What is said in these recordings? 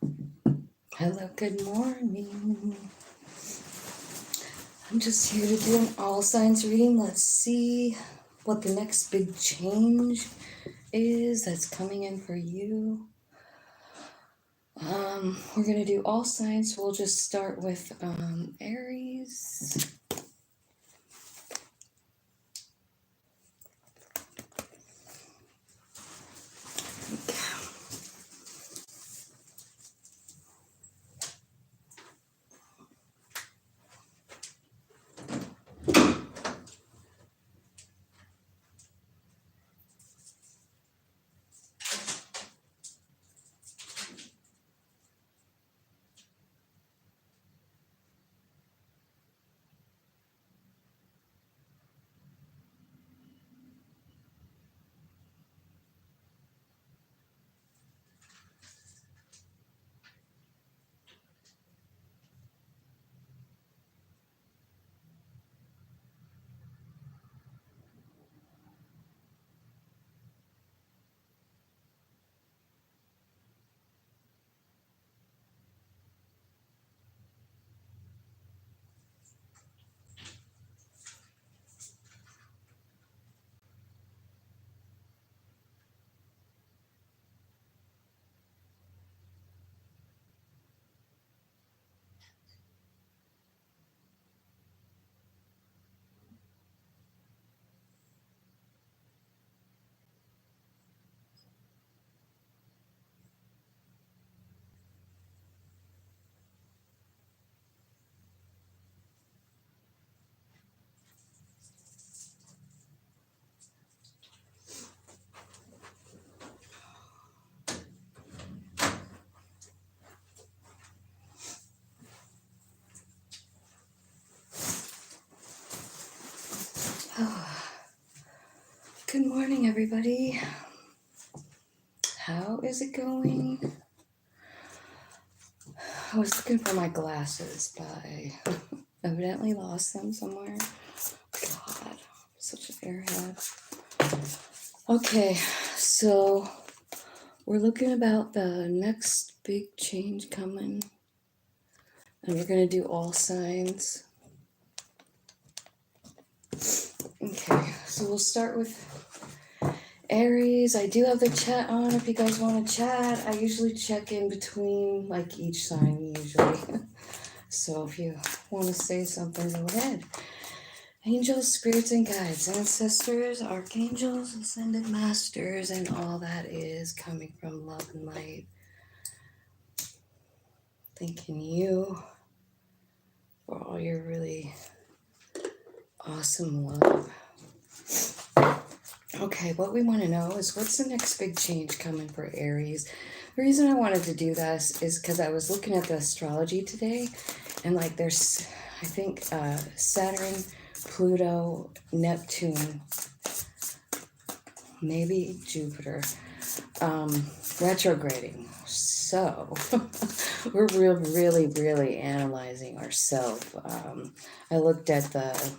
Hello, good morning. I'm just here to do an all signs reading. Let's see what the next big change is that's coming in for you. We're going to do all signs. We'll just start with Aries. Good morning, everybody. How is it going? I was looking for my glasses, but I evidently lost them somewhere. God, such an airhead. Okay, so we're looking about the next big change coming, and we're going to do all signs. Okay, so we'll start with Aries. I do have the chat on if you guys want to chat. I usually check in between like each sign usually. So if you want to say something, go ahead. Angels, spirits, and guides, ancestors, archangels, ascended masters, and all that is coming from love and light. Thanking you for all your really awesome love. Okay, what we want to know is what's the next big change coming for Aries? The reason I wanted to do this is because I was looking at the astrology today, and like there's, I think, Saturn, Pluto, Neptune, maybe Jupiter, retrograding. So we're really analyzing ourselves. I looked at the,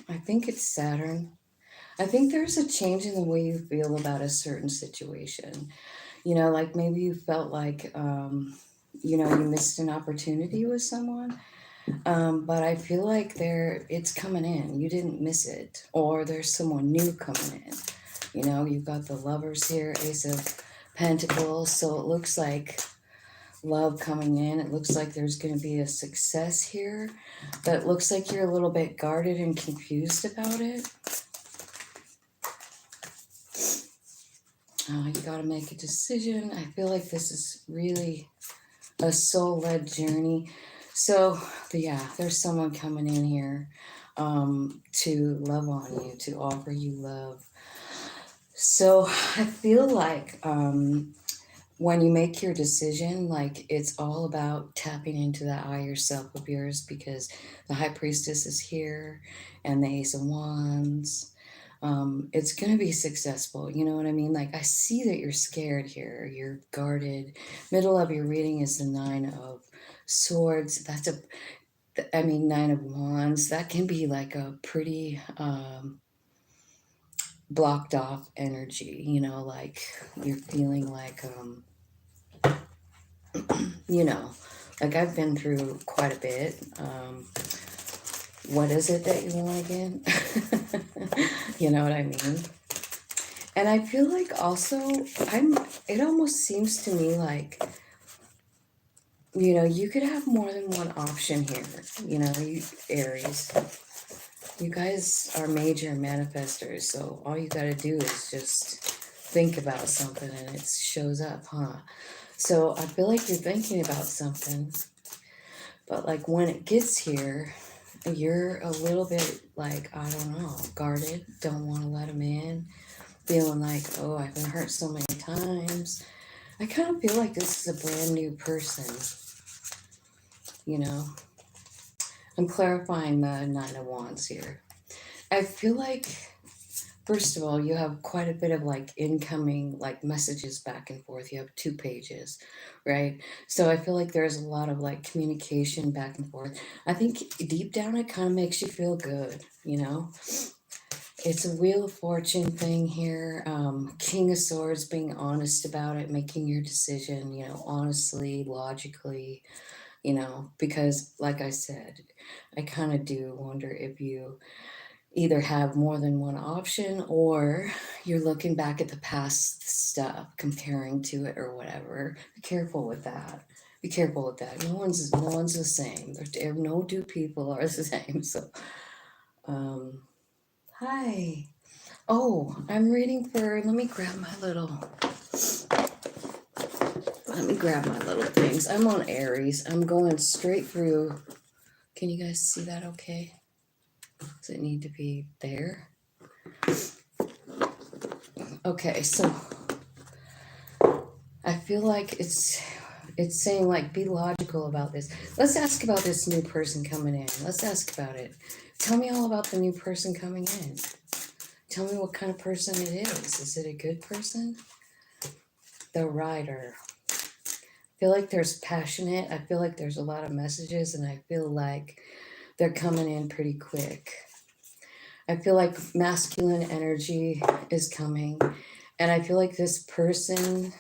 I think it's Saturn. I think there's a change in the way you feel about a certain situation. You know, like maybe you felt like, you missed an opportunity with someone. But I feel like it's coming in. You didn't miss it. Or there's someone new coming in. You know, you've got the lovers here, Ace of Pentacles. So it looks like love coming in. It looks like there's going to be a success here. But it looks like you're a little bit guarded and confused about it. You got to make a decision. I feel like this is really a soul-led journey. So, yeah, there's someone coming in here to love on you, to offer you love. So I feel like when you make your decision, like it's all about tapping into that higher self of yours, because the High Priestess is here and the Ace of Wands. It's going to be successful. You know what I mean? Like I see that you're scared here. You're guarded. Middle of your reading is the Nine of Swords. Nine of Wands. That can be like a pretty blocked off energy, you know, like you're feeling like, you know, like I've been through quite a bit. What is it that you want again? You know what I mean? And I feel like also, it almost seems to me like, you know, you could have more than one option here. You know, you Aries, you guys are major manifestors, so all you gotta do is just think about something and it shows up, huh? So I feel like you're thinking about something, but like when it gets here, you're a little bit like, I don't know, guarded, don't want to let them in, feeling like, oh, I've been hurt so many times. I kind of feel like this is a brand new person, you know. I'm clarifying the Nine of Wands here. I feel like, first of all, you have quite a bit of like incoming like messages back and forth. You have 2 pages, right? So I feel like there's a lot of like communication back and forth. I think deep down it kind of makes you feel good, you know? It's a Wheel of Fortune thing here. King of Swords, being honest about it, making your decision, you know, honestly, logically, you know, because like I said, I kind of do wonder if you either have more than one option or you're looking back at the past stuff, comparing to it or whatever. Be careful with that. Be careful with that. No one's the same. No two people are the same. So, hi. Oh, I'm reading for. Let me grab my little things. I'm on Aries. I'm going straight through. Can you guys see that? Okay. Does it need to be there? Okay, so I feel like it's saying like be logical about this. Let's ask about this new person coming in. Let's ask about it. Tell me all about the new person coming in. Tell me what kind of person it is. Is it a good person? The Rider. I feel like there's passionate. I feel like there's a lot of messages and I feel like they're coming in pretty quick. I feel like masculine energy is coming and I feel like this person,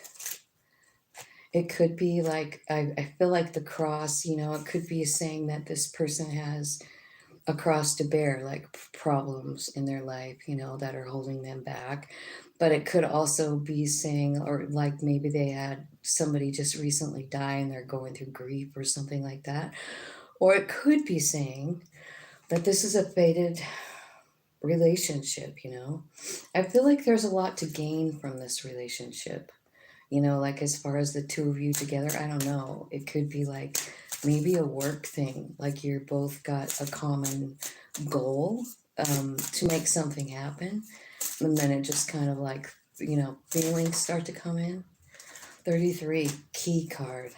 it could be like, I feel like the cross, you know, it could be saying that this person has a cross to bear, like problems in their life, you know, that are holding them back. But it could also be saying, or like maybe they had somebody just recently die and they're going through grief or something like that. Or it could be saying that this is a fated relationship, you know. I feel like there's a lot to gain from this relationship. You know, like as far as the two of you together, I don't know. It could be like maybe a work thing, like you're both got a common goal to make something happen. And then it just kind of like, you know, feelings start to come in. 33, key card,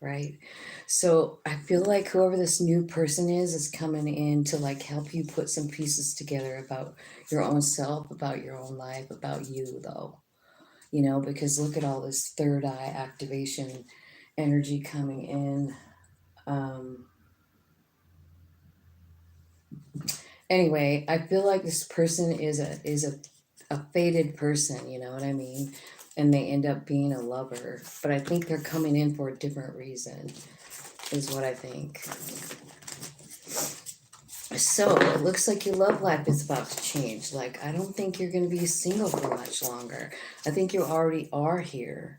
right? So I feel like whoever this new person is coming in to like help you put some pieces together about your own self, about your own life, about you though. You know, because look at all this third eye activation energy coming in. Anyway, I feel like this person is a fated person, you know what I mean? And they end up being a lover. But I think they're coming in for a different reason, is what I think. So it looks like your love life is about to change. Like, I don't think you're going to be single for much longer. I think you already are here,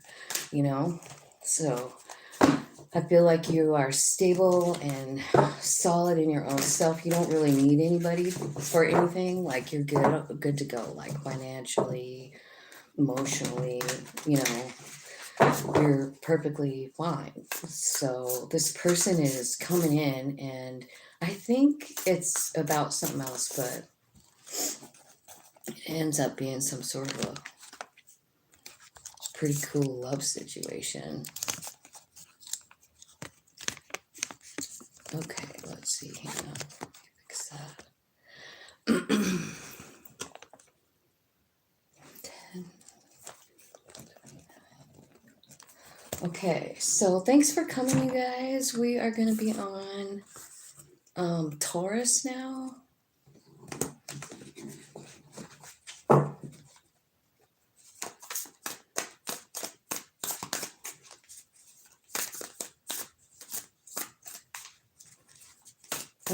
you know? So I feel like you are stable and solid in your own self. You don't really need anybody for anything. Like, you're good to go, like financially, emotionally, you know, you're perfectly fine. So this person is coming in and I think it's about something else, but it ends up being some sort of a pretty cool love situation. Okay, let's see here. Fix that. 10. Okay, so thanks for coming, you guys. We are going to be on Taurus now.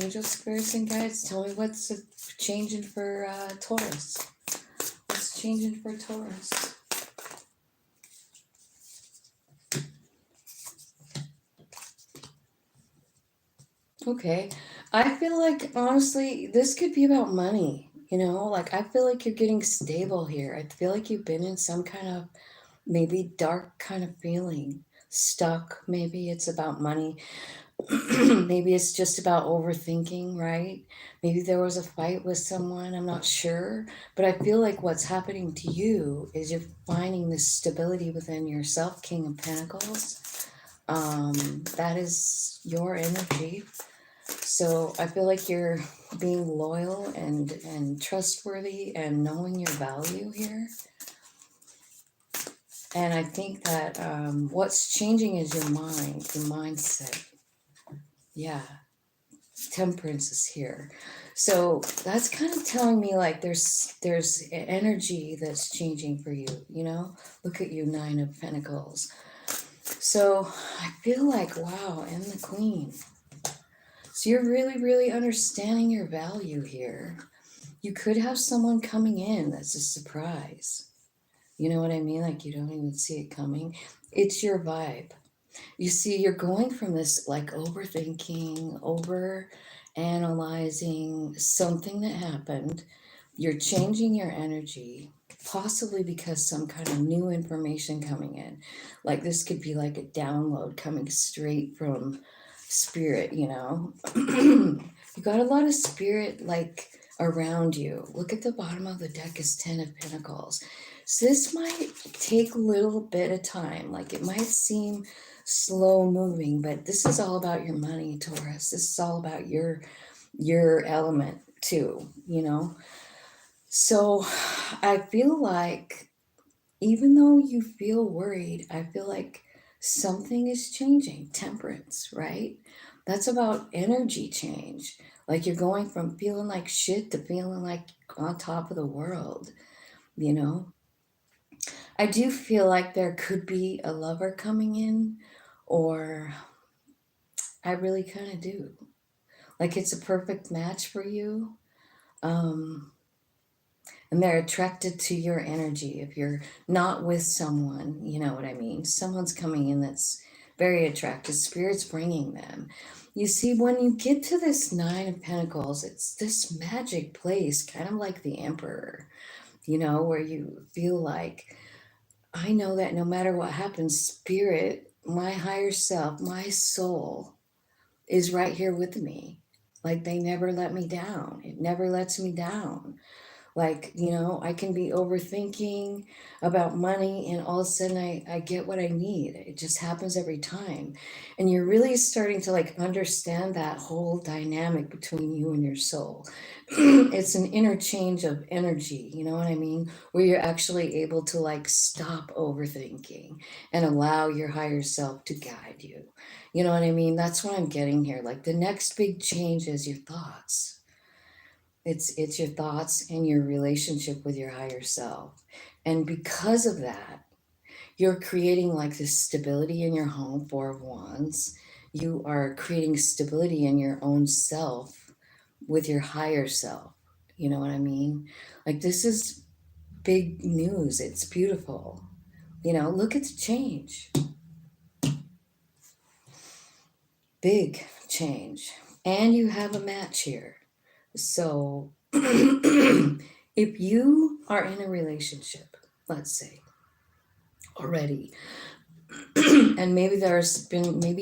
Angel spirits and guides, tell me what's changing for Taurus. What's changing for Taurus? Okay. I feel like, honestly, this could be about money. You know, like I feel like you're getting stable here. I feel like you've been in some kind of maybe dark kind of feeling, stuck. Maybe it's about money. Maybe it's just about overthinking, right? Maybe there was a fight with someone. I'm not sure. But I feel like what's happening to you is you're finding this stability within yourself, King of Pentacles. That is your energy. So I feel like you're being loyal and trustworthy and knowing your value here. And I think that what's changing is your mind, your mindset. Yeah, temperance is here. So that's kind of telling me like there's energy that's changing for you, you know? Look at you, Nine of Pentacles. So I feel like, wow, and the Queen. So you're really, really understanding your value here. You could have someone coming in that's a surprise. You know what I mean? Like you don't even see it coming. It's your vibe. You see, you're going from this like overthinking, over analyzing something that happened. You're changing your energy, possibly because some kind of new information coming in. Like this could be like a download coming straight from spirit, you know? You got a lot of spirit like around you. Look at the bottom of the deck is 10 of Pentacles. So this might take a little bit of time. Like it might seem slow moving, but this is all about your money, Taurus. This is all about your element too, you know? So I feel like even though you feel worried, I feel like something is changing. Temperance, right? That's about energy change. Like you're going from feeling like shit to feeling like on top of the world, you know? I do feel like there could be a lover coming in, or I really kind of do. Like it's a perfect match for you. Um, and they're attracted to your energy. If you're not with someone, you know what I mean? Someone's coming in that's very attractive. Spirit's bringing them. You see, when you get to this Nine of Pentacles, it's this magic place, kind of like the Emperor, you know, where you feel like, I know that no matter what happens, Spirit, my higher self, my soul is right here with me. Like they never let me down. It never lets me down. Like, you know, I can be overthinking about money and all of a sudden I get what I need. It just happens every time. And you're really starting to like understand that whole dynamic between you and your soul. It's an interchange of energy, you know what I mean? Where you're actually able to like stop overthinking and allow your higher self to guide you. You know what I mean? That's what I'm getting here. Like the next big change is your thoughts. It's your thoughts and your relationship with your higher self. And because of that, you're creating like this stability in your home, Four of Wands. You are creating stability in your own self with your higher self. You know what I mean? Like this is big news. It's beautiful. You know, look at the change. Big change. And you have a match here. So if you are in a relationship, let's say, already, and maybe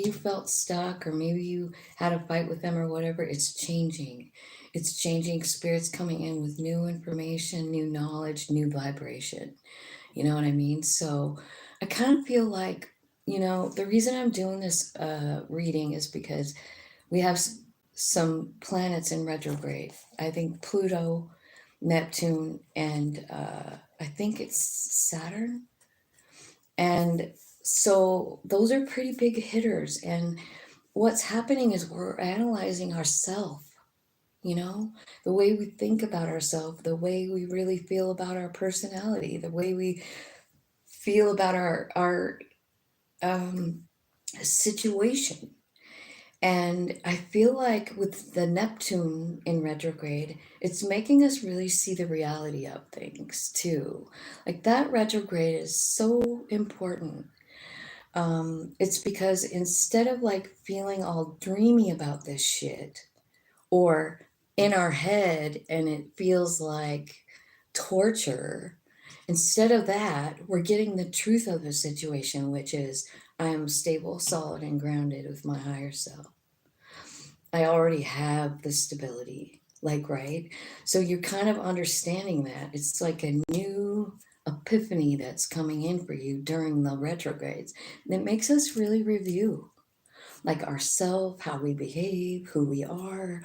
you felt stuck, or maybe you had a fight with them or whatever, it's changing. It's changing. Spirits coming in with new information, new knowledge, new vibration. You know what I mean? So I kind of feel like, you know, the reason I'm doing this reading is because we have some planets in retrograde. I think Pluto, Neptune, and I think it's Saturn. And so those are pretty big hitters. And what's happening is we're analyzing ourselves, you know, the way we think about ourselves, the way we really feel about our personality, the way we feel about our situation. And I feel like with the Neptune in retrograde, it's making us really see the reality of things too. Like that retrograde is so important. It's because instead of like feeling all dreamy about this shit or in our head and it feels like torture, instead of that, we're getting the truth of the situation, which is I am stable, solid, and grounded with my higher self. I already have the stability, like, right? So you're kind of understanding that. It's like a new epiphany that's coming in for you during the retrogrades. And it makes us really review, like ourselves, how we behave, who we are,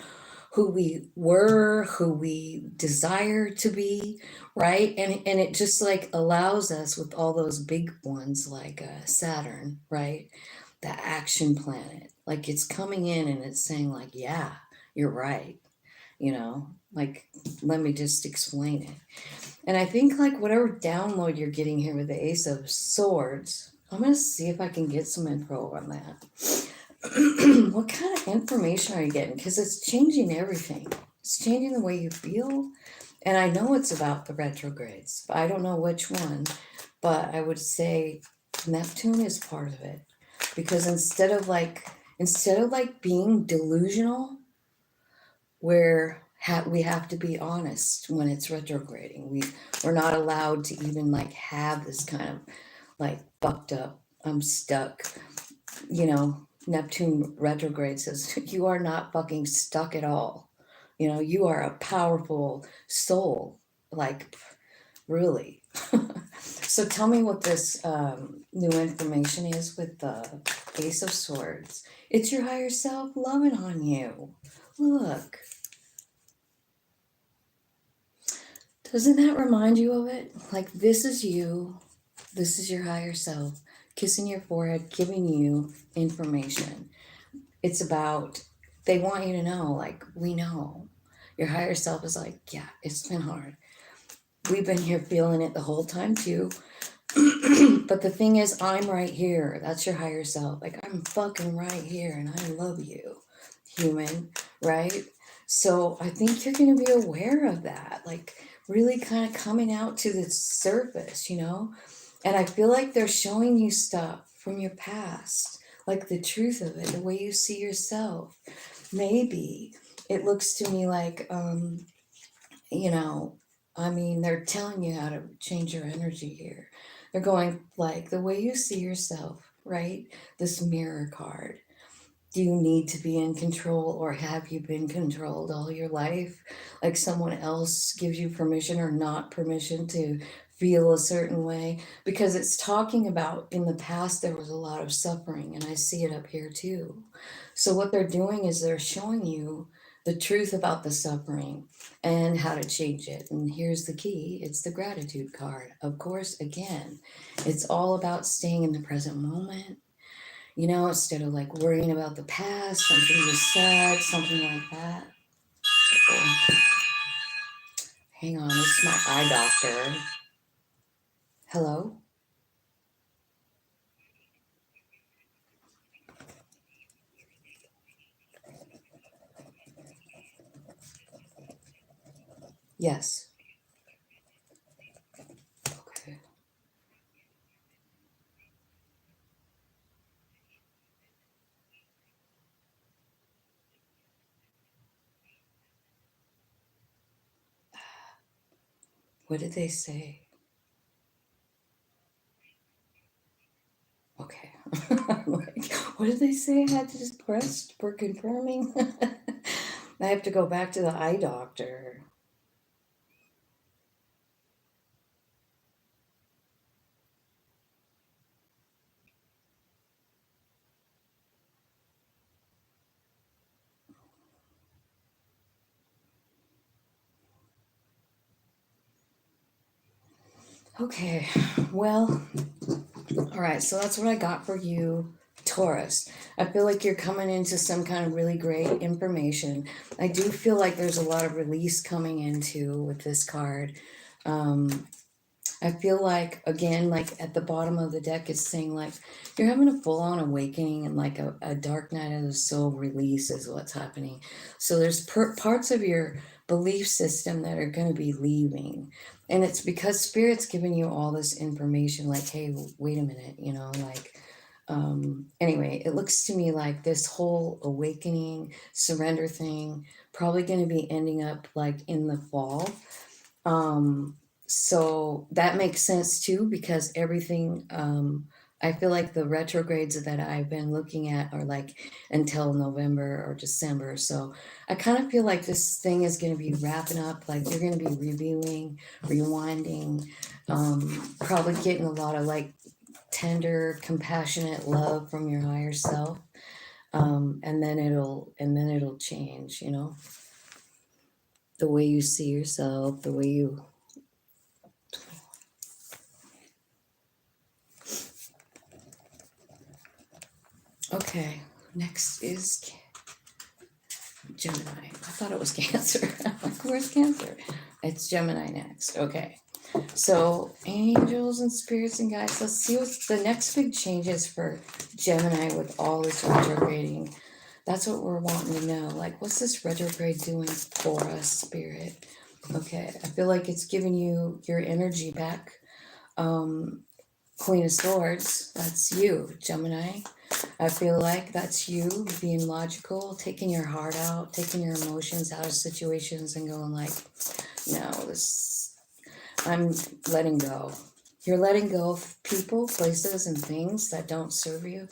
who we were, who we desire to be, right? And it just like allows us with all those big ones like Saturn, right? The action planet, like it's coming in and it's saying like, yeah, you're right, like let me just explain it. And I think like whatever download you're getting here with the Ace of Swords, I'm going to see if I can get some info on that. What kind of information are you getting? Because it's changing everything. It's changing the way you feel. And I know it's about the retrogrades, but I don't know which one. But I would say Neptune is part of it. Because instead of like being delusional, where we have to be honest when it's retrograding. We're not allowed to even like have this kind of like fucked up, I'm stuck, Neptune retrograde says you are not fucking stuck at all. You are a powerful soul, like really. So tell me what this new information is with the Ace of Swords. It's your higher self loving on you. Look. Doesn't that remind you of it? Like, this is you. This is your higher self kissing your forehead, giving you information. It's about, they want you to know, like, we know. Your higher self is like, yeah, it's been hard. We've been here feeling it the whole time too. But the thing is, I'm right here. That's your higher self. Like, I'm fucking right here and I love you, human, right? So I think you're going to be aware of that. Like, really kind of coming out to the surface, And I feel like they're showing you stuff from your past, like the truth of it, the way you see yourself. Maybe it looks to me like, they're telling you how to change your energy here. They're going like the way you see yourself, right? This mirror card. Do you need to be in control, or have you been controlled all your life? Like someone else gives you permission or not permission to feel a certain way? Because it's talking about in the past there was a lot of suffering, and I see it up here too. So what they're doing is they're showing you the truth about the suffering and how to change it. And here's the key. It's the gratitude card. Of course, again, it's all about staying in the present moment, instead of like worrying about the past, something you said, something like that. Oh, hang on, this is my eye doctor. Hello? Yes. Okay. What did they say? Okay. Like, what did they say? I had to just press for confirming. I have to go back to the eye doctor. Okay, well, all right, so that's what I got for you, Taurus. I feel like you're coming into some kind of really great information. I do feel like there's a lot of release coming into with this card. Um, I feel like, again, like at the bottom of the deck, it's saying like you're having a full-on awakening and like a dark night of the soul release is what's happening. So there's parts of your belief system that are going to be leaving. And it's because Spirit's giving you all this information like, hey, wait a minute, you know, like, anyway, it looks to me like this whole awakening, surrender thing, probably going to be ending up like in the fall. So that makes sense too, because everything, I feel like the retrogrades that I've been looking at are like until November or December. So I kind of feel like this thing is going to be wrapping up, like you're going to be reviewing, rewinding, probably getting a lot of like tender, compassionate love from your higher self. And then it'll change, you know, the way you see yourself, the way you. Okay, next is Gemini. I thought it was Cancer. I'm like, where's Cancer? It's Gemini next. Okay. So, angels and spirits and guides, let's see what the next big changes for Gemini with all this retrograding. That's what we're wanting to know. Like, what's this retrograde doing for us, Spirit? Okay, I feel like it's giving you your energy back. Queen of Swords, that's you, Gemini. I feel like that's you being logical, taking your heart out, taking your emotions out of situations and going like, no, I'm letting go. You're letting go of people, places, and things that don't serve you.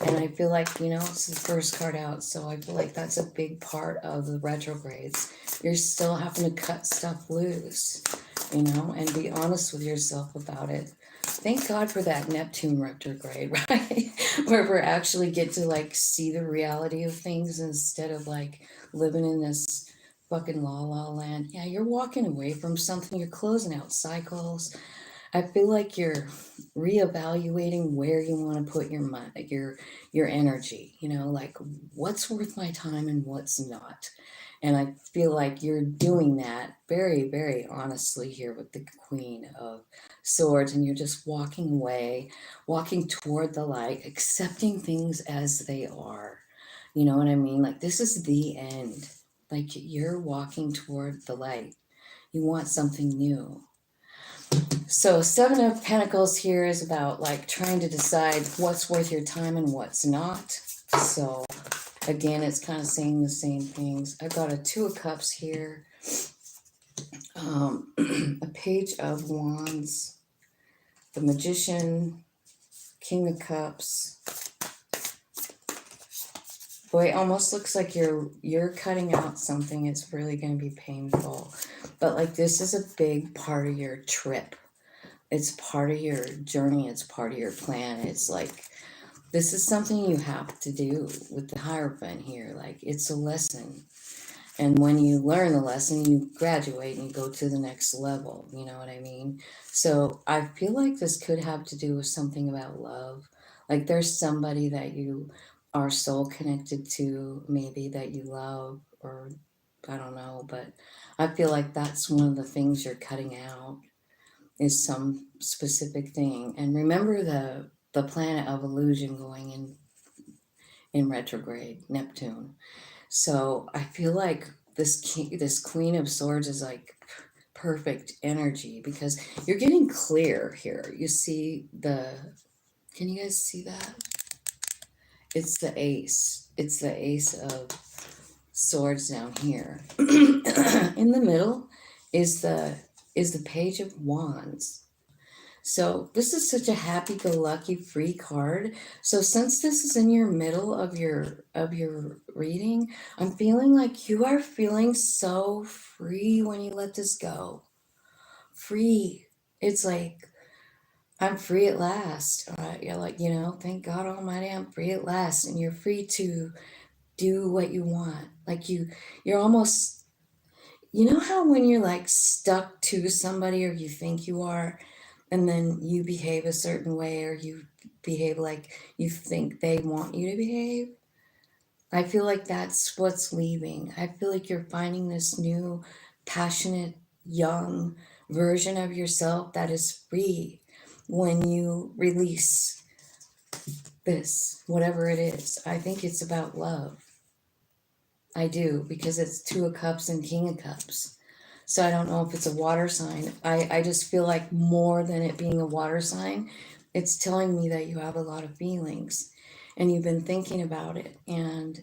And I feel like, you know, it's the first card out. So I feel like that's a big part of the retrogrades. You're still having to cut stuff loose, you know, and be honest with yourself about it. Thank God for that Neptune retrograde, right? Where we actually get to like see the reality of things instead of like living in this fucking la la land. Yeah, you're walking away from something, you're closing out cycles. I feel like you're reevaluating where you want to put your money, your energy, you know, like what's worth my time and what's not. And I feel like you're doing that very, very honestly here with the Queen of Swords, and you're just walking away, walking toward the light, accepting things as they are. You know what I mean? Like this is the end. Like you're walking toward the light. You want something new. So, Seven of Pentacles here is about like trying to decide what's worth your time and what's not. So, again, it's kind of saying the same things. I've got a Two of Cups here, a Page of Wands, the Magician, King of Cups. Boy, it almost looks like you're cutting out something. It's really going to be painful. But like this is a big part of your trip. It's part of your journey. It's part of your plan. It's like, this is something you have to do with the Hierophant here. Like, it's a lesson. And when you learn the lesson, you graduate and you go to the next level. You know what I mean? So I feel like this could have to do with something about love. Like, there's somebody that you are soul connected to, maybe that you love, or I don't know. But I feel like that's one of the things you're cutting out is some specific thing. And remember the planet of illusion going in retrograde, Neptune. So I feel like this Queen of Swords is like perfect energy because you're getting clear here. You see can you guys see that? It's the ace. It's the Ace of Swords down here. In the middle is the Page of Wands. So this is such a happy-go-lucky free card. So since this is in your middle of your reading, I'm feeling like you are feeling so free when you let this go. Free. It's like I'm free at last. You're like, you know, thank God Almighty, I'm free at last, and you're free to do what you want. Like you're almost, you know how when you're like stuck to somebody or you think you are, and then you behave a certain way or you behave like you think they want you to behave? I feel like that's what's leaving. I feel like you're finding this new, passionate, young, version of yourself that is free when you release this, whatever it is. I think it's about love. I do, because it's Two of Cups and King of Cups. So I don't know if it's a water sign. I just feel like more than it being a water sign, it's telling me that you have a lot of feelings and you've been thinking about it. And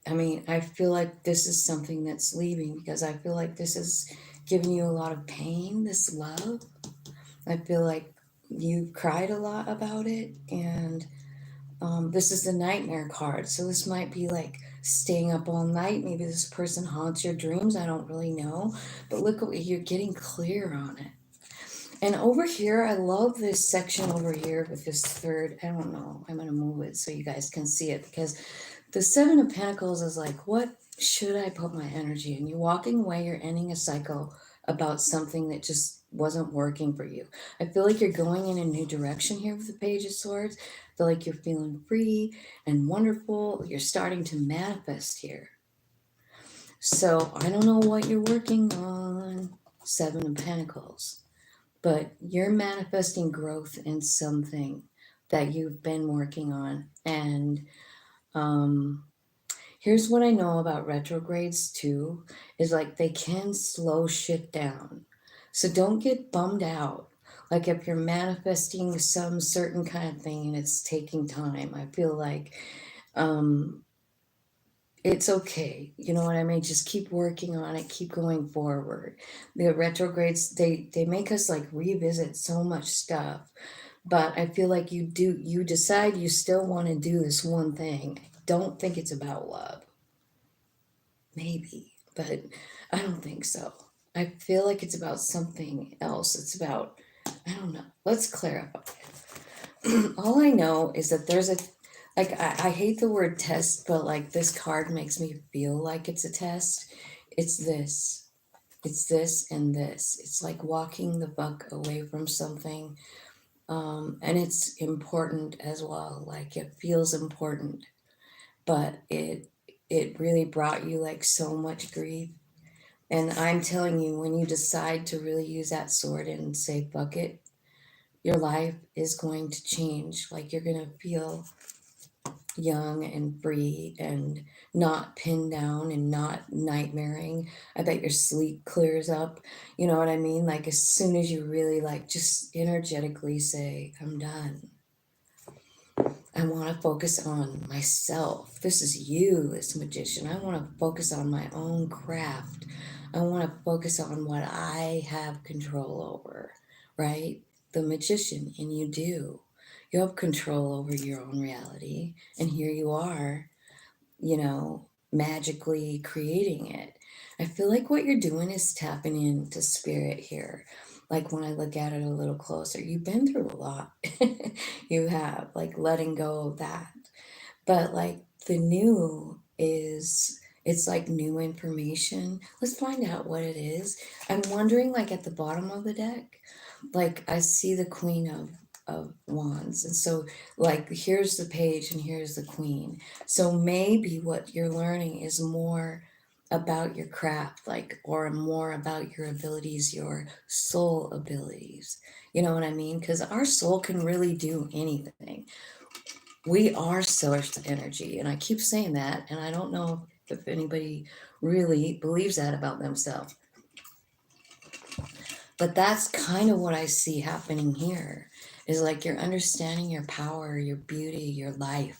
I mean, I feel like this is something that's leaving, because I feel like this is giving you a lot of pain, this love. I feel like you've cried a lot about it. And this is the nightmare card. So this might be like staying up all night. Maybe this person haunts your dreams. I don't really know. But look, you're getting clear on it. And over here, I love this section over here with this third. I don't know. I'm going to move it so you guys can see it, because the Seven of Pentacles is like, what should I put my energy in? You're walking away. You're ending a cycle about something that just wasn't working for you. I feel like you're going in a new direction here with the Page of Swords. I feel like you're feeling free and wonderful. You're starting to manifest here. So I don't know what you're working on, Seven of Pentacles, but you're manifesting growth in something that you've been working on. And here's what I know about retrogrades too, is like they can slow shit down. So don't get bummed out. Like if you're manifesting some certain kind of thing and it's taking time, I feel like it's okay. You know what I mean? Just keep working on it, keep going forward. The retrogrades, they make us like revisit so much stuff. But I feel like you decide you still want to do this one thing. I don't think it's about love. Maybe, but I don't think so. I feel like it's about something else. It's about, I don't know. Let's clarify it. All I know is that there's a, like, I hate the word test, but like this card makes me feel like it's a test. It's this. It's this and this. It's like walking the buck away from something. And it's important as well. Like it feels important, but it really brought you like so much grief. And I'm telling you, when you decide to really use that sword and say, fuck it, your life is going to change. Like you're going to feel young and free and not pinned down and not nightmaring. I bet your sleep clears up. You know what I mean? Like as soon as you really like just energetically say, I'm done. I want to focus on myself. This is you, this magician. I want to focus on my own craft. I want to focus on what I have control over, right? The magician, and you do. You have control over your own reality. And here you are, you know, magically creating it. I feel like what you're doing is tapping into spirit here. Like when I look at it a little closer, you've been through a lot. You have, like letting go of that. But like the new is, it's like new information. Let's find out what it is. I'm wondering, like at the bottom of the deck, like I see the Queen of Wands. And so like here's the page and here's the Queen. So maybe what you're learning is more about your craft, like, or more about your abilities, your soul abilities. You know what I mean? Because our soul can really do anything. We are source energy. And I keep saying that, and I don't know if anybody really believes that about themselves. But that's kind of what I see happening here, is like you're understanding your power, your beauty, your life.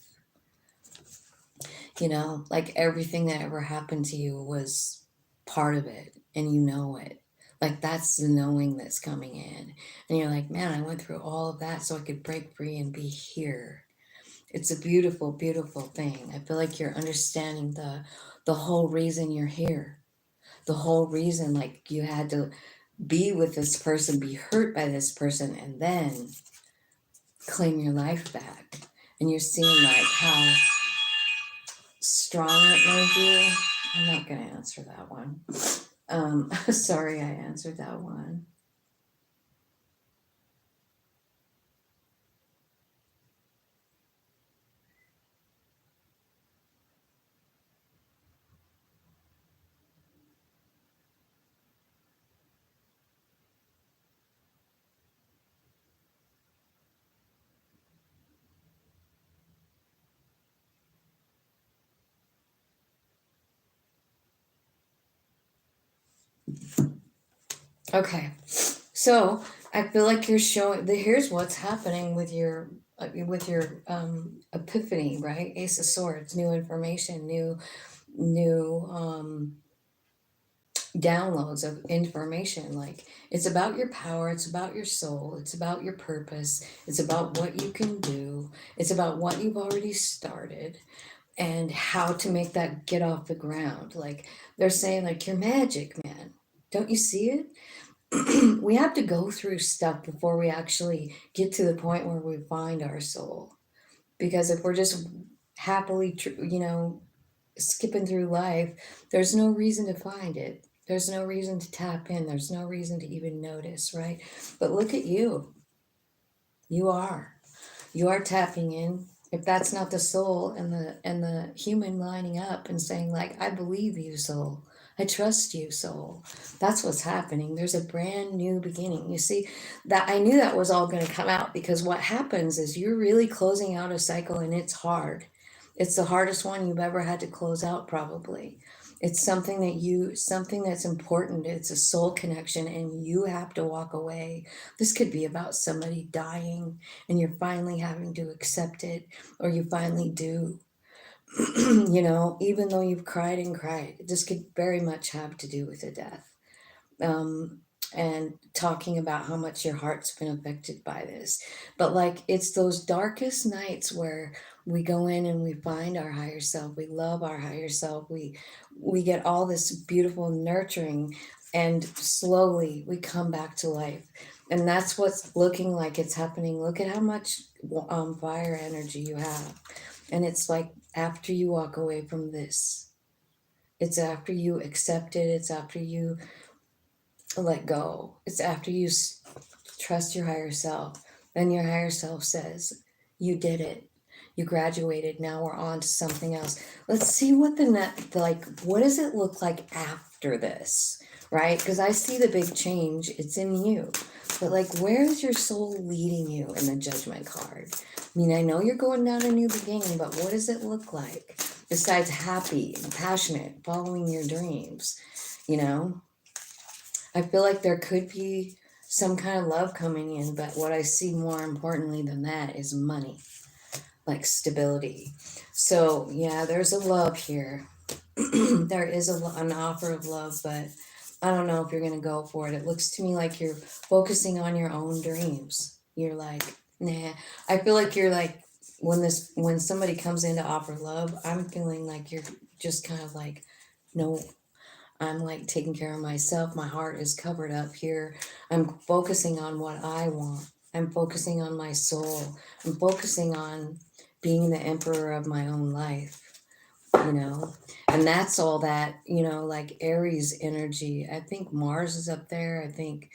You know, like everything that ever happened to you was part of it, and you know it. Like that's the knowing that's coming in. And you're like, man, I went through all of that so I could break free and be here. It's a beautiful, beautiful thing. I feel like you're understanding the whole reason you're here. The whole reason, like you had to be with this person, be hurt by this person, and then claim your life back. And you're seeing like how strong it made you. I'm not going to answer that one. Sorry, I answered that one. Okay, so I feel like you're showing here's what's happening with your epiphany, right? Ace of Swords, new information, new downloads of information. Like, it's about your power, it's about your soul, it's about your purpose, it's about what you can do, it's about what you've already started, and how to make that get off the ground. Like, they're saying, like, you're magic, man. Don't you see it? We have to go through stuff before we actually get to the point where we find our soul. Because if we're just happily, skipping through life, there's no reason to find it. There's no reason to tap in. There's no reason to even notice, right? But look at you. You are. You are tapping in. If that's not the soul and the human lining up and saying, like, I believe you, soul. I trust you, soul. That's what's happening. There's a brand new beginning. You see, that I knew that was all going to come out, because what happens is you're really closing out a cycle, and it's hard. It's the hardest one you've ever had to close out, probably. It's something that's important. It's a soul connection, and you have to walk away. This could be about somebody dying, and you're finally having to accept it, or you finally do. Even though you've cried and cried, this could very much have to do with a death. Um, and talking about how much your heart's been affected by this. But, like, it's those darkest nights where we go in and we find our higher self, we love our higher self, we get all this beautiful nurturing, and slowly we come back to life. And that's what's looking like it's happening. Look at how much fire energy you have. And it's like, after you walk away from this, it's after you accept it, it's after you let go, it's after you trust your higher self, then your higher self says, you did it, you graduated, now we're on to something else. Let's see what what does it look like after this, right? Because I see the big change, it's in you. But, like, where is your soul leading you in the Judgment card? I mean, I know you're going down a new beginning, but what does it look like besides happy and passionate, following your dreams? I feel like there could be some kind of love coming in, but what I see more importantly than that is money, like stability. So, yeah, there's a love here. There is an offer of love, but I don't know if you're going to go for it. It looks to me like you're focusing on your own dreams. You're like, nah. I feel like you're like, when somebody comes in to offer love, I'm feeling like you're just kind of like, no, I'm like taking care of myself. My heart is covered up here. I'm focusing on what I want. I'm focusing on my soul. I'm focusing on being the emperor of my own life, you know? And that's all that, like Aries energy. I think Mars is up there. I think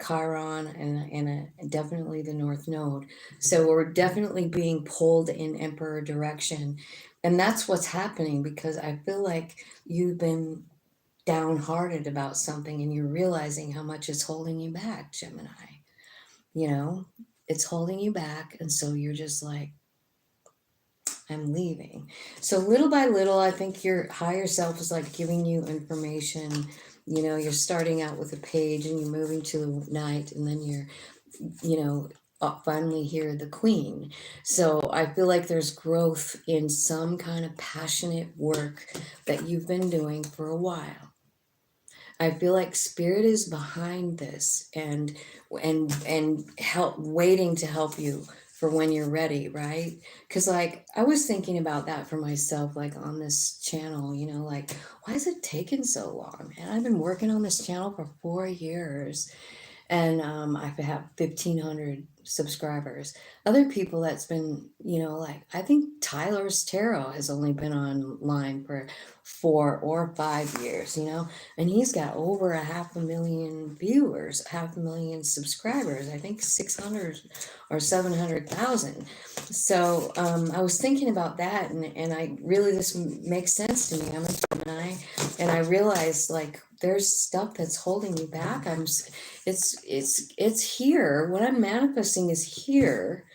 Chiron and definitely the North Node. So we're definitely being pulled in emperor direction. And that's what's happening, because I feel like you've been downhearted about something, and you're realizing how much it's holding you back, Gemini. It's holding you back, and so you're just like, I'm leaving. So little by little, I think your higher self is like giving you information. You're starting out with a page, and you're moving to the night, and then you're finally hear the queen. So I feel like there's growth in some kind of passionate work that you've been doing for a while. I feel like spirit is behind this, and waiting to help you for when you're ready, right? Because, like, I was thinking about that for myself, like on this channel, like, why is it taking so long? And I've been working on this channel for 4 years, and I have 1,500 subscribers. Other people that's been, like, I think Tyler's Tarot has only been online for 4 or 5 years, and he's got over 500,000 viewers, 500,000 subscribers. I think 600 or 700,000. So I was thinking about that, and I really, this makes sense to me. I'm a Gemini, and I realized, like, there's stuff that's holding you back. It's here. What I'm manifesting is here,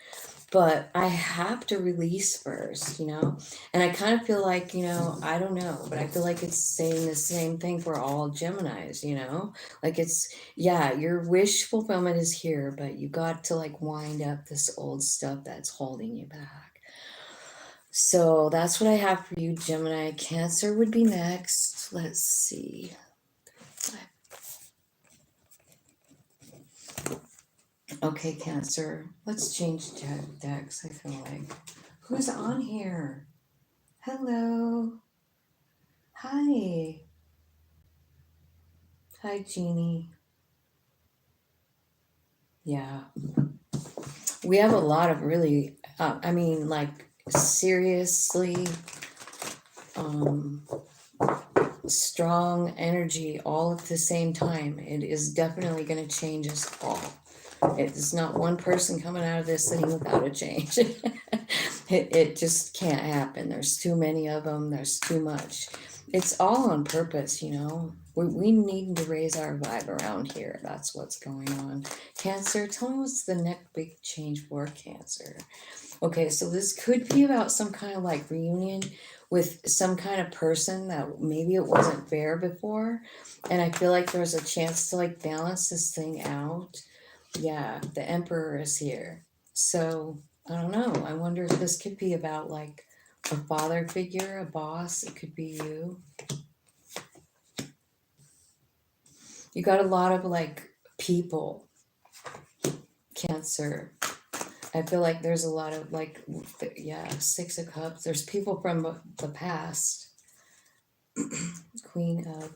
but I have to release first, you know? And I kind of feel like, you know, I don't know, but I feel like it's saying the same thing for all Geminis, you know? Like it's, yeah, your wish fulfillment is here, but you got to like wind up this old stuff that's holding you back. So that's what I have for you, Gemini. Cancer would be next. Let's see. Okay, Cancer. Let's change decks, I feel like. Who's on here? Hello. Hi. Hi, Jeannie. Yeah. We have a lot of really, I mean, like, seriously strong energy all at the same time. It is definitely going to change us all. It is not one person coming out of this sitting without a change. It just can't happen. There's too many of them. There's too much. It's all on purpose, you know. We need to raise our vibe around here. That's what's going on. Cancer, tell me what's the next big change for Cancer. Okay, so this could be about some kind of like reunion with some kind of person that maybe it wasn't fair before. And I feel like there's a chance to like balance this thing out. Yeah, the Emperor is here. So I don't know. I wonder if this could be about like a father figure, a boss. It could be you. You got a lot of like people, Cancer. I feel like there's a lot of like, yeah, Six of Cups. There's people from the past. Queen of.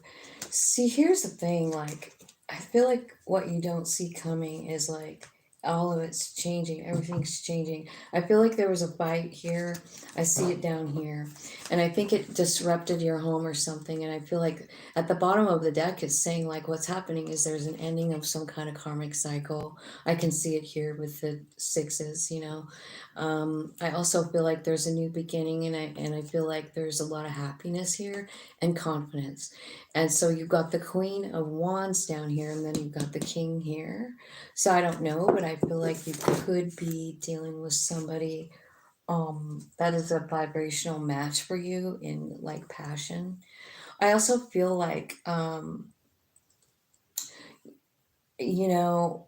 See, here's the thing. Like, I feel like what you don't see coming is like all of it's changing. Everything's changing. I feel like there was a fight here. I see it down here. And I think it disrupted your home or something. And I feel like at the bottom of the deck, it's saying like what's happening is there's an ending of some kind of karmic cycle. I can see it here with the sixes, you know. I also feel like there's a new beginning, and I feel like there's a lot of happiness here and confidence. And so you've got the Queen of Wands down here, and then you've got the King here. So I don't know, but I feel like you could be dealing with somebody that is a vibrational match for you in like passion. I also feel like you know,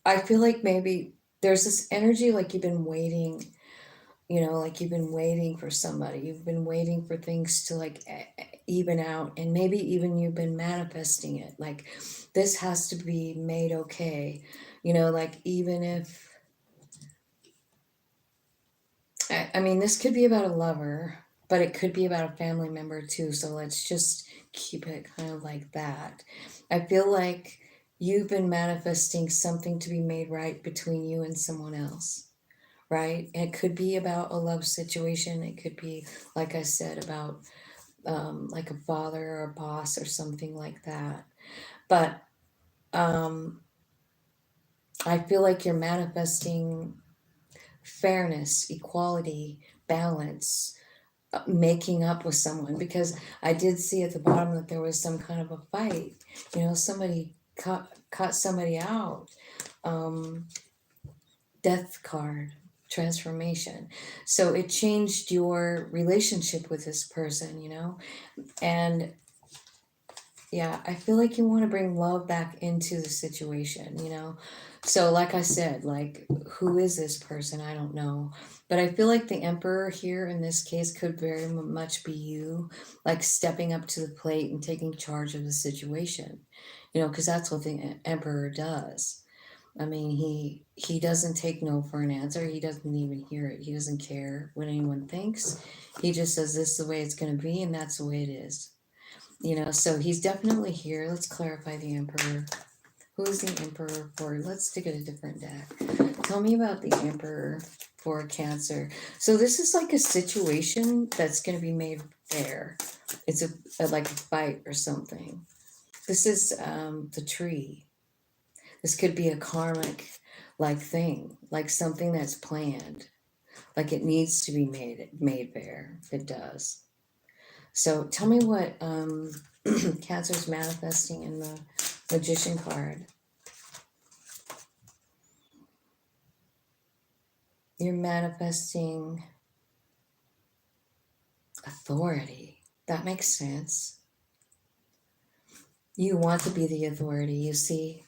I feel like maybe there's this energy like you've been waiting, you know, like you've been waiting for somebody. You've been waiting for things to like even out, and maybe even you've been manifesting it. Like this has to be made okay, you know, like even if I mean, this could be about a lover, but it could be about a family member too. So let's just keep it kind of like that. I feel like you've been manifesting something to be made right between you and someone else, right? It could be about a love situation. It could be, like I said, about like a father or a boss or something like that. But um, I feel like you're manifesting fairness, equality, balance, making up with someone, because I did see at the bottom that there was some kind of a fight. You know, somebody cut somebody out. Death card, transformation. So it changed your relationship with this person, you know? And yeah, I feel like you want to bring love back into the situation, you know? So, like I said, like, who is this person? I don't know. But I feel like the Emperor here in this case could very much be you, like stepping up to the plate and taking charge of the situation, you know, because that's what the Emperor does. I mean, he doesn't take no for an answer. He doesn't even hear it. He doesn't care what anyone thinks. He just says this is the way it's going to be, and that's the way it is. You know, so he's definitely here. Let's clarify the Emperor. Who is the Emperor for? Let's stick at a different deck. Tell me about the Emperor for Cancer. So this is like a situation that's going to be made fair. It's a like a fight or something. This is the tree. This could be a karmic like thing, like something that's planned, like it needs to be made fair. It does. So tell me what Cancer's manifesting in the Magician card. You're manifesting authority. That makes sense. You want to be the authority, you see?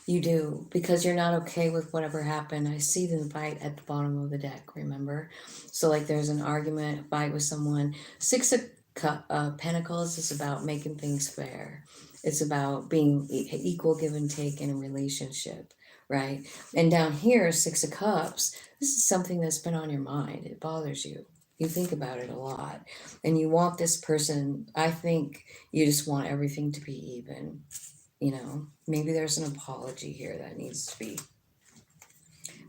You do, because you're not okay with whatever happened. I see the fight at the bottom of the deck, remember? So, like, there's an argument, a fight with someone. Six of Pentacles is about making things fair. It's about being equal give and take in a relationship, right? And down here, Six of Cups, this is something that's been on your mind. It bothers you. You think about it a lot. And you want this person, I think you just want everything to be even. You know, maybe there's an apology here that needs to be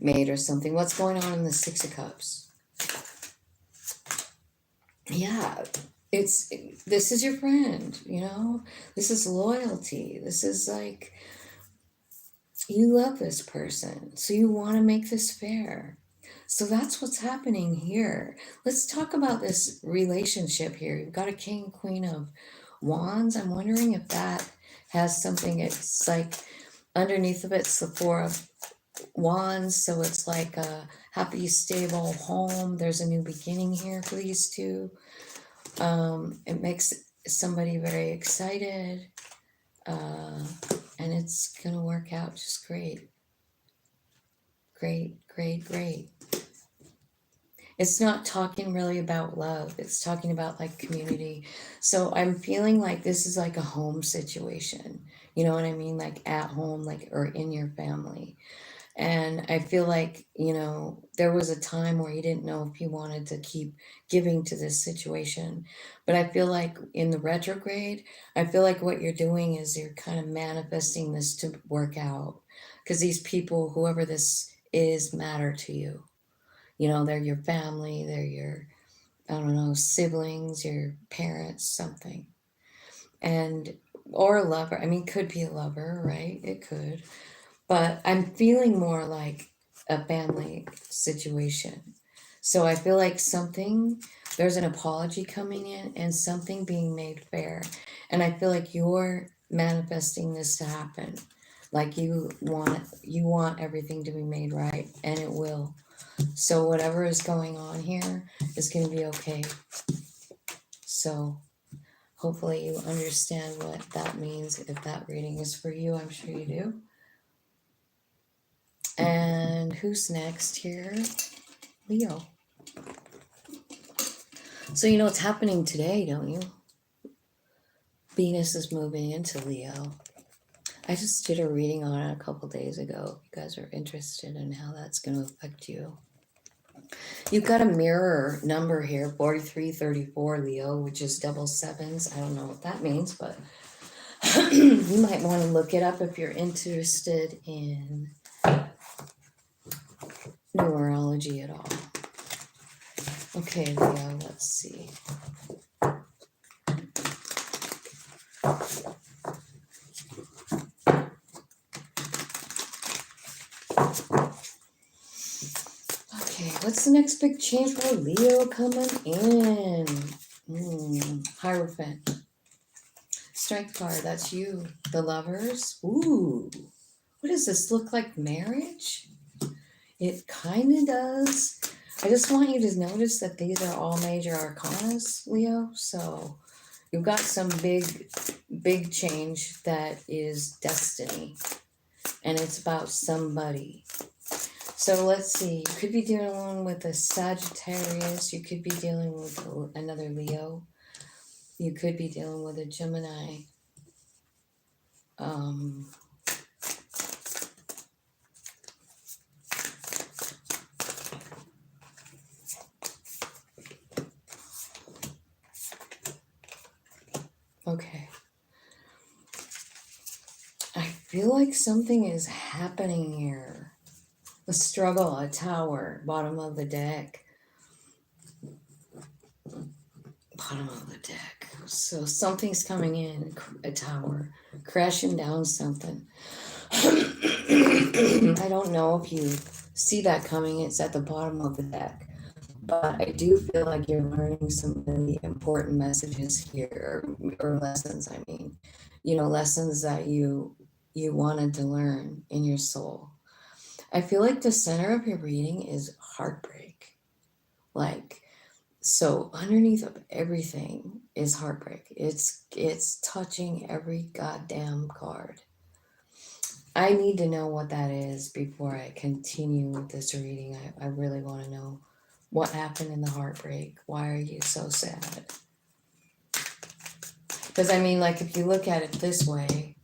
made or something. What's going on in the Six of Cups? Yeah, this is your friend, you know? This is loyalty. This is like, you love this person, so you want to make this fair. So that's what's happening here. Let's talk about this relationship here. You've got a King, Queen of Wands. I'm wondering if that has something, it's like underneath of it's the Four of Wands, so it's like a happy, stable home. There's a new beginning here for these two. It makes somebody very excited, and it's gonna work out just great. Great, great, great. It's not talking really about love. It's talking about like community. So I'm feeling like this is like a home situation. You know what I mean? Like at home, like, or in your family. And I feel like, you know, there was a time where you didn't know if you wanted to keep giving to this situation. But I feel like in the retrograde, I feel like what you're doing is you're kind of manifesting this to work out. Because these people, whoever this is, matter to you. You know, they're your family, they're your, I don't know, siblings, your parents, something. And, or a lover. I mean, could be a lover, right? It could. But I'm feeling more like a family situation. So I feel like there's an apology coming in and something being made fair. And I feel like you're manifesting this to happen. Like you want everything to be made right, and it will. So whatever is going on here is going to be okay. So hopefully you understand what that means. If that reading is for you, I'm sure you do. And who's next here? Leo. So you know what's happening today, don't you? Venus is moving into Leo. I just did a reading on it a couple days ago. If you guys are interested in how that's going to affect you. You've got a mirror number here, 4334, Leo, which is double sevens. I don't know what that means, but you might want to look it up if you're interested in numerology at all. Okay, Leo, let's see. Okay, what's the next big change for Leo coming in? Hierophant. Strength card, that's you. The Lovers. Ooh, what does this look like? Marriage? It kind of does. I just want you to notice that these are all major arcanas, Leo. So you've got some big change that is destiny. And it's about somebody. So let's see. You could be dealing with a Sagittarius. You could be dealing with another Leo. You could be dealing with a Gemini. Okay. I feel like something is happening here. A struggle, a tower, bottom of the deck. Bottom of the deck. So something's coming in, a tower, crashing down something. I don't know if you see that coming. It's at the bottom of the deck. But I do feel like you're learning some really important messages here, or lessons, I mean. You know, lessons that you wanted to learn in your soul. I feel like the center of your reading is heartbreak. Like, so underneath of everything is heartbreak. It's touching every goddamn card. I need to know what that is before I continue with this reading. I really want to know what happened in the heartbreak. Why are you so sad? Because I mean, like, if you look at it this way,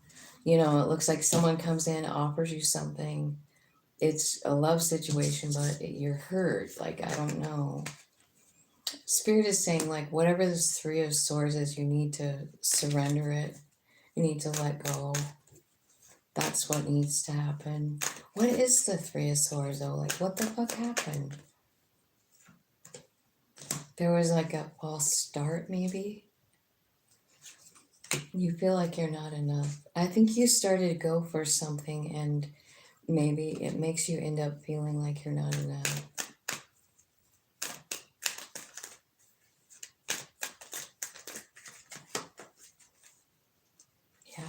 you know, it looks like someone comes in, offers you something. It's a love situation, but you're hurt. Like, I don't know. Spirit is saying, like, whatever this Three of Swords is, you need to surrender it. You need to let go. That's what needs to happen. What is the Three of Swords, though? Like, what the fuck happened? There was like a false start, maybe? You feel like you're not enough. I think you started to go for something and maybe it makes you end up feeling like you're not enough. Yeah.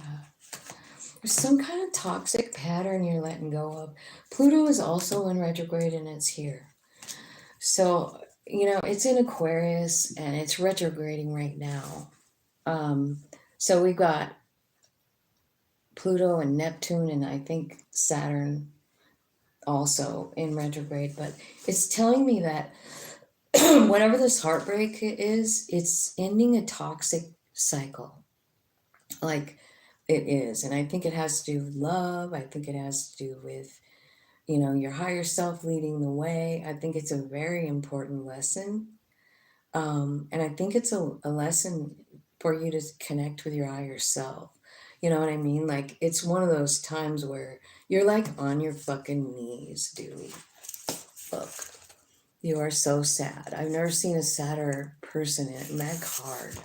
There's some kind of toxic pattern you're letting go of. Pluto is also in retrograde and it's here. So, you know, it's in Aquarius and it's retrograding right now. So we've got Pluto and Neptune and I think Saturn also in retrograde, but it's telling me that whatever this heartbreak is, it's ending a toxic cycle. Like it is. And I think it has to do with love. I think it has to do with, you know, your higher self leading the way. I think it's a very important lesson. And I think it's a lesson for you to connect with your higher self. You know what I mean? Like, it's one of those times where you're like on your fucking knees, dude. Look, you are so sad. I've never seen a sadder person in that card.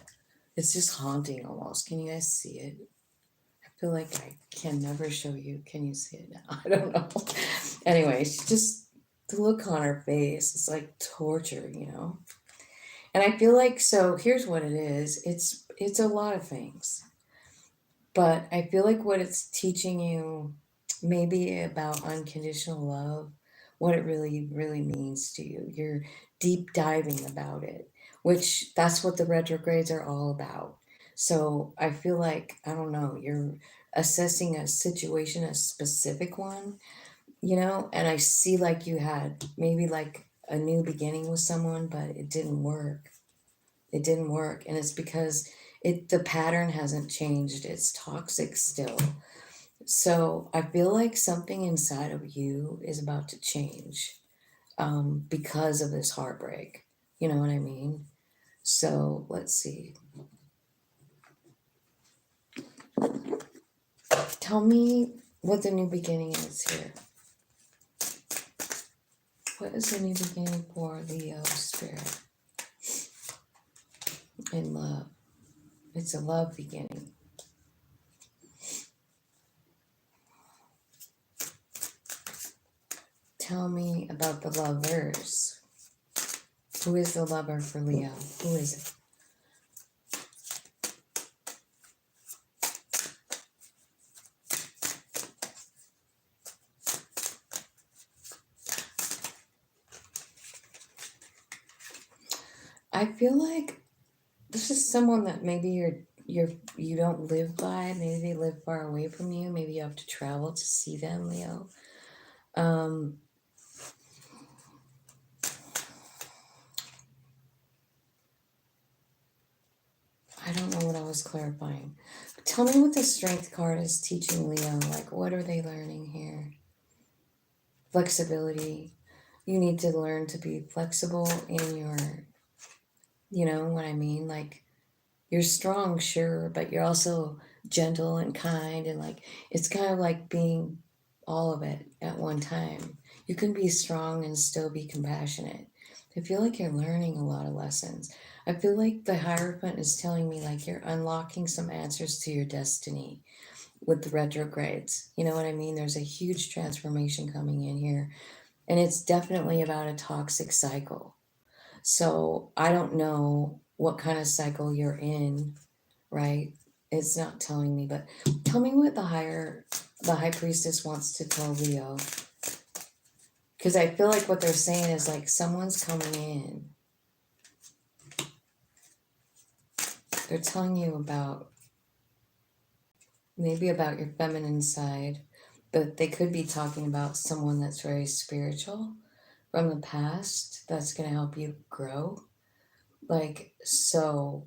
It's just haunting almost. Can you guys see it? I feel like I can never show you. Can you see it now? I don't know. Anyway, just the look on her face. It's like torture, you know? And I feel like, so here's what it is. It's a lot of things. But I feel like what it's teaching you maybe about unconditional love, what it really, really means to you. You're deep diving about it, which that's what the retrogrades are all about. So I feel like, I don't know, you're assessing a situation, a specific one, you know, and I see like you had maybe like a new beginning with someone, but it didn't work. It didn't work. And it's because the pattern hasn't changed. It's toxic still. So I feel like something inside of you is about to change because of this heartbreak. You know what I mean? So let's see. Tell me what the new beginning is here. What is the new beginning for Leo spirit in love? It's a love beginning. Tell me about the lovers. Who is the lover for Leo? Who is it? I feel like this is someone that maybe you don't live by. Maybe they live far away from you. Maybe you have to travel to see them, Leo. I don't know what I was clarifying. Tell me what the strength card is teaching Leo. Like, what are they learning here? Flexibility. You need to learn to be flexible in your, you know what I mean? Like, you're strong, sure, but you're also gentle and kind. And like, it's kind of like being all of it at one time. You can be strong and still be compassionate. I feel like you're learning a lot of lessons. I feel like the Hierophant is telling me like you're unlocking some answers to your destiny with the retrogrades. You know what I mean? There's a huge transformation coming in here. And it's definitely about a toxic cycle. So I don't know what kind of cycle you're in, right? It's not telling me, but tell me what the high priestess wants to tell Leo. Because I feel like what they're saying is like someone's coming in. They're telling you about, maybe about your feminine side, but they could be talking about someone that's very spiritual from the past that's going to help you grow. Like, so,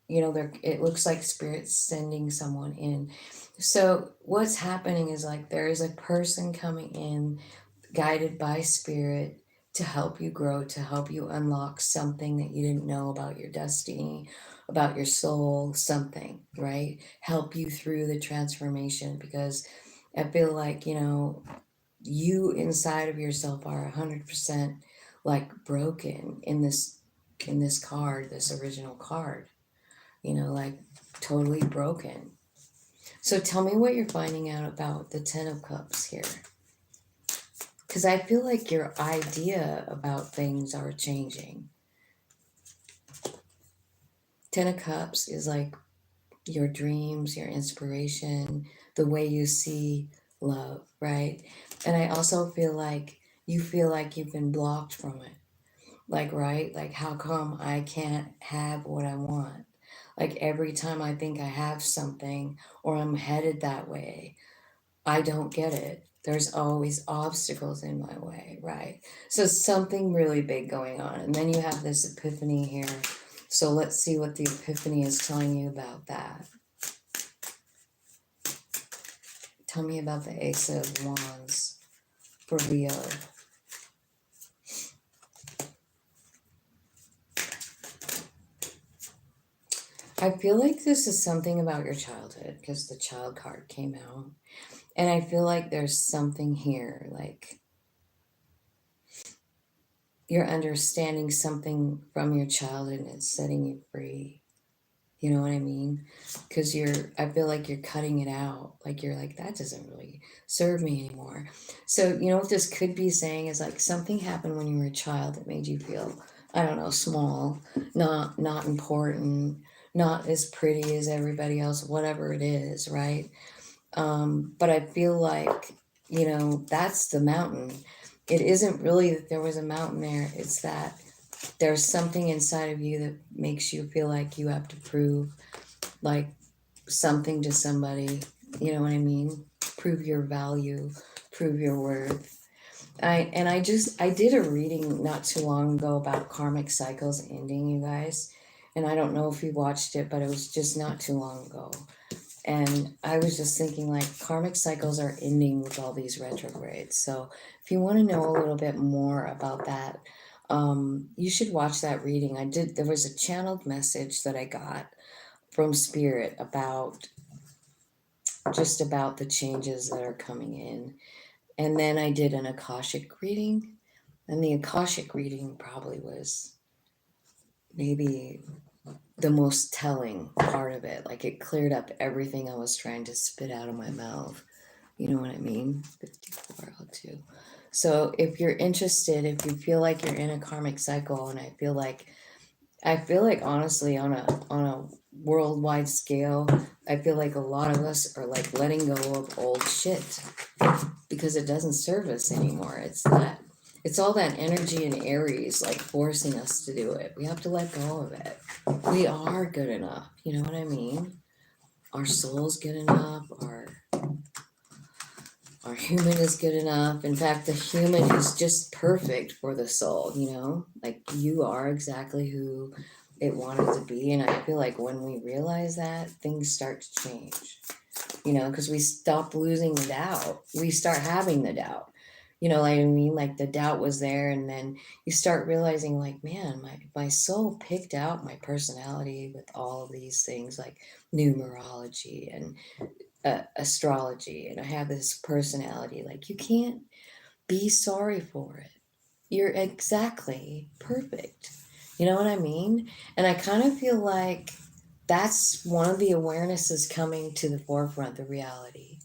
you know, it looks like spirit's sending someone in. So what's happening is like there is a person coming in guided by spirit to help you grow, to help you unlock something that you didn't know about your destiny, about your soul, something, right? Help you through the transformation, because I feel like, you know, you inside of yourself are 100% like broken in this card, this original card, you know, like totally broken. So tell me what you're finding out about the 10 of Cups here. Because I feel like your idea about things are changing. 10 of Cups is like your dreams, your inspiration, the way you see love, right? And I also feel like you feel like you've been blocked from it. Like, right? Like, how come I can't have what I want? Like, every time I think I have something or I'm headed that way, I don't get it. There's always obstacles in my way, right? So something really big going on. And then you have this epiphany here. So let's see what the epiphany is telling you about that. Tell me about the Ace of Wands for Leo. I feel like this is something about your childhood because the child card came out. And I feel like there's something here, like you're understanding something from your childhood and it's setting you free. You know what I mean? Because I feel like you're cutting it out. Like you're like, that doesn't really serve me anymore. So, you know what this could be saying is like something happened when you were a child that made you feel, I don't know, small, not important, not as pretty as everybody else, whatever it is, right? But I feel like, you know, that's the mountain. It isn't really that there was a mountain there. It's that there's something inside of you that makes you feel like you have to prove like something to somebody. You know what I mean? Prove your value, prove your worth. I did a reading not too long ago about karmic cycles ending, you guys. And I don't know if you watched it, but it was just not too long ago. And I was just thinking like karmic cycles are ending with all these retrogrades. So if you want to know a little bit more about that, you should watch that reading. There was a channeled message that I got from Spirit about just about the changes that are coming in. And then I did an Akashic reading. And the Akashic reading probably was maybe the most telling part of it. Like it cleared up everything I was trying to spit out of my mouth. You know what I mean? 54L2. So if you're interested, if you feel like you're in a karmic cycle, and I feel like honestly on a worldwide scale, I feel like a lot of us are like letting go of old shit because it doesn't serve us anymore. It's all that energy in Aries like forcing us to do it. We have to let go of it. We are good enough. You know what I mean? Our soul's good enough. Our human is good enough. In fact, the human is just perfect for the soul, you know? Like you are exactly who it wanted to be. And I feel like when we realize that, things start to change, you know, because we stop losing the doubt. We start having the doubt. You know, like I mean, like the doubt was there, and then you start realizing, like, man, my soul picked out my personality with all of these things, like numerology and astrology, and I have this personality. Like, you can't be sorry for it. You're exactly perfect. You know what I mean? And I kind of feel like that's one of the awarenesses coming to the forefront, the reality.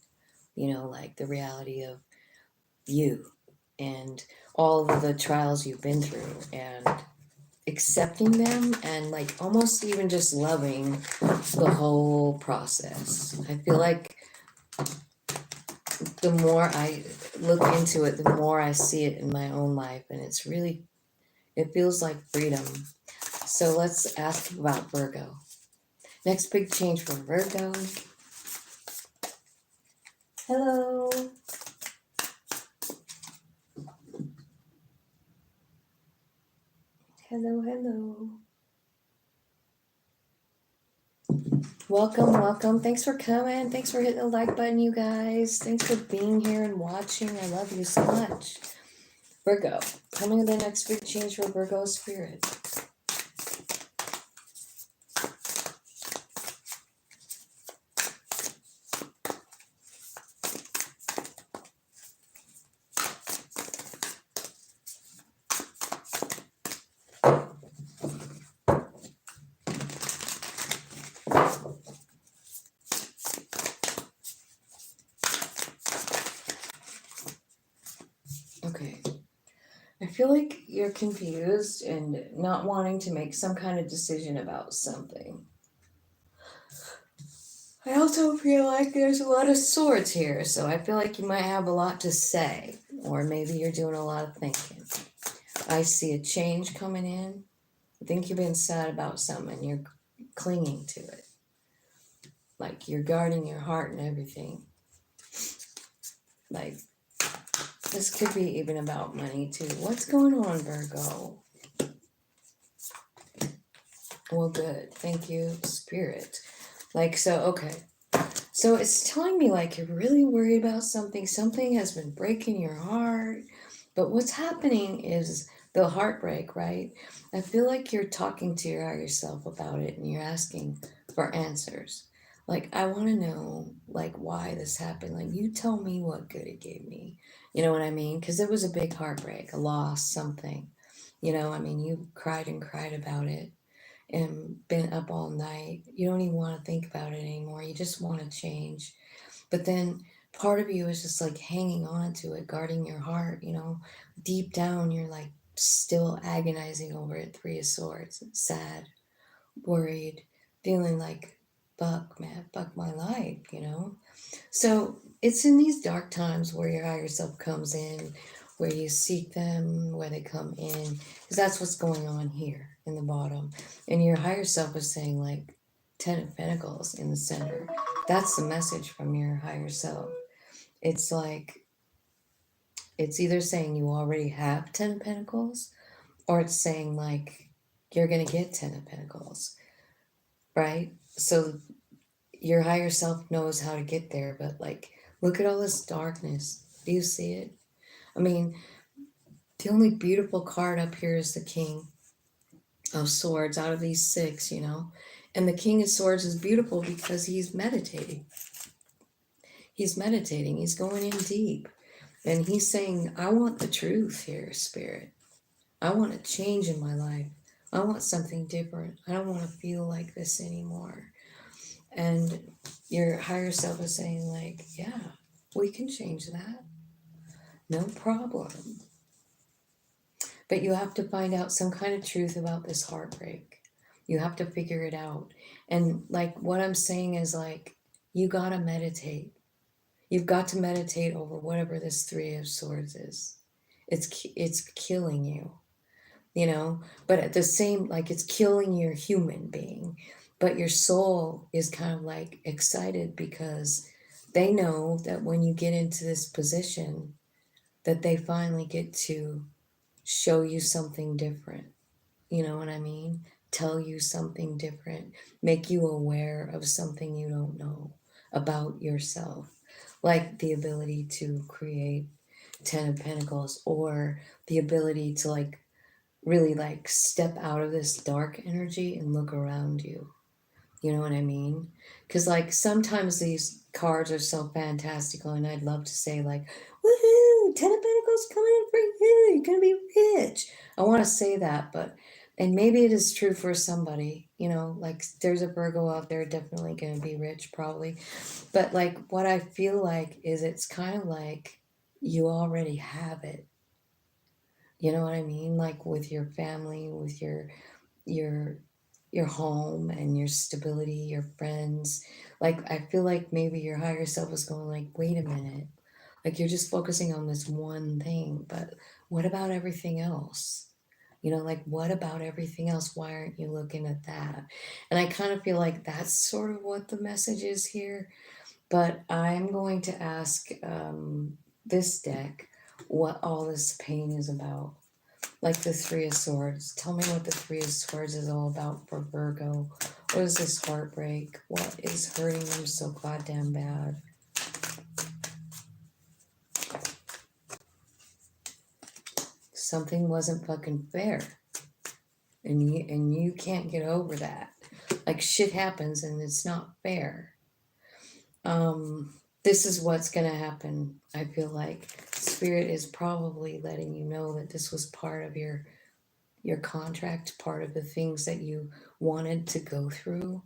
You know, like the reality of you and all of the trials you've been through and accepting them and like almost even just loving the whole process. I feel like the more I look into it, the more I see it in my own life. And it's really, it feels like freedom. So let's ask about Virgo. Next big change for Virgo. Hello. Hello, hello. Welcome, welcome. Thanks for coming. Thanks for hitting the like button, you guys. Thanks for being here and watching. I love you so much. Virgo, coming to the next big change for Virgo spirit. Okay. I feel like you're confused and not wanting to make some kind of decision about something. I also feel like there's a lot of swords here, so I feel like you might have a lot to say, or maybe you're doing a lot of thinking. I see a change coming in. I think you've been sad about something and you're clinging to it. Like you're guarding your heart and everything. Like this could be even about money too. What's going on, Virgo? Well, good. Thank you, Spirit. Like, so, okay. So it's telling me like you're really worried about something. Something has been breaking your heart. But what's happening is the heartbreak, right? I feel like you're talking to your higher self about it and you're asking for answers. Like, I want to know, like, why this happened. Like, you tell me what good it gave me. You know what I mean? Because it was a big heartbreak, a loss, something. You know, I mean, you cried and cried about it and been up all night. You don't even want to think about it anymore. You just want to change. But then part of you is just like hanging on to it, guarding your heart, you know. Deep down, you're like still agonizing over it. Three of Swords, sad, worried, feeling like, fuck, man, fuck my life, you know. So it's in these dark times where your higher self comes in, where you seek them, where they come in, because that's what's going on here in the bottom. And your higher self is saying, like, Ten of Pentacles in the center. That's the message from your higher self. It's like, it's either saying you already have Ten of Pentacles, or it's saying, like, you're going to get Ten of Pentacles, right? So your higher self knows how to get there, but like, look at all this darkness. Do you see it? I mean, the only beautiful card up here is the King of Swords out of these six, you know. And the King of Swords is beautiful because he's meditating. He's meditating. He's going in deep. And he's saying, I want the truth here, Spirit. I want a change in my life. I want something different. I don't want to feel like this anymore. And your higher self is saying, like, yeah, we can change that. No problem. But you have to find out some kind of truth about this heartbreak. You have to figure it out. And like what I'm saying is, like, you got to meditate. You've got to meditate over whatever this Three of Swords is. It's killing you, you know, but at the same, like, it's killing your human being, but your soul is kind of like excited because they know that when you get into this position that they finally get to show you something different. You know what I mean? Tell you something different, make you aware of something you don't know about yourself, like the ability to create Ten of Pentacles, or the ability to, like, really, like, step out of this dark energy and look around you. You know what I mean? Because, like, sometimes these cards are so fantastical, and I'd love to say, like, woohoo, Ten of Pentacles coming in for you, you're gonna be rich. I want to say that, but, and maybe it is true for somebody, you know, like, there's a Virgo out there definitely gonna be rich, probably. But, like, what I feel like is it's kind of like you already have it. You know what I mean? Like with your family, with your your home and your stability, your friends. Like, I feel like maybe your higher self is going, like, wait a minute. Like you're just focusing on this one thing, but what about everything else? You know, like what about everything else? Why aren't you looking at that? And I kind of feel like that's sort of what the message is here. But I'm going to ask this deck what all this pain is about. Like the Three of Swords. Tell me what the Three of Swords is all about for Virgo. What is this heartbreak? What is hurting them so goddamn bad? Something wasn't fucking fair. And you can't get over that. Like shit happens and it's not fair. This is what's gonna happen. I feel like Spirit is probably letting you know that this was part of your contract, part of the things that you wanted to go through.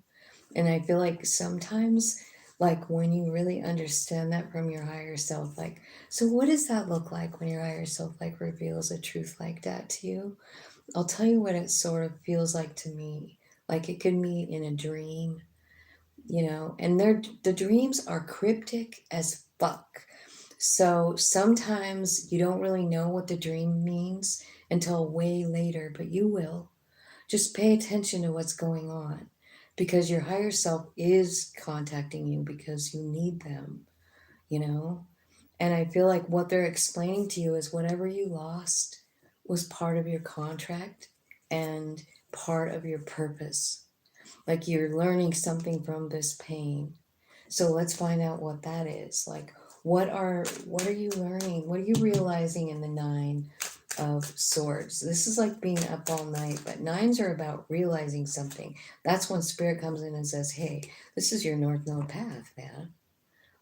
And I feel like sometimes, like when you really understand that from your higher self, like, so what does that look like when your higher self like reveals a truth like that to you? I'll tell you what it sort of feels like to me. Like it could be in a dream, you know, and the dreams are cryptic as fuck. So sometimes you don't really know what the dream means until way later, but you will. Just pay attention to what's going on because your higher self is contacting you because you need them, you know? And I feel like what they're explaining to you is whatever you lost was part of your contract and part of your purpose. Like you're learning something from this pain. So let's find out what that is. Like what are you learning? What are you realizing in the Nine of Swords? This is like being up all night, but nines are about realizing something. That's when Spirit comes in and says, "Hey, this is your North Node path, man.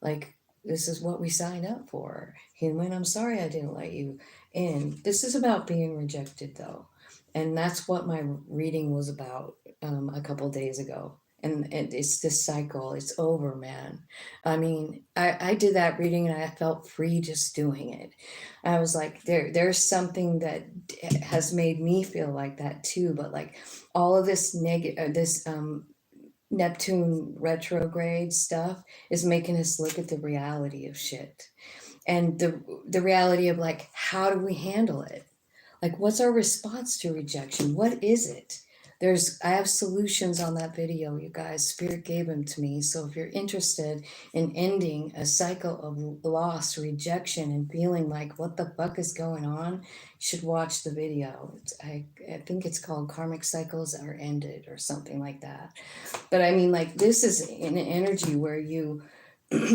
Like this is what we signed up for. Human, I'm sorry I didn't let you in." This is about being rejected though. And that's what my reading was about a couple days ago. And it's this cycle. It's over, man. I mean, I did that reading and I felt free just doing it. I was like, there's something that has made me feel like that too. But like all of this negative, this Neptune retrograde stuff is making us look at the reality of shit and the reality of like how do we handle it? Like what's our response to rejection? What is it? I have solutions on that video, you guys. Spirit gave them to me. So if you're interested in ending a cycle of loss, rejection, and feeling like what the fuck is going on, you should watch the video. I think it's called Karmic Cycles Are Ended or something like that. But I mean, like, this is an energy where you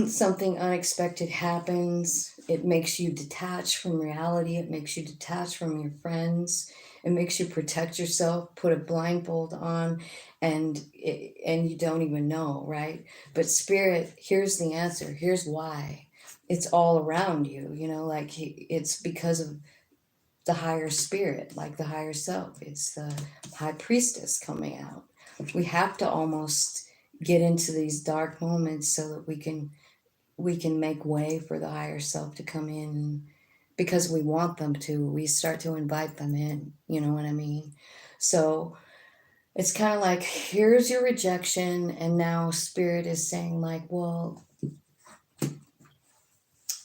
something unexpected happens. It makes you detach from reality. It makes you detach from your friends. It makes you protect yourself, put a blindfold on, and you don't even know, right? But Spirit, here's the answer. Here's why. It's all around you, you know, like it's because of the higher spirit, like the higher self. It's the high priestess coming out. We have to almost get into these dark moments so that we can make way for the higher self to come in because we want them to. We start to invite them in, you know what I mean? So it's kind of like, here's your rejection, and now Spirit is saying like, well,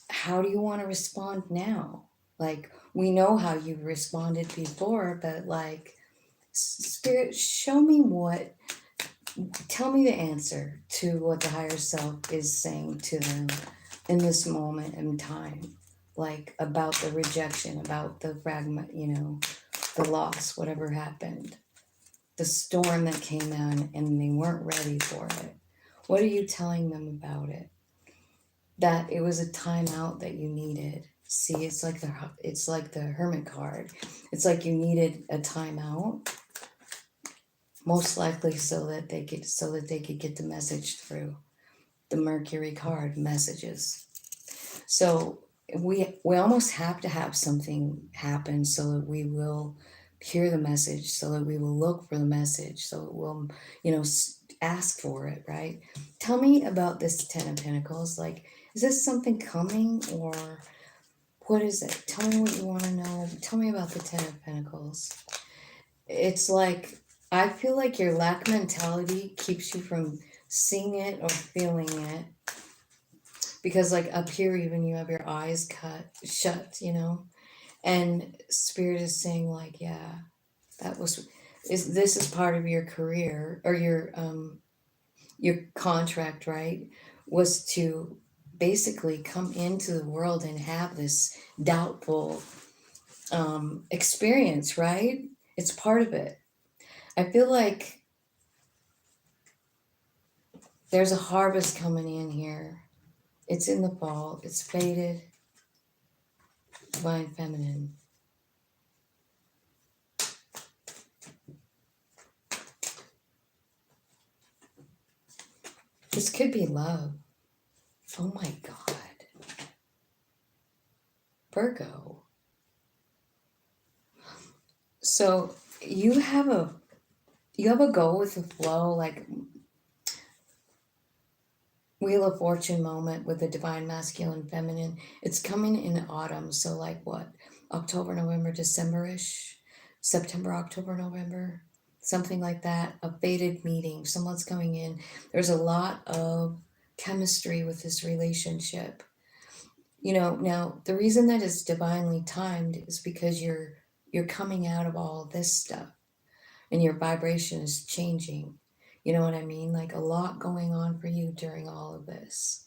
how do you want to respond now? Like, we know how you responded before, but like, Spirit, show me tell me the answer to what the higher self is saying to them in this moment in time, like about the rejection, about the fragment, you know, the loss, whatever happened, the storm that came on and they weren't ready for it. What are you telling them about it? That it was a timeout that you needed. See, it's like the Hermit card. It's like you needed a timeout, most likely so that they could get the message through. The Mercury card, messages. So we almost have to have something happen so that we will hear the message, so that we will look for the message, so that we'll, you know, ask for it, right? Tell me about this Ten of Pentacles. Like, is this something coming or what is it? Tell me what you want to know. Tell me about the Ten of Pentacles. It's like, I feel like your lack mentality keeps you from seeing it or feeling it because like up here, even you have your eyes cut shut, you know, and spirit is saying like, yeah, that was, this is part of your career or your contract, right? Was to basically come into the world and have this doubtful experience, right? It's part of it. I feel like there's a harvest coming in here. It's in the fall. It's faded, divine feminine. This could be love. Oh my God. Virgo. So you have a go with the flow, like Wheel of Fortune moment with the divine masculine feminine. It's coming in autumn, so like what? October, November, December-ish, September, October, November, something like that. A fated meeting. Someone's coming in. There's a lot of chemistry with this relationship. You know, now the reason that it's divinely timed is because you're coming out of all this stuff and your vibration is changing. You know what I mean? Like a lot going on for you during all of this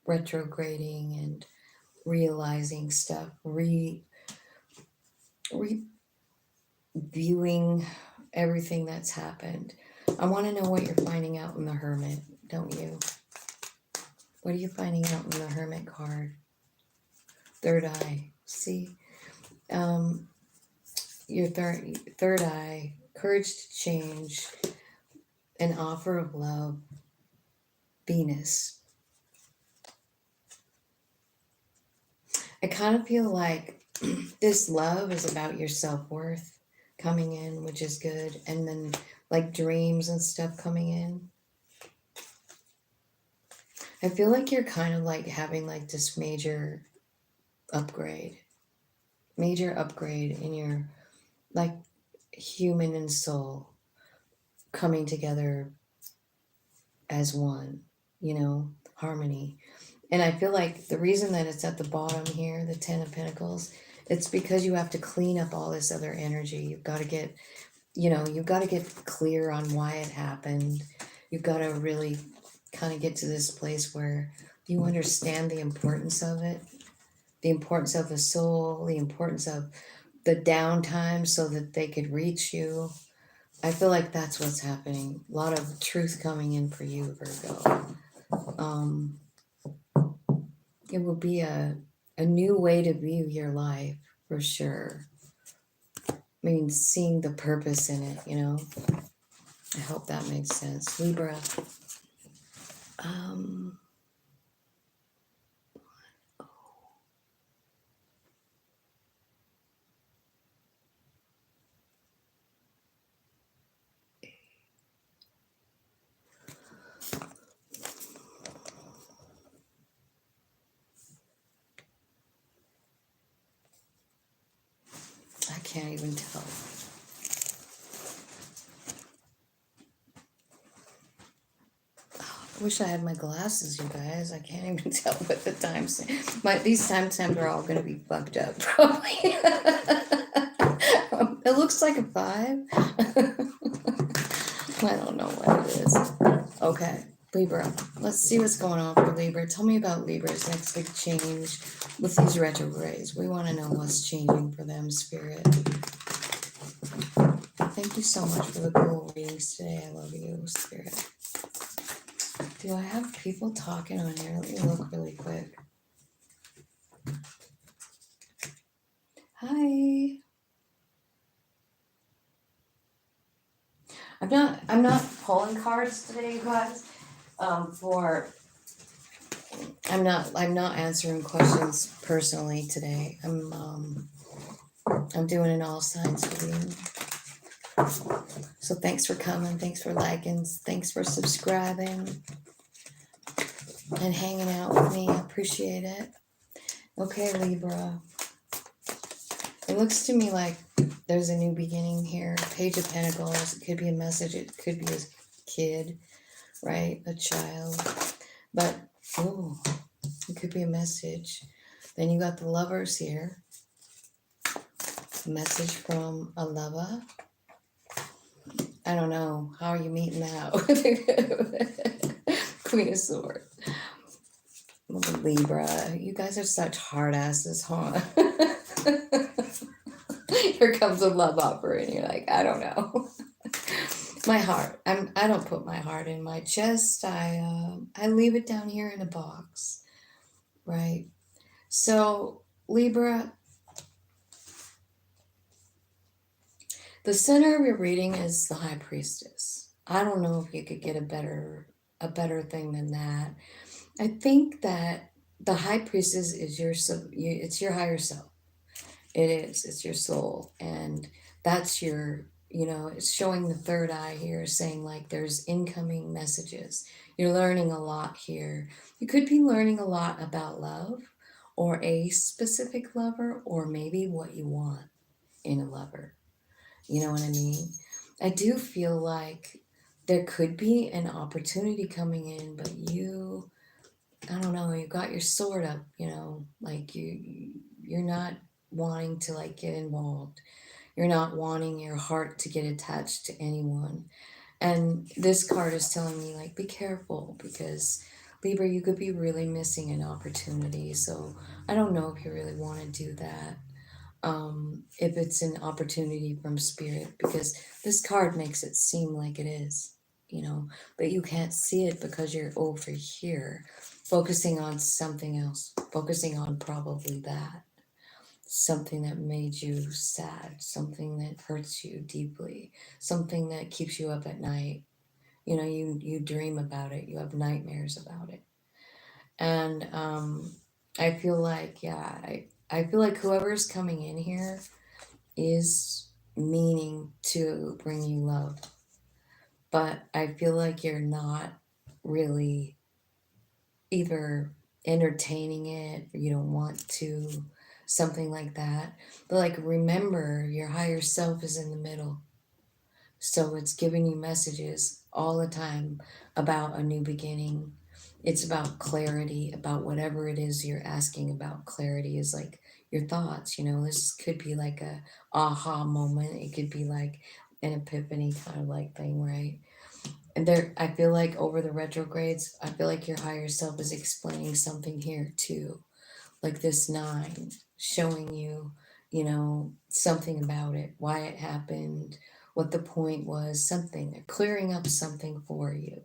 retrograding and realizing stuff, reviewing everything that's happened. I want to know what you're finding out in the Hermit, don't you? What are you finding out in the Hermit card? Third eye. See? Your third eye, courage to change, an offer of love, Venus. I kind of feel like this love is about your self-worth coming in, which is good. And then like dreams and stuff coming in. I feel like you're kind of like having like this major upgrade in your like human and soul coming together as one, you know, harmony. And I feel like the reason that it's at the bottom here, the 10 of Pentacles, it's because you have to clean up all this other energy. You've got to get, you know, you've got to get clear on why it happened. You've got to really kind of get to this place where you understand the importance of it, the importance of the soul, the importance of the downtime so that they could reach you. I feel like that's what's happening. A lot of truth coming in for you, Virgo. It will be a new way to view your life for sure. I mean, seeing the purpose in it, you know. I hope that makes sense. Libra. I can't even tell. I wish I had my glasses, you guys. I can't even tell what the times. These timestamps are all going to be fucked up, probably. It looks like a 5. I don't know what it is. Okay, Libra. Let's see what's going on for Libra. Tell me about Libra's next big change with these retrogrades. We want to know what's changing for them, Spirit. Thank you so much for the cool readings today. I love you, Spirit. Do I have people talking on here? Let me look really quick. Hi. I'm not pulling cards today, you guys. I'm not answering questions personally today. I'm doing an all signs reading. So thanks for coming, thanks for liking, thanks for subscribing and hanging out with me. I appreciate it. Okay, Libra. It looks to me like there's a new beginning here. Page of Pentacles. It could be a message. It could be a kid, right? A child. But, oh, It could be a message. Then you got the Lovers here. A message from a lover. I don't know. How are you meeting out? Queen of Swords. Libra. You guys are such hard asses, huh? Here comes a love offer, and you're like, I don't know. My heart. I don't put my heart in my chest. I leave it down here in a box, right? So Libra, the center of your reading is the High Priestess. I don't know if you could get a better thing than that. I think that the High Priestess is it's your higher self. It is. It's your soul, and that's your. It's showing the third eye here, saying like there's incoming messages. You're learning a lot here. You could be learning a lot about love, or a specific lover, or maybe what you want in a lover. You know what I mean? I do feel like there could be an opportunity coming in, but I don't know, you got your sword up, like you're not wanting to like get involved. You're not wanting your heart to get attached to anyone. And this card is telling me like be careful, because Libra, you could be really missing an opportunity. So I don't know if you really want to do that. If it's an opportunity from spirit, because this card makes it seem like it is, but you can't see it because you're over here focusing on something else, focusing on probably that, something that made you sad, something that hurts you deeply, something that keeps you up at night. You dream about it, you have nightmares about it. And I feel like, yeah, I feel like whoever's coming in here is meaning to bring you love, but I feel like you're not really either entertaining it or you don't want to, something like that. But like, remember, your higher self is in the middle. So it's giving you messages all the time about a new beginning. It's about clarity, about whatever it is you're asking about. Clarity is like your thoughts, this could be like a aha moment. It could be like an epiphany kind of like thing, right? And there, I feel like over the retrogrades, I feel like your higher self is explaining something here too. Like this 9 showing you, something about it, why it happened, what the point was, something. They're clearing up something for you.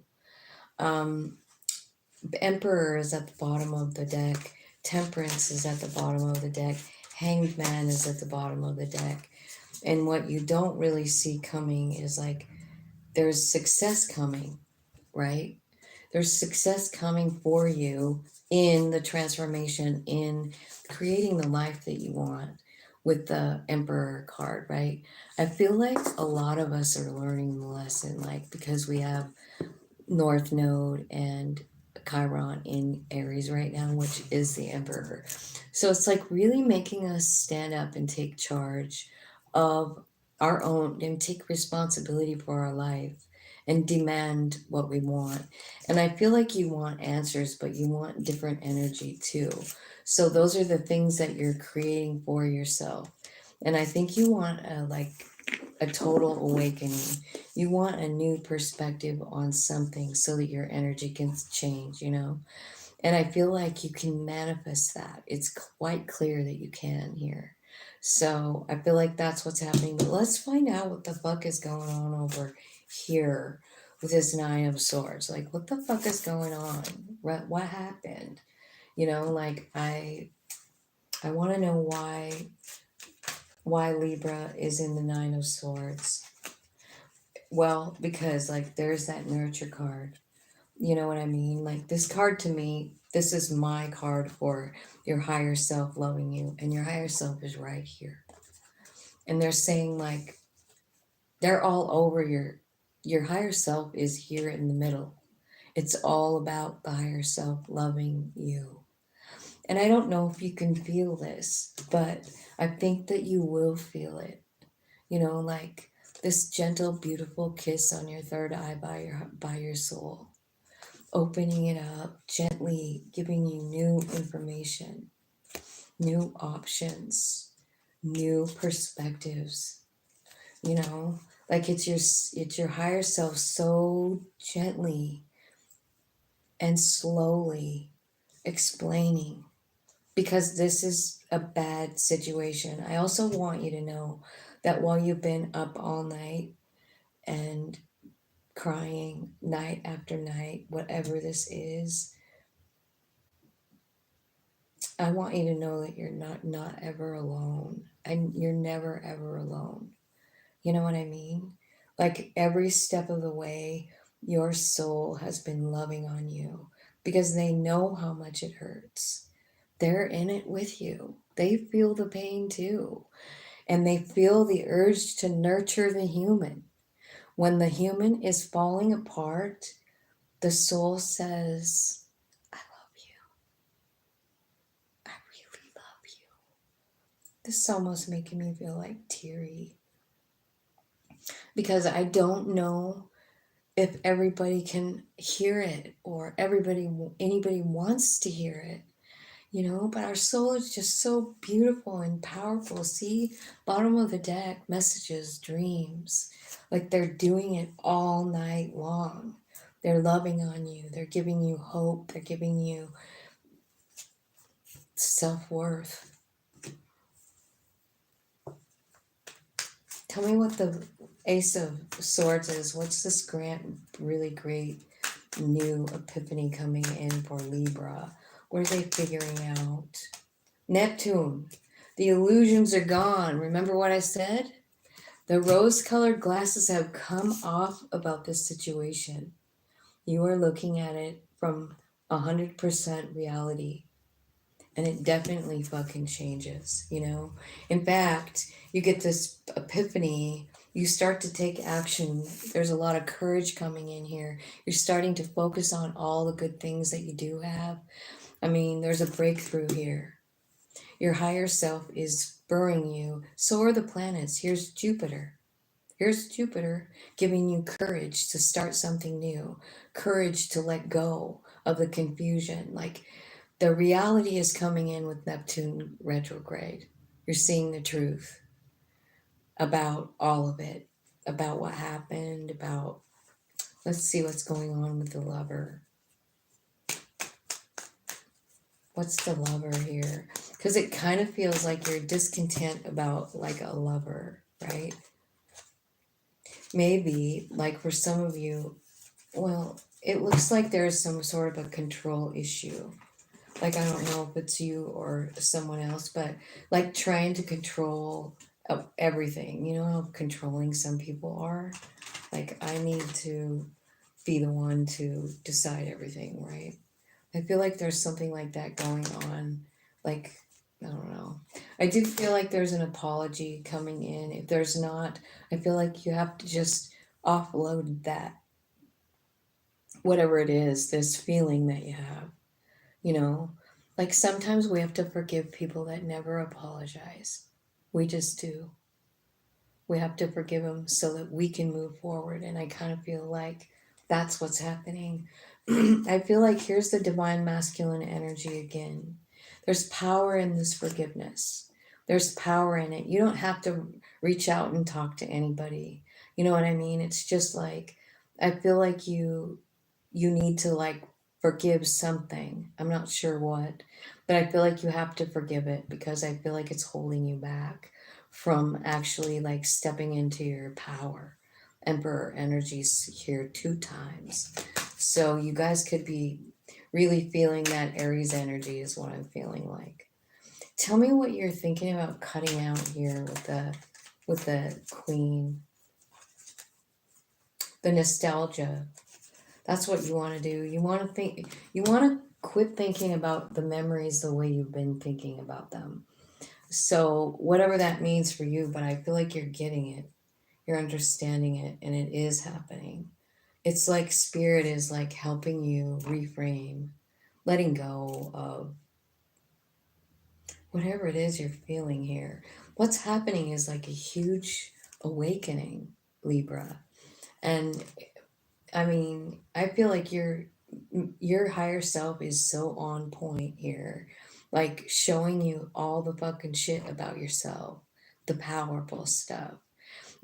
The Emperor is at the bottom of the deck. Temperance is at the bottom of the deck. Hanged Man is at the bottom of the deck. And what you don't really see coming is like there's success coming, right? There's success coming for you in the transformation, in creating the life that you want with the Emperor card, right? I feel like a lot of us are learning the lesson, like because we have North Node and Chiron in Aries right now, which is the Emperor. So it's like really making us stand up and take charge of our own and take responsibility for our life and demand what we want. And I feel like you want answers, but you want different energy too. So those are the things that you're creating for yourself. And I think you want a total awakening. You want a new perspective on something so that your energy can change, And I feel like you can manifest that. It's quite clear that you can here. So I feel like that's what's happening. But let's find out what the fuck is going on over here with this 9 of Swords. Like, what the fuck is going on? What happened? Like I want to know why Libra is in the 9 of Swords. Well, because like there's that nurture card. You know what I mean? Like this card to me, this is my card for your higher self loving you, and your higher self is right here. And they're saying like they're all over your higher self is here in the middle. It's all about the higher self loving you. And I don't know if you can feel this, but I think that you will feel it. Like this gentle, beautiful kiss on your third eye by your soul. opening it up, gently giving you new information, new options, new perspectives. You know, like it's your higher self so gently and slowly explaining, because this is a bad situation. I also want you to know that while you've been up all night and crying night after night, whatever this is, I want you to know that you're not ever alone, and you're never ever alone. You know what I mean? Like every step of the way, your soul has been loving on you because they know how much it hurts. They're in it with you. They feel the pain too. And they feel the urge to nurture the human. When the human is falling apart, the soul says, I love you. I really love you. This is almost making me feel like teary, because I don't know if everybody can hear it, or anybody wants to hear it, but our soul is just so beautiful and powerful. See, bottom of the deck, messages, dreams, like they're doing it all night long. They're loving on you, they're giving you hope, they're giving you self-worth. Tell me what the Ace of Swords is. What's this really great new epiphany coming in for Libra? What are they figuring out? Neptune. The illusions are gone. Remember what I said? The rose-colored glasses have come off about this situation. You are looking at it from 100% reality. And it definitely fucking changes, In fact, you get this epiphany, you start to take action. There's a lot of courage coming in here. You're starting to focus on all the good things that you do have. I mean, there's a breakthrough here. Your higher self is spurring you. So are the planets. Here's Jupiter. Here's Jupiter giving you courage to start something new, courage to let go of the confusion. Like, the reality is coming in with Neptune retrograde. You're seeing the truth about all of it, about what happened, let's see what's going on with the lover. What's the lover here? Because it kind of feels like you're discontent about like a lover, right? Maybe, like for some of you, well, it looks like there's some sort of a control issue. Like, I don't know if it's you or someone else, but like trying to control everything. You know how controlling some people are? Like, I need to be the one to decide everything, right? I feel like there's something like that going on. Like, I don't know. I do feel like there's an apology coming in. If there's not, I feel like you have to just offload that, whatever it is, this feeling that you have. Like sometimes we have to forgive people that never apologize. We just do. We have to forgive them so that we can move forward. And I kind of feel like that's what's happening. I feel like here's the divine masculine energy again. There's power in this forgiveness. There's power in it. You don't have to reach out and talk to anybody. You know what I mean? It's just like, I feel like you need to like forgive something. I'm not sure what, but I feel like you have to forgive it because I feel like it's holding you back from actually like stepping into your power. Emperor energies here 2 times. So you guys could be really feeling that Aries energy is what I'm feeling like. Tell me what you're thinking about cutting out here with the Queen. The nostalgia. That's what you want to do. You want to quit thinking about the memories the way you've been thinking about them. So whatever that means for you, but I feel like you're getting it. You're understanding it, and it is happening. It's like spirit is like helping you reframe, letting go of whatever it is you're feeling here. What's happening is like a huge awakening, Libra. And I mean, I feel like you're your higher self is so on point here, like showing you all the fucking shit about yourself, the powerful stuff.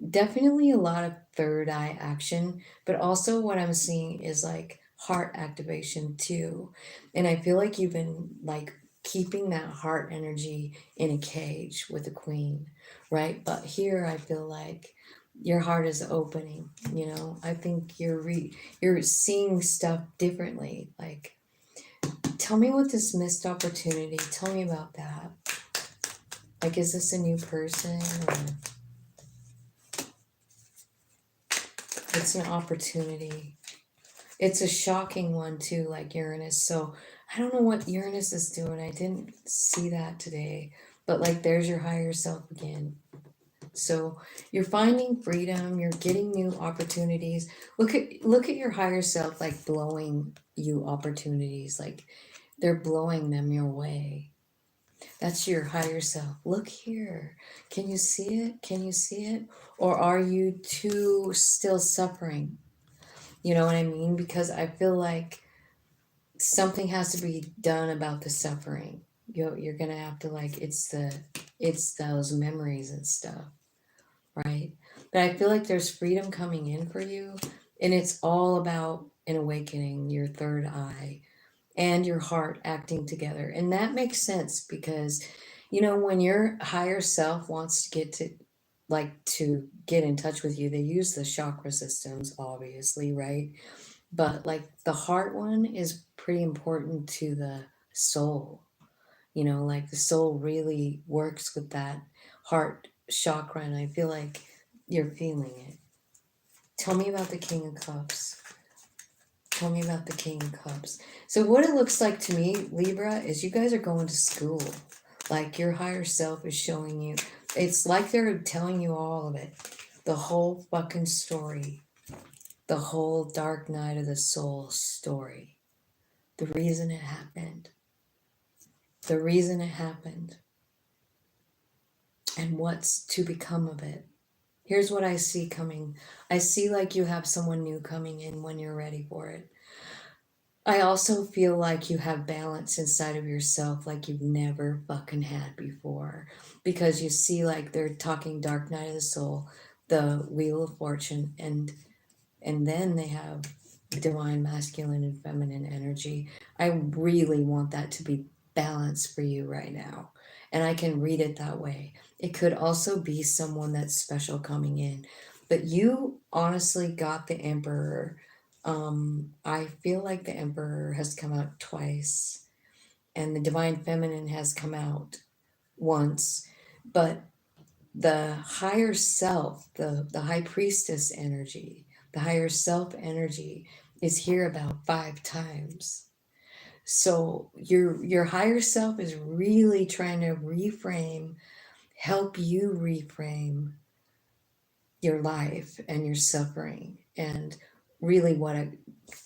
Definitely a lot of third eye action, but also what I'm seeing is like heart activation too. And I feel like you've been like keeping that heart energy in a cage with the queen, right? But here I feel like your heart is opening, you know. I think you're seeing stuff differently. Like, tell me what this missed opportunity, tell me about that. Like, is this a new person, or it's an opportunity? It's a shocking one too, like Uranus. So I don't know what Uranus is doing. I didn't see that today. But like, there's your higher self again. So you're finding freedom, you're getting new opportunities. Look at your higher self like blowing you opportunities, like they're blowing them your way. That's your higher self. Look here. Can you see it? Can you see it? Or are you too still suffering? You know what I mean? Because I feel like something has to be done about the suffering. You're gonna have to, like, it's those memories and stuff, right? But I feel like there's freedom coming in for you, and it's all about an awakening, your third eye and your heart acting together. And that makes sense because, you know, when your higher self wants to get in touch with you, they use the chakra systems, obviously, right? But like the heart one is pretty important to the soul. You know, like the soul really works with that heart chakra, and I feel like you're feeling it. Tell me about the King of Cups. Tell me about the King of Cups. So what it looks like to me, Libra, is you guys are going to school. Like your higher self is showing you. It's like they're telling you all of it. The whole fucking story. The whole dark night of the soul story. The reason it happened. The reason it happened. And what's to become of it. Here's what I see coming. I see like you have someone new coming in when you're ready for it. I also feel like you have balance inside of yourself like you've never fucking had before. Because you see, like, they're talking dark night of the soul, the wheel of fortune, and then they have divine masculine and feminine energy. I really want that to be balanced for you right now. And I can read it that way. It could also be someone that's special coming in. But you honestly got the Emperor. I feel like the Emperor has come out twice, and the Divine Feminine has come out once. But the higher self, the High Priestess energy, the higher self energy is here about 5 times. So your higher self is really trying to help you reframe your life and your suffering, and really what a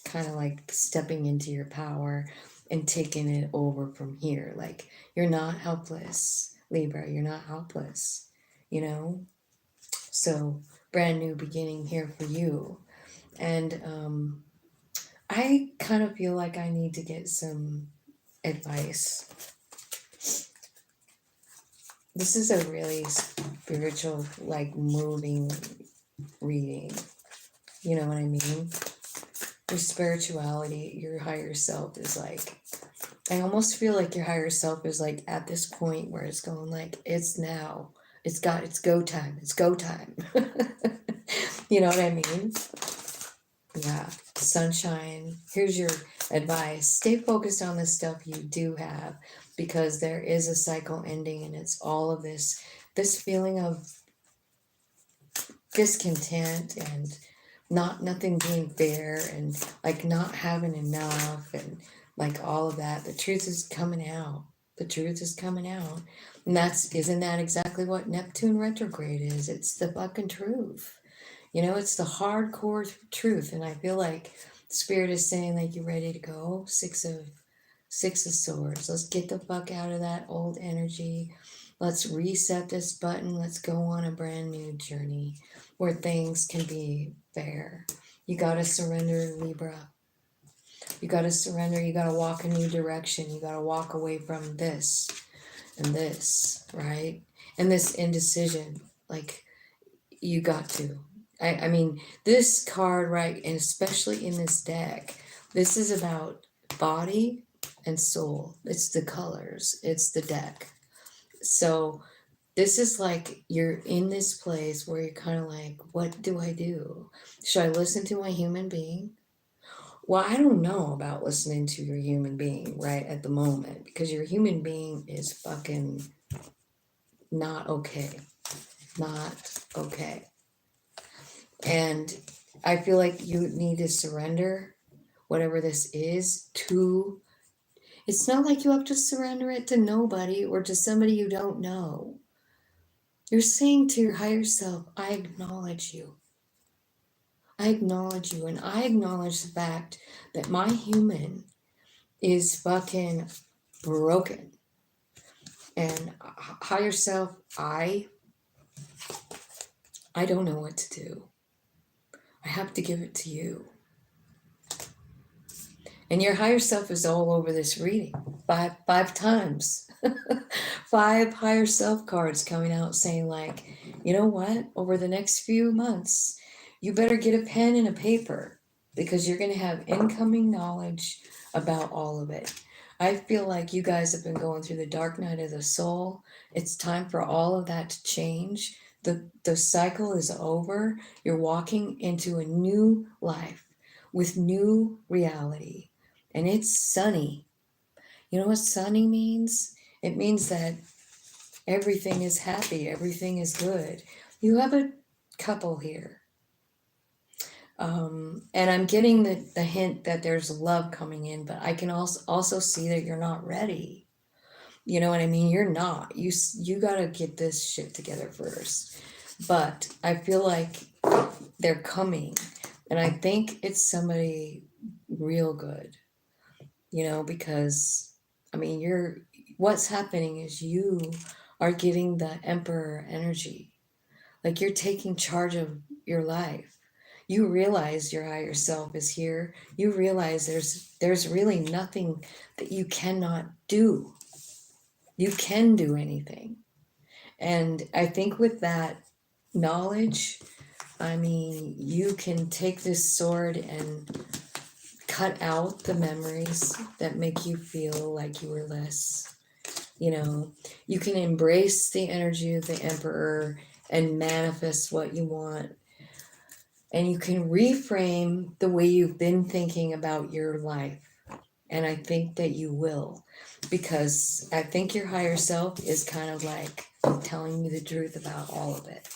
kind of like stepping into your power and taking it over from here. Like, you're not helpless, Libra, you're not helpless, you know? So brand new beginning here for you. And I kind of feel like I need to get some advice. This is a really spiritual, like, moving reading. You know what I mean? Your spirituality, your higher self is like, I almost feel like your higher self is like at this point where it's going like, it's now. It's go time. It's go time. You know what I mean? Yeah. Sunshine. Here's your advice. Stay focused on the stuff you do have, because there is a cycle ending, and it's all of this feeling of discontent and nothing being fair, and like not having enough, and like all of that. The truth is coming out. The truth is coming out. And isn't that exactly what Neptune retrograde is? It's the fucking truth. You know, it's the hardcore truth. And I feel like Spirit is saying, like, you ready to go? Six of Swords. Let's get the fuck out of that old energy. Let's reset this button. Let's go on a brand new journey where things can be fair. You gotta surrender, Libra. You got to surrender. You got to walk a new direction. You got to walk away from this and this, right? And this indecision. Like, you got to. I mean, this card, right, and especially in this deck, this is about body and soul. It's the colors. It's the deck. So this is like you're in this place where you're kind of like, what do I do? Should I listen to my human being? Well, I don't know about listening to your human being right at the moment, because your human being is fucking not okay. Not okay. And I feel like you need to surrender whatever this is to. It's not like you have to surrender it to nobody or to somebody you don't know. You're saying to your higher self, I acknowledge you. I acknowledge you, and I acknowledge the fact that my human is fucking broken. And higher self, I don't know what to do. I have to give it to you. And your higher self is all over this reading. Five times. 5 higher self cards coming out saying, like, you know what? Over the next few months, you better get a pen and a paper, because you're going to have incoming knowledge about all of it. I feel like you guys have been going through the dark night of the soul. It's time for all of that to change. The cycle is over. You're walking into a new life with new reality. And it's sunny. You know what sunny means? It means that everything is happy. Everything is good. You have a couple here. And I'm getting the hint that there's love coming in, but I can also see that you're not ready. You know what I mean? You're not. You got to get this shit together first. But I feel like they're coming. And I think it's somebody real good. You know, because, I mean, what's happening is you are getting the emperor energy. Like, you're taking charge of your life. You realize your higher self is here. You realize there's really nothing that you cannot do. You can do anything. And I think with that knowledge, I mean, you can take this sword and cut out the memories that make you feel like you were less. You know, you can embrace the energy of the emperor and manifest what you want. And you can reframe the way you've been thinking about your life. And I think that you will, because I think your higher self is kind of like telling you the truth about all of it.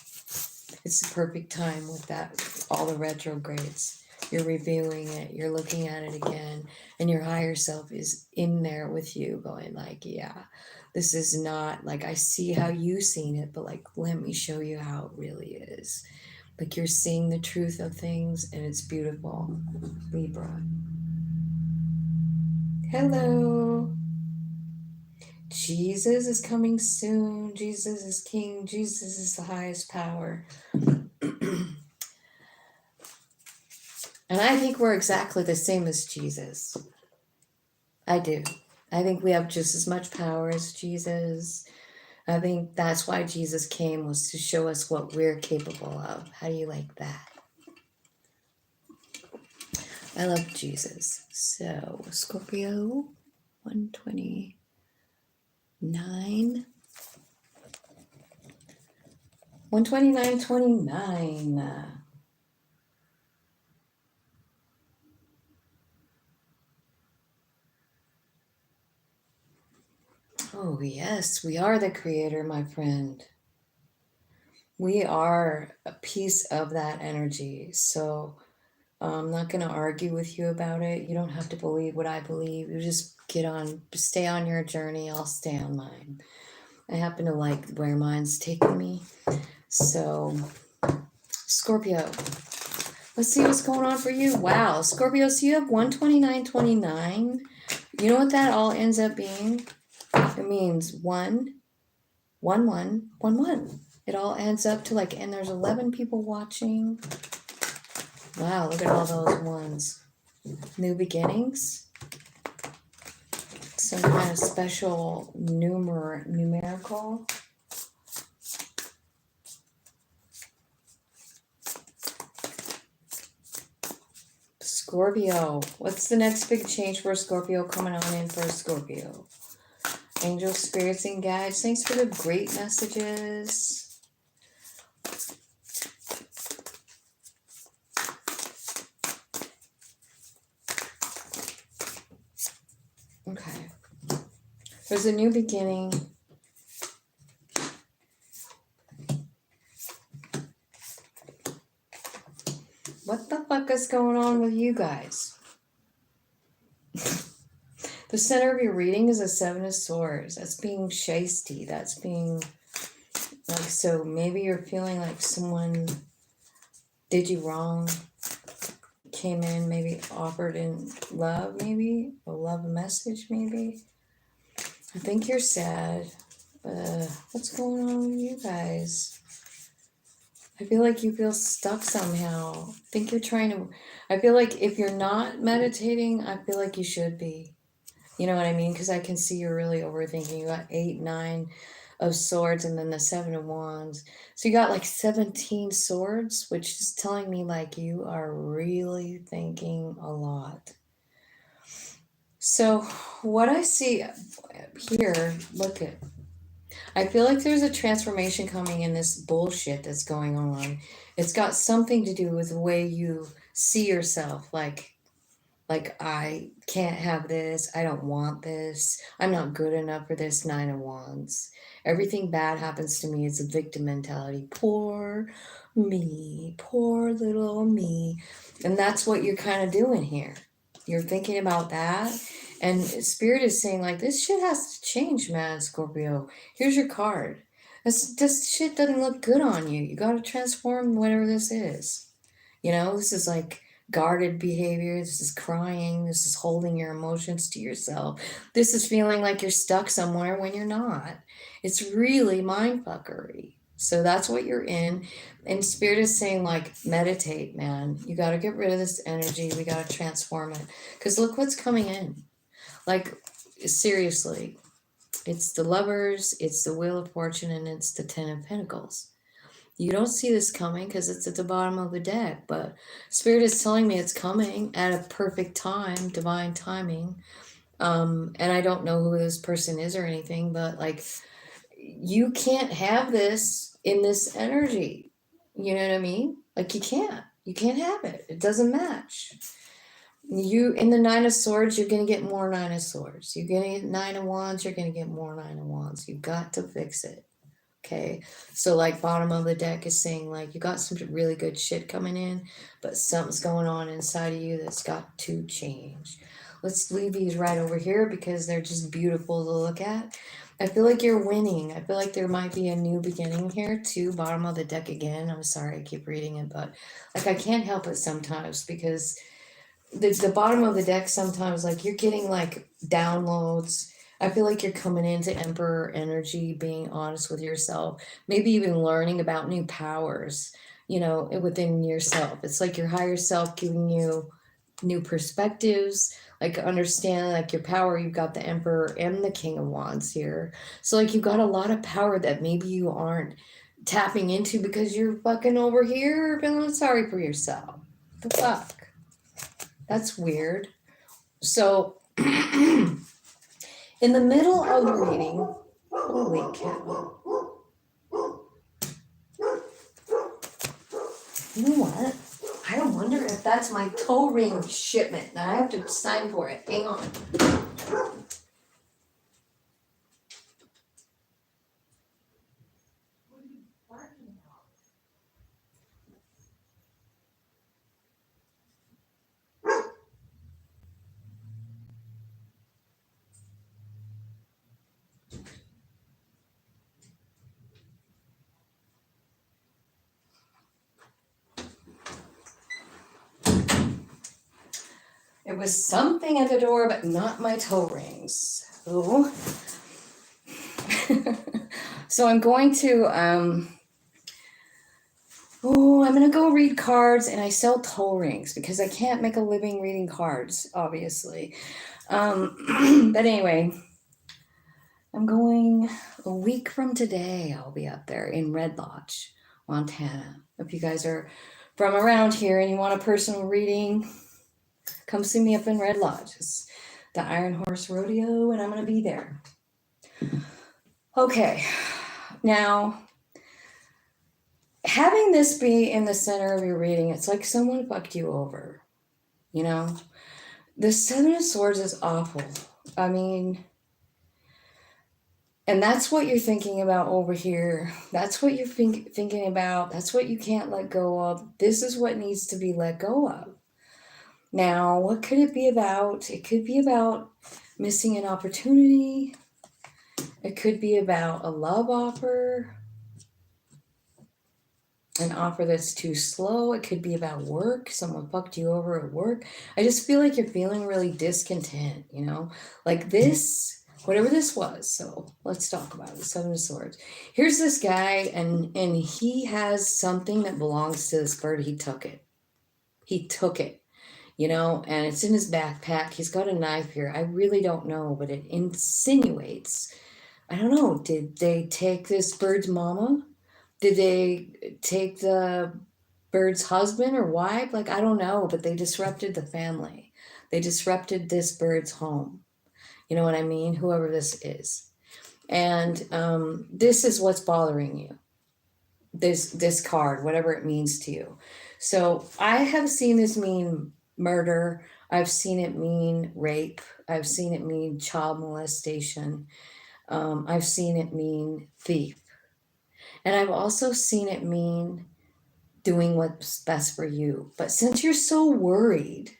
It's the perfect time with that, all the retrogrades. You're reviewing it, you're looking at it again, and your higher self is in there with you going like, yeah, this is not like, I see how you've seen it, but like, let me show you how it really is. Like, you're seeing the truth of things, and it's beautiful. Libra. Hello. Jesus is coming soon. Jesus is king. Jesus is the highest power. And I think we're exactly the same as Jesus. I do. I think we have just as much power as Jesus. I think that's why Jesus came, was to show us what we're capable of. How do you like that? I love Jesus. So, Scorpio, 129. 129.29. Oh, yes, we are the creator, my friend. We are a piece of that energy. So I'm not going to argue with you about it. You don't have to believe what I believe. You just stay on your journey. I'll stay on mine. I happen to like where mine's taking me. So, Scorpio, let's see what's going on for you. Wow, Scorpio, so you have 129.29. You know what that all ends up being? It means 1, 1, 1, 1, 1. It all adds up to and there's 11 people watching. Wow, look at all those ones. New beginnings. Some kind of special numerical. Scorpio. What's the next big change for Scorpio coming on in for Scorpio? Angel spirits and guides. Thanks for the great messages. Okay. There's a new beginning. What the fuck is going on with you guys? The center of your reading is a Seven of Swords. That's being shisty. That's being like, so maybe you're feeling like someone did you wrong, came in, maybe offered in love, maybe a love message, maybe. I think you're sad. What's going on with you guys? I feel like you feel stuck somehow. I think you're trying to, I feel like if you're not meditating, I feel like you should be. You know what I mean? Because I can see you're really overthinking. You got 8, 9 of swords and then the 7 of wands. So you got like 17 swords, which is telling me like you are really thinking a lot. So what I see here, look at, I feel like there's a transformation coming in this bullshit that's going on. It's got something to do with the way you see yourself, like I can't have this, I don't want this, I'm not good enough for this. 9 of wands. Everything bad happens to me. It's a victim mentality. Poor me, poor little me. And that's what you're kind of doing here. You're thinking about that. And Spirit is saying like, this shit has to change, man, Scorpio. Here's your card. This shit doesn't look good on you. You got to transform whatever this is. You know, this is like guarded behavior. This is crying. This is holding your emotions to yourself. This is feeling like you're stuck somewhere when you're not. It's really mind fuckery. So that's what you're in. And Spirit is saying like, meditate, man. You got to get rid of this energy. We got to transform it. Because look what's coming in. Like, seriously, it's the Lovers, it's the Wheel of Fortune, and it's the 10 of Pentacles. You don't see this coming because it's at the bottom of the deck, but Spirit is telling me it's coming at a perfect time, divine timing. And I don't know who this person is or anything, but like, you can't have this in this energy. You know what I mean? Like, you can't have it. It doesn't match. You, in the 9 of swords, you're going to get more 9 of swords. You're going to get 9 of wands, you're going to get more 9 of wands. You've got to fix it. Okay, so like bottom of the deck is saying like you got some really good shit coming in, but something's going on inside of you that's got to change. Let's leave these right over here because they're just beautiful to look at. I feel like you're winning. I feel like there might be a new beginning here too. Bottom of the deck again. I'm sorry I keep reading it, but like I can't help it sometimes because the bottom of the deck sometimes like you're getting like downloads. I feel like you're coming into Emperor energy, being honest with yourself, maybe even learning about new powers, you know, within yourself. It's like your higher self giving you new perspectives, like understand like your power. You've got the Emperor and the King of Wands here. So like you've got a lot of power that maybe you aren't tapping into because you're fucking over here feeling sorry for yourself. The fuck? That's weird. So in the middle of the reading, holy cow. You know what? I wonder if that's my toe ring shipment. I have to sign for it. Hang on. It was something at the door, but not my toe rings. So, so I'm going to Oh, I'm going to go read cards, and I sell toe rings because I can't make a living reading cards, obviously. But anyway, I'm going a week from today. I'll be up there in Red Lodge, Montana. If you guys are from around here and you want a personal reading, come see me up in Red Lodge. It's the Iron Horse Rodeo, and I'm going to be there. Okay, now having this be in the center of your reading, it's like someone fucked you over, you know? The Seven of Swords is awful. I mean, and that's what you're thinking about over here. That's what you're thinking about. That's what you can't let go of. This is what needs to be let go of. Now, what could it be about? It could be about missing an opportunity. It could be about a love offer, an offer that's too slow. It could be about work. Someone fucked you over at work. I just feel like you're feeling really discontent, you know? Like this, whatever this was. So let's talk about it. Seven of Swords. Here's this guy, and he has something that belongs to this bird. He took it. He took it, you know, and it's in his backpack. He's got a knife here. I really don't know, but it insinuates, I don't know, did they take this bird's mama? Did they take the bird's husband or wife? Like, I don't know, but they disrupted the family. They disrupted this bird's home. You know what I mean? Whoever this is. And this is what's bothering you. This card, whatever it means to you. So I have seen this mean murder. I've seen it mean rape. I've seen it mean child molestation. I've seen it mean thief. And I've also seen it mean doing what's best for you. But since you're so worried,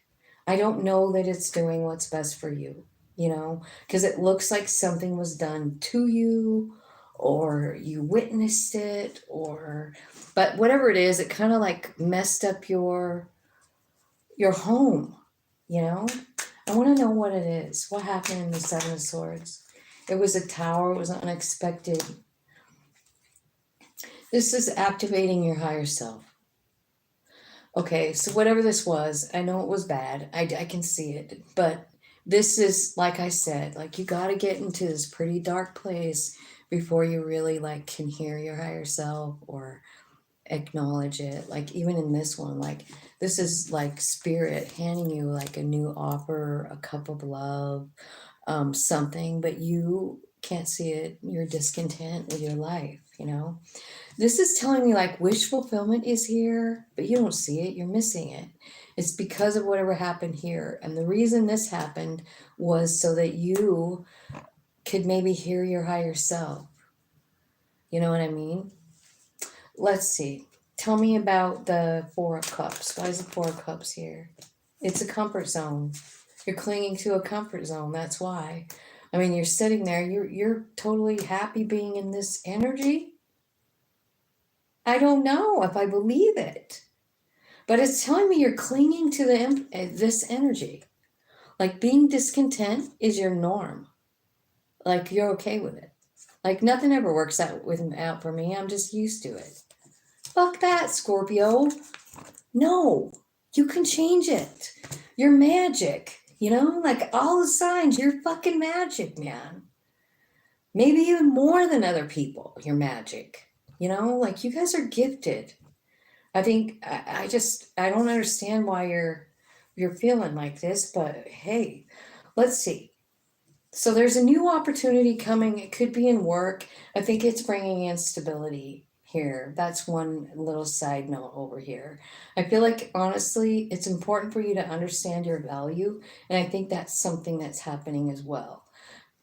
I don't know that it's doing what's best for you, you know, because it looks like something was done to you or you witnessed it but whatever it is, it kind of like messed up your home, you know. I want to know what it is. What happened in the Seven of Swords? It was a tower. It was unexpected. This is activating your higher self. Okay, so whatever this was, I know it was bad. I can see it. But this is, like I said, like you got to get into this pretty dark place before you really like can hear your higher self or acknowledge it. Like even in this one, like this is like spirit handing you like a new offer, a cup of love, something, but you can't see it. You're discontent with your life, you know. This is telling me like wish fulfillment is here, but you don't see it. You're missing it. It's because of whatever happened here. And the reason this happened was so that you could maybe hear your higher self. You know what I mean? Let's see. Tell me about the Four of Cups. Why is the Four of Cups here? It's a comfort zone. You're clinging to a comfort zone. That's why. I mean, you're sitting there. You're totally happy being in this energy. I don't know if I believe it, but it's telling me you're clinging to this energy. Like being discontent is your norm. Like you're okay with it. Like nothing ever works out for me. I'm just used to it. Fuck that, Scorpio. No, you can change it. You're magic. You know, like all the signs, you're fucking magic, man. Maybe even more than other people, you're magic. You know, like you guys are gifted. I think I don't understand why you're feeling like this, but hey, let's see. So there's a new opportunity coming. It could be in work. I think it's bringing in stability here. That's one little side note over here. I feel like honestly, it's important for you to understand your value, and I think that's something that's happening as well.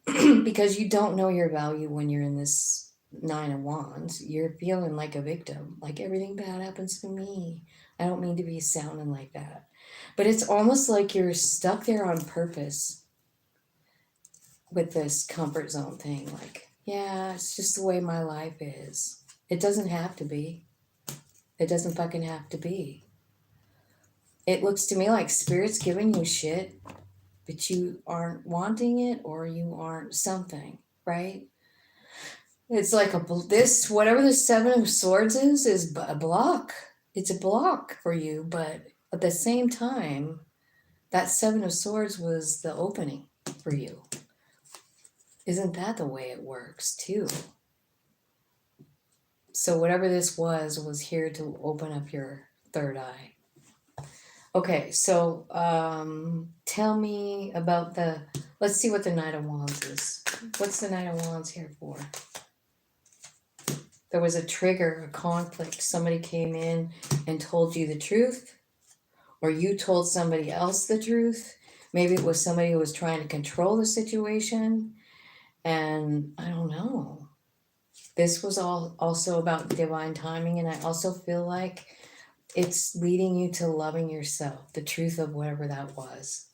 Because you don't know your value when you're in this Nine of Wands. You're feeling like a victim, like everything bad happens to me. I don't mean to be sounding like that, but it's almost like you're stuck there on purpose with this comfort zone thing. Like, yeah, it's just the way my life is. It doesn't have to be. It doesn't fucking have to be. It looks to me like Spirit's giving you shit, but you aren't wanting it or you aren't something, right? It's like whatever the Seven of Swords is a block. it's a block for you, but at the same time, that Seven of Swords was the opening for you. Isn't that the way it works too? So whatever this was here to open up your third eye. Okay, so tell me about let's see what the Knight of Wands is. What's the Knight of Wands here for? There was a trigger, a conflict. Somebody came in and told you the truth, or you told somebody else the truth. Maybe it was somebody who was trying to control the situation. And I don't know. This was all also about divine timing. And I also feel like it's leading you to loving yourself, the truth of whatever that was.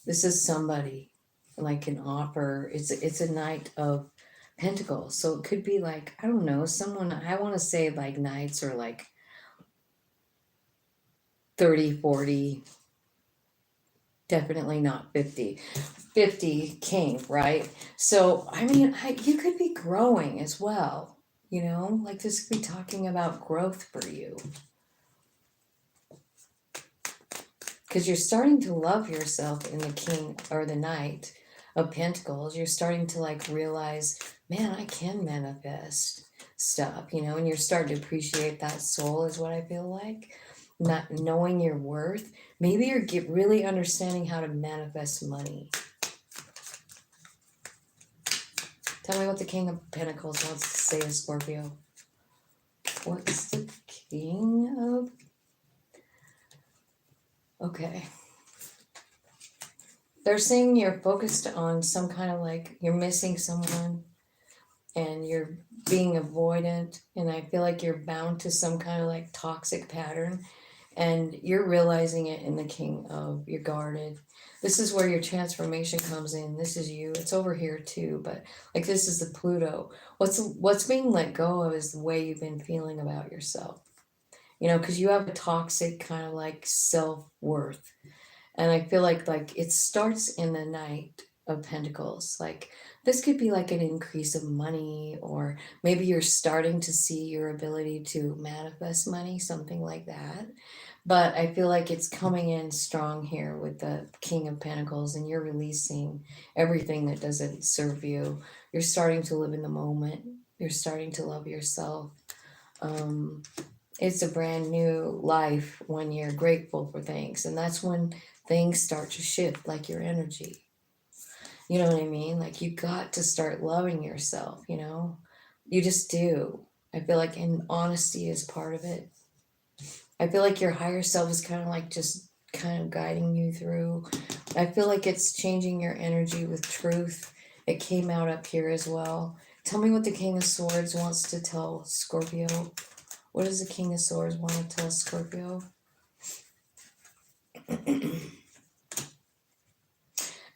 This is somebody like an offer. It's a Knight of Pentacles. So it could be like, I don't know, someone, I want to say like knights are like 30, 40, definitely not 50. 50 king, right? So, I mean, you could be growing as well, you know? Like this could be talking about growth for you. Because you're starting to love yourself in the king or the Knight of Pentacles. You're starting to like realize, man, I can manifest stuff, you know? And you're starting to appreciate that soul is what I feel like. Not knowing your worth. Maybe you're really understanding how to manifest money. Tell me what the King of Pentacles wants to say to Scorpio. What's the King of... Okay. They're saying you're focused on some kind of like, you're missing someone and you're being avoidant. And I feel like you're bound to some kind of like toxic pattern. And you're realizing it in the King of... You're guarded. This is where your transformation comes in. This is you. It's over here too, but like this is the Pluto. What's being let go of is the way you've been feeling about yourself. You know, because you have a toxic kind of like self-worth. And I feel like it starts in the Knight of Pentacles. Like this could be like an increase of money, or maybe you're starting to see your ability to manifest money, something like that. But I feel like it's coming in strong here with the King of Pentacles, and you're releasing everything that doesn't serve you. You're starting to live in the moment. You're starting to love yourself. It's a brand new life when you're grateful for things. And that's when things start to shift, like your energy. You know what I mean? Like you got to start loving yourself, you know? You just do. I feel like, and honesty is part of it. I feel like your higher self is kind of like just kind of guiding you through. I feel like it's changing your energy with truth. It came out up here as well. Tell me what the King of Swords wants to tell Scorpio. What does the King of Swords want to tell Scorpio?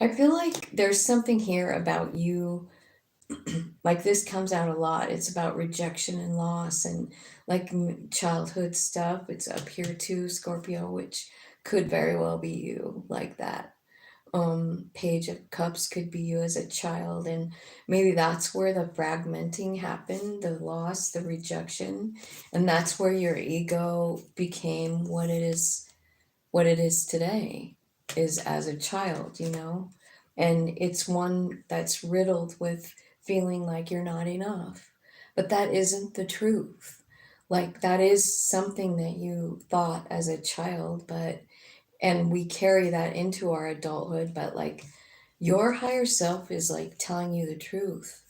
I feel like there's something here about you. Like this comes out a lot. It's about rejection and loss and like childhood stuff. It's up here too, Scorpio, which could very well be you, like that. Page of Cups could be you as a child, and maybe that's where the fragmenting happened, the loss, the rejection, and that's where your ego became what it is today, is as a child, you know. And it's one that's riddled with feeling like you're not enough, but that isn't the truth. Like that is something that you thought as a child, but and we carry that into our adulthood, but like your higher self is like telling you the truth,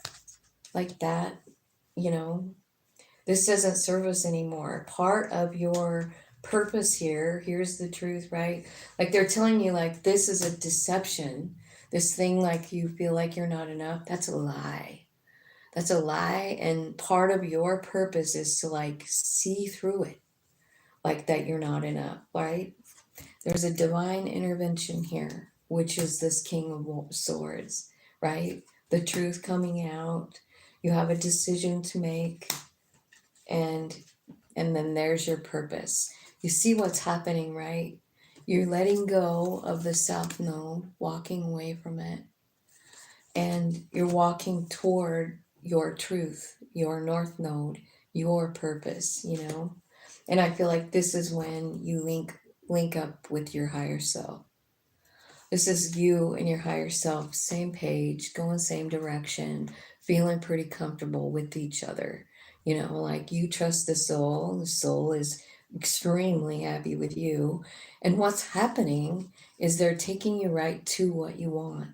like that, you know, this doesn't serve us anymore. Part of your purpose here, here's the truth, right? Like they're telling you like this is a deception, this thing like you feel like you're not enough, that's a lie. That's a lie. And part of your purpose is to like see through it, like that you're not enough, right? There's a divine intervention here, which is this King of Swords, right? The truth coming out. You have a decision to make, and then there's your purpose. You see what's happening, right? You're letting go of the South Node, walking away from it, and you're walking toward your truth, your North Node, your purpose, you know? And I feel like this is when you link up with your higher self. This is you and your higher self, same page, going same direction, feeling pretty comfortable with each other. You know, like you trust the soul is extremely happy with you. And what's happening is they're taking you right to what you want.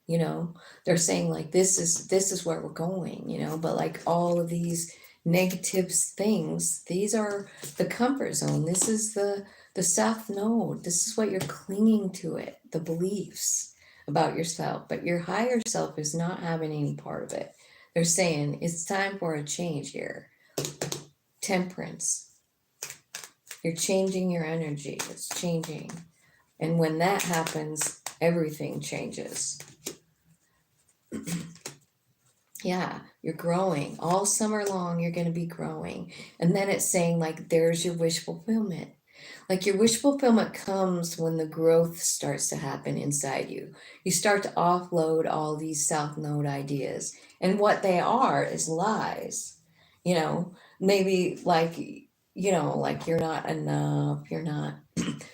You know, they're saying like this is where we're going, you know, but like all of these negative things, these are the comfort zone. This is the south node. This is what you're clinging to, it, the beliefs about yourself, but your higher self is not having any part of it. They're saying it's time for a change here. Temperance. You're changing your energy. It's changing. And when that happens, everything changes. Yeah, you're growing all summer long. You're going to be growing. And then it's saying like, there's your wish fulfillment. Like your wish fulfillment comes when the growth starts to happen inside you. You start to offload all these south node ideas. And what they are is lies. You know, maybe like, you know, like you're not enough. You're not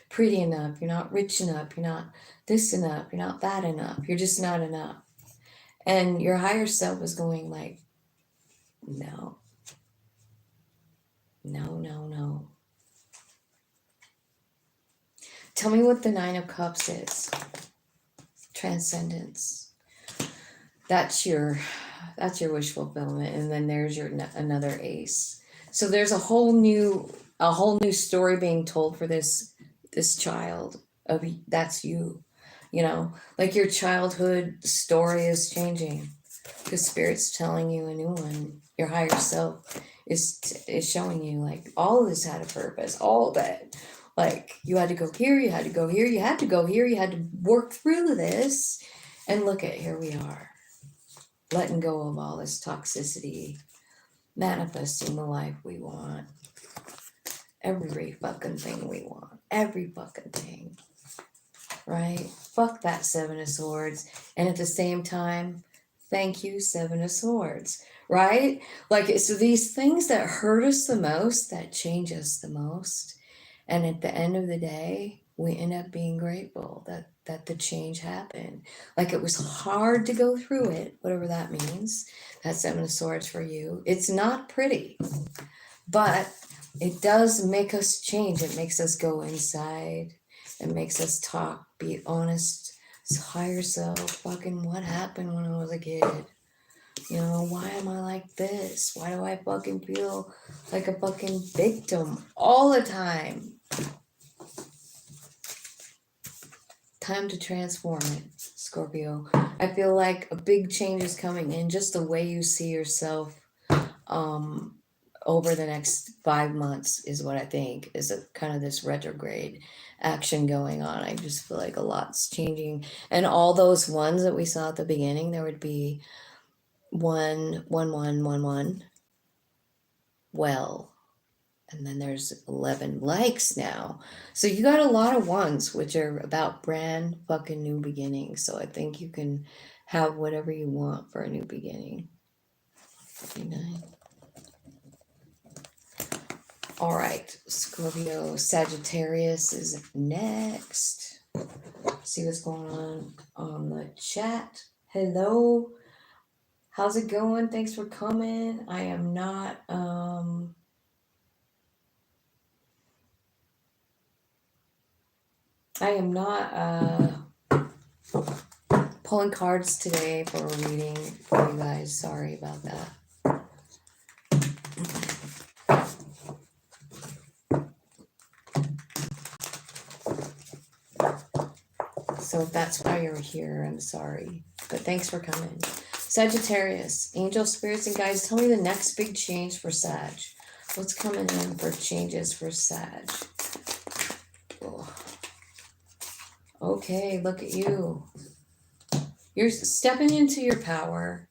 pretty enough. You're not rich enough. You're not this enough. You're not that enough. You're just not enough. And your higher self is going like, no, no, no, no. Tell me what the Nine of Cups is. Transcendence. That's your wish fulfillment. And then there's your another ace. So there's a whole new story being told for this child of that's you. You know, like your childhood story is changing because Spirit's telling you a new one. Your higher self is showing you like all of this had a purpose, all of it. Like you had to go here, you had to go here, you had to go here, you had to work through this. And look at here we are, letting go of all this toxicity, manifesting the life we want. Every fucking thing we want. Every fucking thing. Right? Fuck that Seven of Swords. And at the same time, thank you, Seven of Swords. Right? Like, so these things that hurt us the most, that change us the most. And at the end of the day, we end up being grateful that the change happened. Like it was hard to go through it, whatever that means. That's Seven of Swords for you. It's not pretty, but it does make us change. It makes us go inside. It makes us talk, be honest, higher self, fucking what happened when I was a kid? You know, why am I like this? Why do I fucking feel like a fucking victim all the time? Time to transform it, Scorpio. I feel like a big change is coming in, just the way you see yourself over the next 5 months is what I think is a kind of this retrograde action going on. I just feel like a lot's changing. And all those ones that we saw at the beginning, there would be 1, 1, 1, 1, 1. Well, and then there's 11 likes now. So you got a lot of ones, which are about brand fucking new beginnings. So I think you can have whatever you want for a new beginning. 59. All right, Scorpio, Sagittarius is next. See what's going on the chat. Hello. How's it going? Thanks for coming. I am not pulling cards today for a reading for you guys. Sorry about that. So if that's why you're here, I'm sorry. But thanks for coming. Sagittarius, angel spirits and guides, tell me the next big change for Sag. What's coming in for changes for Sag? Oh. Okay, look at you. You're stepping into your power.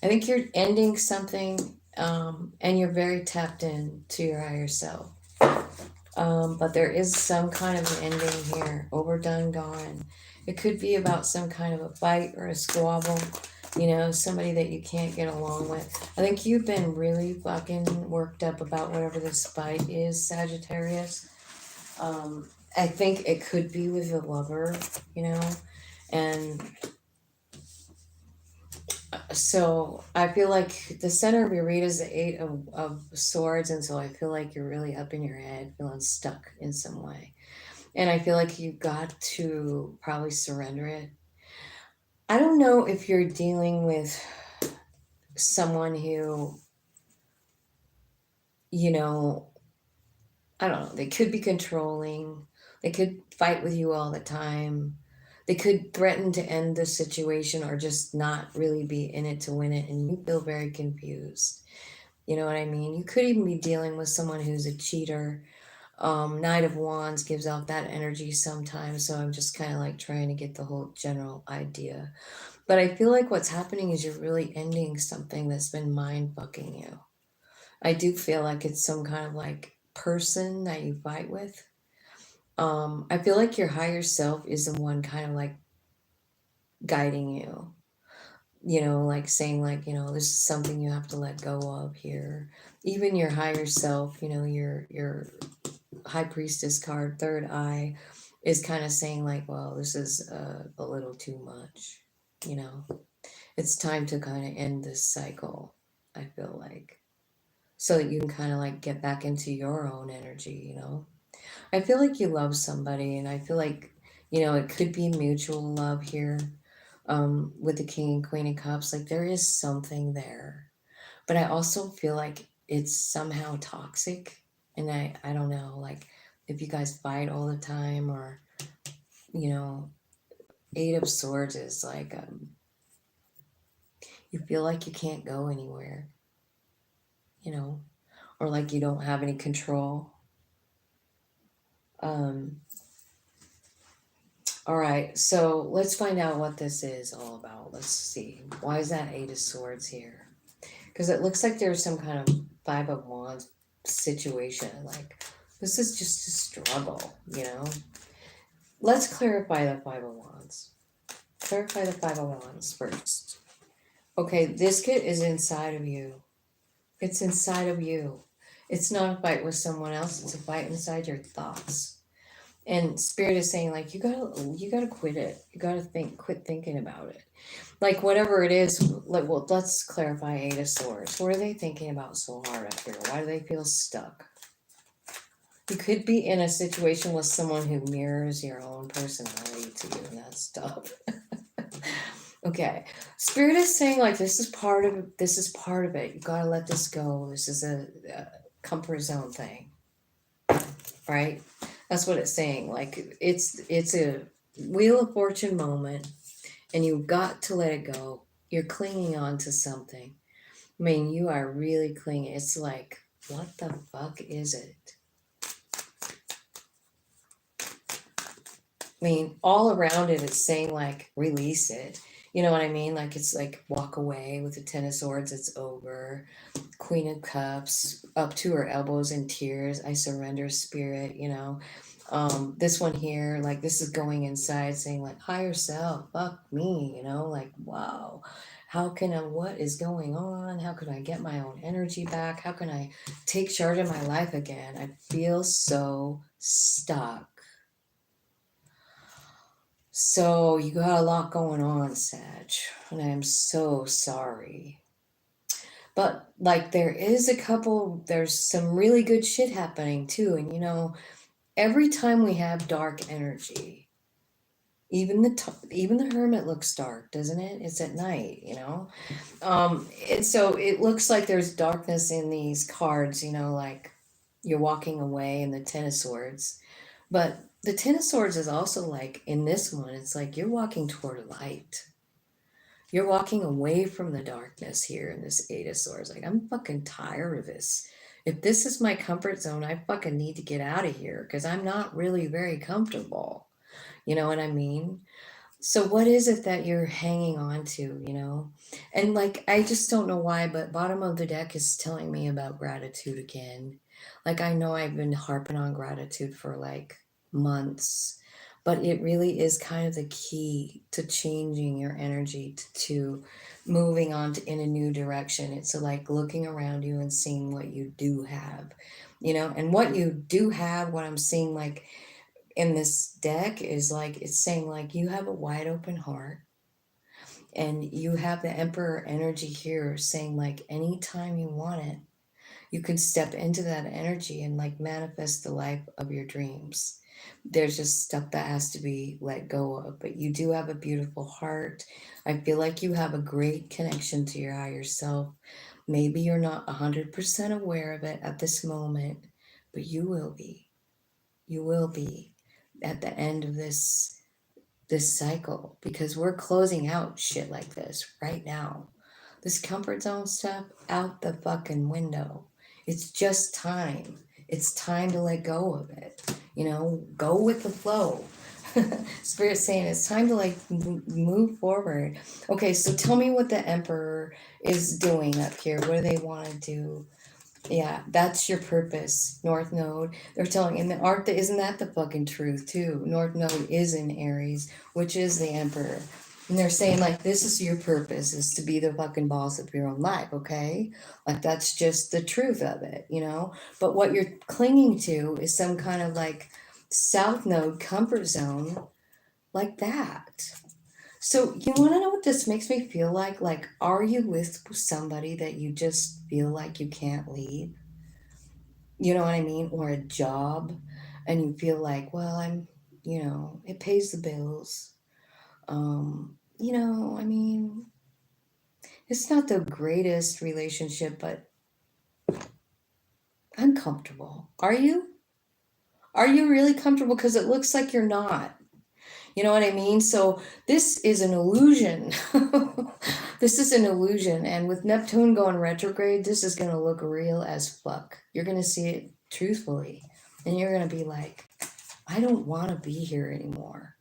I think you're ending something, and you're very tapped in to your higher self. But there is some kind of an ending here, overdone, gone. It could be about some kind of a fight or a squabble. You know, somebody that you can't get along with. I think you've been really fucking worked up about whatever this fight is, Sagittarius. I think it could be with a lover, you know, and so I feel like the center of your read is the Eight of Swords, and so I feel like you're really up in your head, feeling stuck in some way. And I feel like you got to probably surrender it. I don't know if you're dealing with someone who, you know, I don't know, they could be controlling, they could fight with you all the time. They could threaten to end the situation or just not really be in it to win it, and you feel very confused. You know what I mean? You could even be dealing with someone who's a cheater. Knight of Wands gives off that energy sometimes, so I'm just kind of like trying to get the whole general idea. But I feel like what's happening is you're really ending something that's been mind fucking you. I do feel like it's some kind of like person that you fight with. I feel like your higher self is the one kind of like guiding you, you know, like saying like, you know, this is something you have to let go of here. Even your higher self, you know, your high priestess card, third eye, is kind of saying like, well, this is a little too much, you know. It's time to kind of end this cycle, I feel like, so that you can kind of like get back into your own energy, you know. I feel like you love somebody, and I feel like, you know, it could be mutual love here, with the King and Queen of Cups. Like, there is something there. But I also feel like it's somehow toxic. And I don't know, like, if you guys fight all the time or, you know, Eight of Swords is like, you feel like you can't go anywhere, you know, or like you don't have any control. Um, All right, so let's find out what this is all about. Let's see. Why is that Eight of Swords here? Because it looks like there's some kind of Five of Wands situation. Like, this is just a struggle, you know? Let's clarify the Five of Wands. Clarify the Five of Wands first. Okay, this kid is inside of you. It's inside of you. It's not a fight with someone else, it's a fight inside your thoughts. And spirit is saying like you gotta quit it. You gotta quit thinking about it. Like whatever it is, like, well, let's clarify Eight of Swords. What are they thinking about so hard up here? Why do they feel stuck? You could be in a situation with someone who mirrors your own personality to you, and that's tough. Okay, spirit is saying like this is part of it. You gotta let this go. This is a comfort zone thing, right? That's what it's saying. Like it's a Wheel of Fortune moment, and you've got to let it go. You're clinging on to something. I mean, you are really clinging. It's like, what the fuck is it? I mean, all around it, it's saying like, release it. You know what I mean? Like, it's like, walk away with the Ten of Swords. It's over. Queen of Cups, up to her elbows in tears. I surrender, spirit, you know. This one here, like, this is going inside saying like, higher self, fuck me, you know, like, wow. How can I, what is going on? How can I get my own energy back? How can I take charge of my life again? I feel so stuck. So you got a lot going on, Sag, and I'm so sorry. But like there's some really good shit happening too. And you know, every time we have dark energy, even the Hermit looks dark, doesn't it? It's at night, you know. And so it looks like there's darkness in these cards, you know, like you're walking away in the Ten of Swords. But the Ten of Swords is also like in this one, it's like you're walking toward light. You're walking away from the darkness here in this Eight of Swords. Like, I'm fucking tired of this. If this is my comfort zone, I fucking need to get out of here because I'm not really very comfortable. You know what I mean? So what is it that you're hanging on to, you know? And like, I just don't know why, but bottom of the deck is telling me about gratitude again. Like, I know I've been harping on gratitude for like months, but it really is kind of the key to changing your energy to moving on in a new direction. It's like looking around you and seeing what you do have, and what you do have, what I'm seeing like in this deck is like, it's saying like you have a wide open heart, and you have the Emperor energy here saying like anytime you want it, you can step into that energy and like manifest the life of your dreams. There's just stuff that has to be let go of, but you do have a beautiful heart. I feel like you have a great connection to your higher self. Maybe you're not 100% aware of it at this moment, but you will be. You will be at the end of this cycle, because we're closing out shit like this right now. This comfort zone stuff out the fucking window. It's just time. It's time to let go of it. Go with the flow. Spirit's saying it's time to like move forward. Okay, so tell me what the Emperor is doing up here. What do they want to do? Yeah, that's your purpose, North Node. They're telling, in the art, that isn't that the fucking truth too? North Node is in Aries, which is the Emperor. And they're saying like, this is your purpose, is to be the fucking boss of your own life, okay? Like that's just the truth of it, But what you're clinging to is some kind of like South Node comfort zone like that. So you want to know what this makes me feel like? Like, are you with somebody that you just feel like you can't leave? You know what I mean? Or a job, and you feel like, well, it pays the bills. I mean, it's not the greatest relationship, but I'm comfortable. Are you? Are you really comfortable? Because it looks like you're not. You know what I mean? So this is an illusion. This is an illusion. And with Neptune going retrograde, this is going to look real as fuck. You're going to see it truthfully. And you're going to be like, I don't want to be here anymore.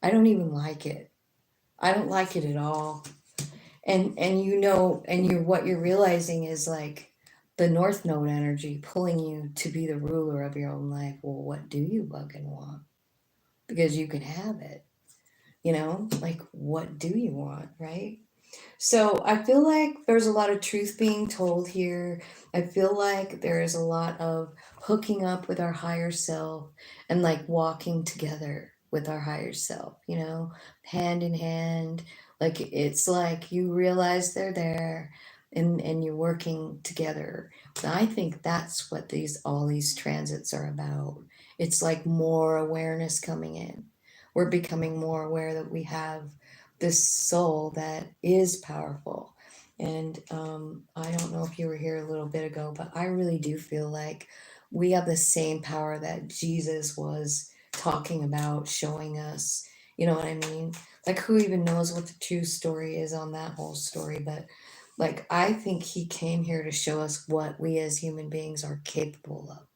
I don't even like it. I don't like it at all. And what you're realizing is like the North Node energy pulling you to be the ruler of your own life. Well, what do you fucking want? Because you can have it, like what do you want, right? So I feel like there's a lot of truth being told here. I feel like there is a lot of hooking up with our higher self and like walking together with our higher self, hand in hand. Like it's like you realize they're there, and you're working together. And I think that's what all these transits are about. It's like more awareness coming in. We're becoming more aware that we have this soul that is powerful. And I don't know if you were here a little bit ago, but I really do feel like we have the same power that Jesus was talking about, showing us. You know what I mean? Like, who even knows what the true story is on that whole story? But like, I think he came here to show us what we as human beings are capable of.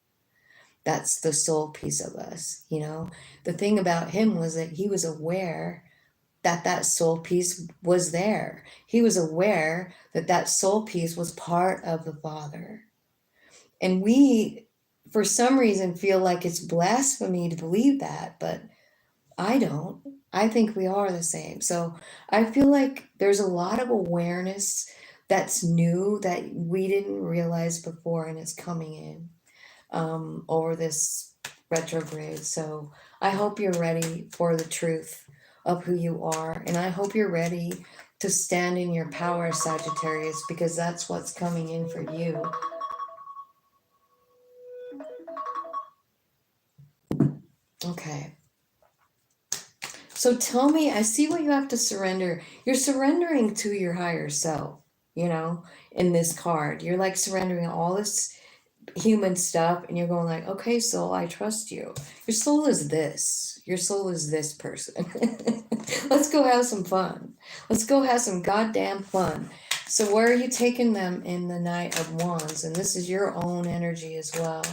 That's the soul piece of us, The thing about him was that he was aware that soul piece was there. He was aware that soul piece was part of the Father. And we, for some reason, feel like it's blasphemy to believe that, but I don't. I think we are the same. So I feel like there's a lot of awareness that's new that we didn't realize before, and it's coming in over this retrograde. So I hope you're ready for the truth of who you are. And I hope you're ready to stand in your power, Sagittarius, because that's what's coming in for you. Okay. So tell me, I see what you have to surrender. You're surrendering to your higher self, in this card. You're like surrendering all this human stuff, and you're going like, okay, soul, I trust you. Your soul is this. Your soul is this person. Let's go have some fun. Let's go have some goddamn fun. So where are you taking them in the Knight of Wands? And this is your own energy as well.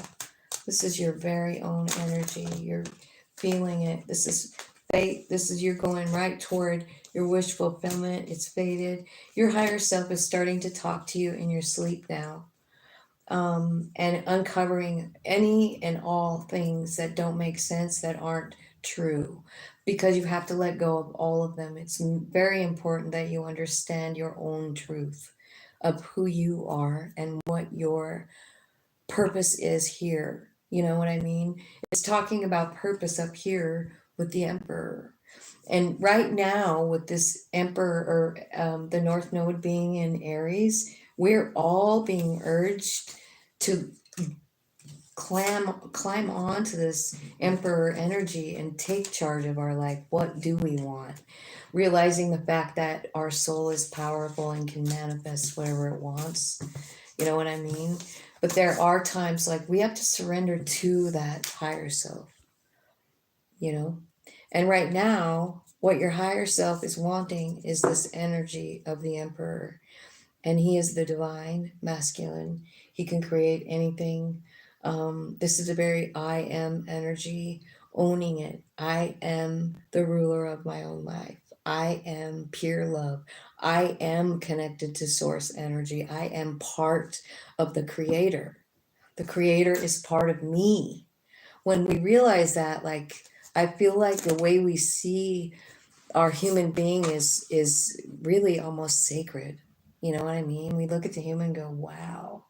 This is your very own energy. You're feeling it. This is fate. This is you're going right toward your wish fulfillment. It's fated. Your higher self is starting to talk to you in your sleep now. and uncovering any and all things that don't make sense, that aren't true, because you have to let go of all of them. It's very important that you understand your own truth of who you are and what your purpose is here. You know what I mean? It's talking about purpose up here with the emperor. And right now, with this emperor, or the North Node being in Aries, we're all being urged to climb onto this emperor energy and take charge of our life. What do we want? Realizing the fact that our soul is powerful and can manifest whatever it wants. You know what I mean? But there are times like we have to surrender to that higher self, you know? And right now, what your higher self is wanting is this energy of the emperor. And he is the divine masculine. He can create anything. This is a very I am energy, owning it. I am the ruler of my own life. I am pure love. I am connected to source energy. I am part of the creator. The creator is part of me. When we realize that, like, I feel like the way we see our human being is really almost sacred. You know what I mean? We look at the human and go, wow,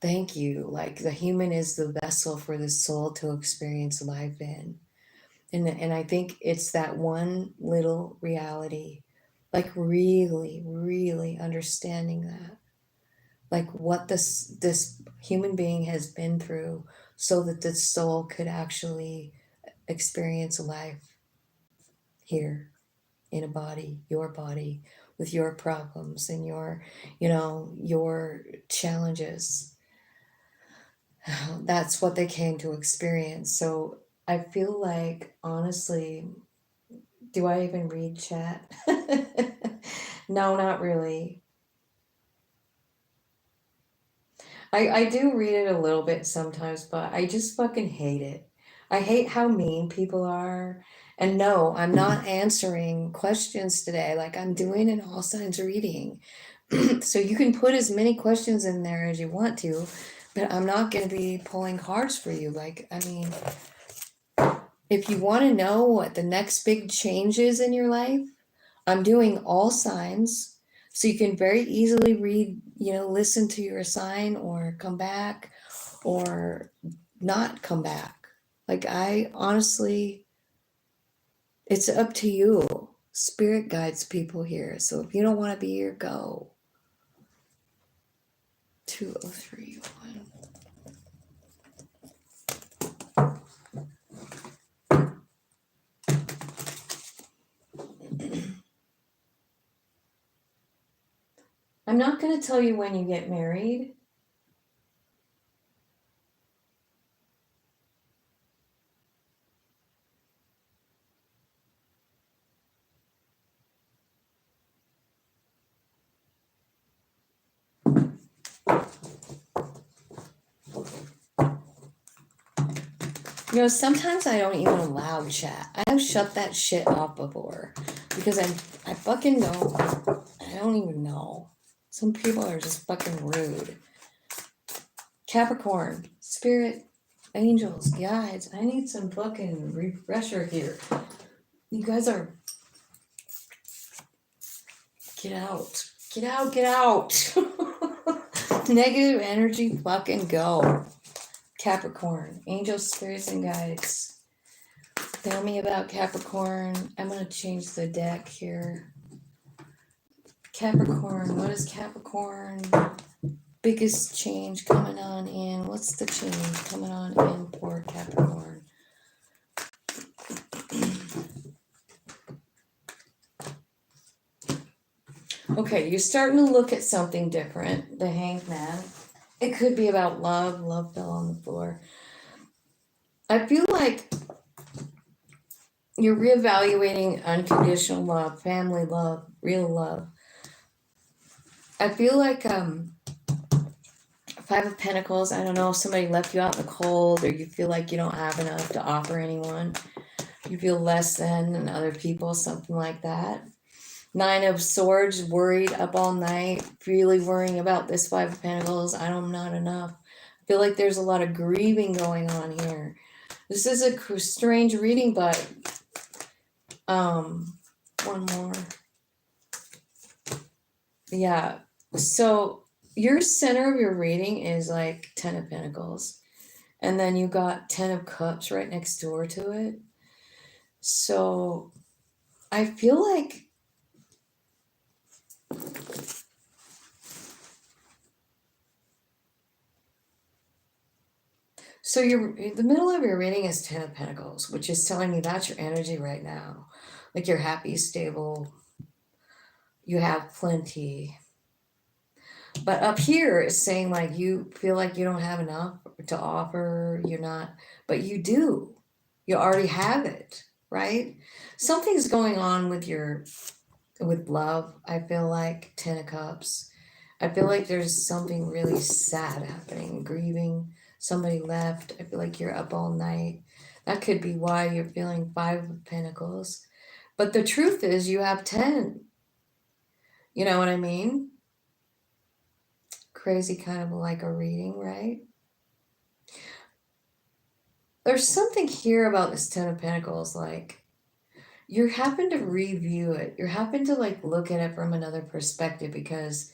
thank you. Like, the human is the vessel for the soul to experience life in. And I think it's that one little reality, like really, really understanding that, like what this human being has been through, so that the soul could actually experience life here in a body, your body, with your problems and your, you know, your challenges. That's what they came to experience. So I feel like, honestly, do I even read chat? No, not really. I do read it a little bit sometimes, but I just fucking hate it. I hate how mean people are. And no, I'm not answering questions today. Like, I'm doing an all signs reading. So you can put as many questions in there as you want to, but I'm not going to be pulling cards for you. Like, I mean, if you want to know what the next big change is in your life, I'm doing all signs. So you can very easily read, you know, listen to your sign or come back or not come back. Like, I honestly, it's up to you. Spirit guides people here. So if you don't want to be here, go. 2031. I'm not going to tell you when you get married. You know, sometimes I don't even allow chat. I have shut that shit off before because I fucking I don't even know. Some people are just fucking rude. Capricorn, spirit, angels, guides. I need some fucking refresher here. You guys are. Get out. Get out, get out. Negative energy, fucking go. Capricorn, angels, spirits, and guides. Tell me about Capricorn. I'm going to change the deck here. Capricorn, what is Capricorn? Biggest change coming on in. What's the change coming on in for Capricorn? Okay, you're starting to look at something different. The Hanged Man. It could be about love. Love fell on the floor. I feel like you're reevaluating unconditional love, family love, real love. I feel like Five of Pentacles, I don't know if somebody left you out in the cold, or you feel like you don't have enough to offer anyone. You feel less than other people, something like that. Nine of Swords, worried up all night, really worrying about this Five of Pentacles. I'm not enough. I feel like there's a lot of grieving going on here. This is a strange reading, but one more. Yeah. So your center of your reading is like 10 of Pentacles. And then you got 10 of Cups right next door to it. So I feel like the middle of your reading is 10 of Pentacles, which is telling me that's your energy right now. Like you're happy, stable, you have plenty. But up here is saying like you feel like you don't have enough to offer, you're not, but you do. You already have it, right? Something's going on with love. I feel like 10 of Cups. I feel like there's something really sad happening, grieving. Somebody left. I feel like you're up all night. That could be why you're feeling 5 of Pentacles. But the truth is you have 10. You know what I mean? Crazy kind of like a reading, right? There's something here about this 10 of Pentacles, like you happen to review it. You happen to like look at it from another perspective, because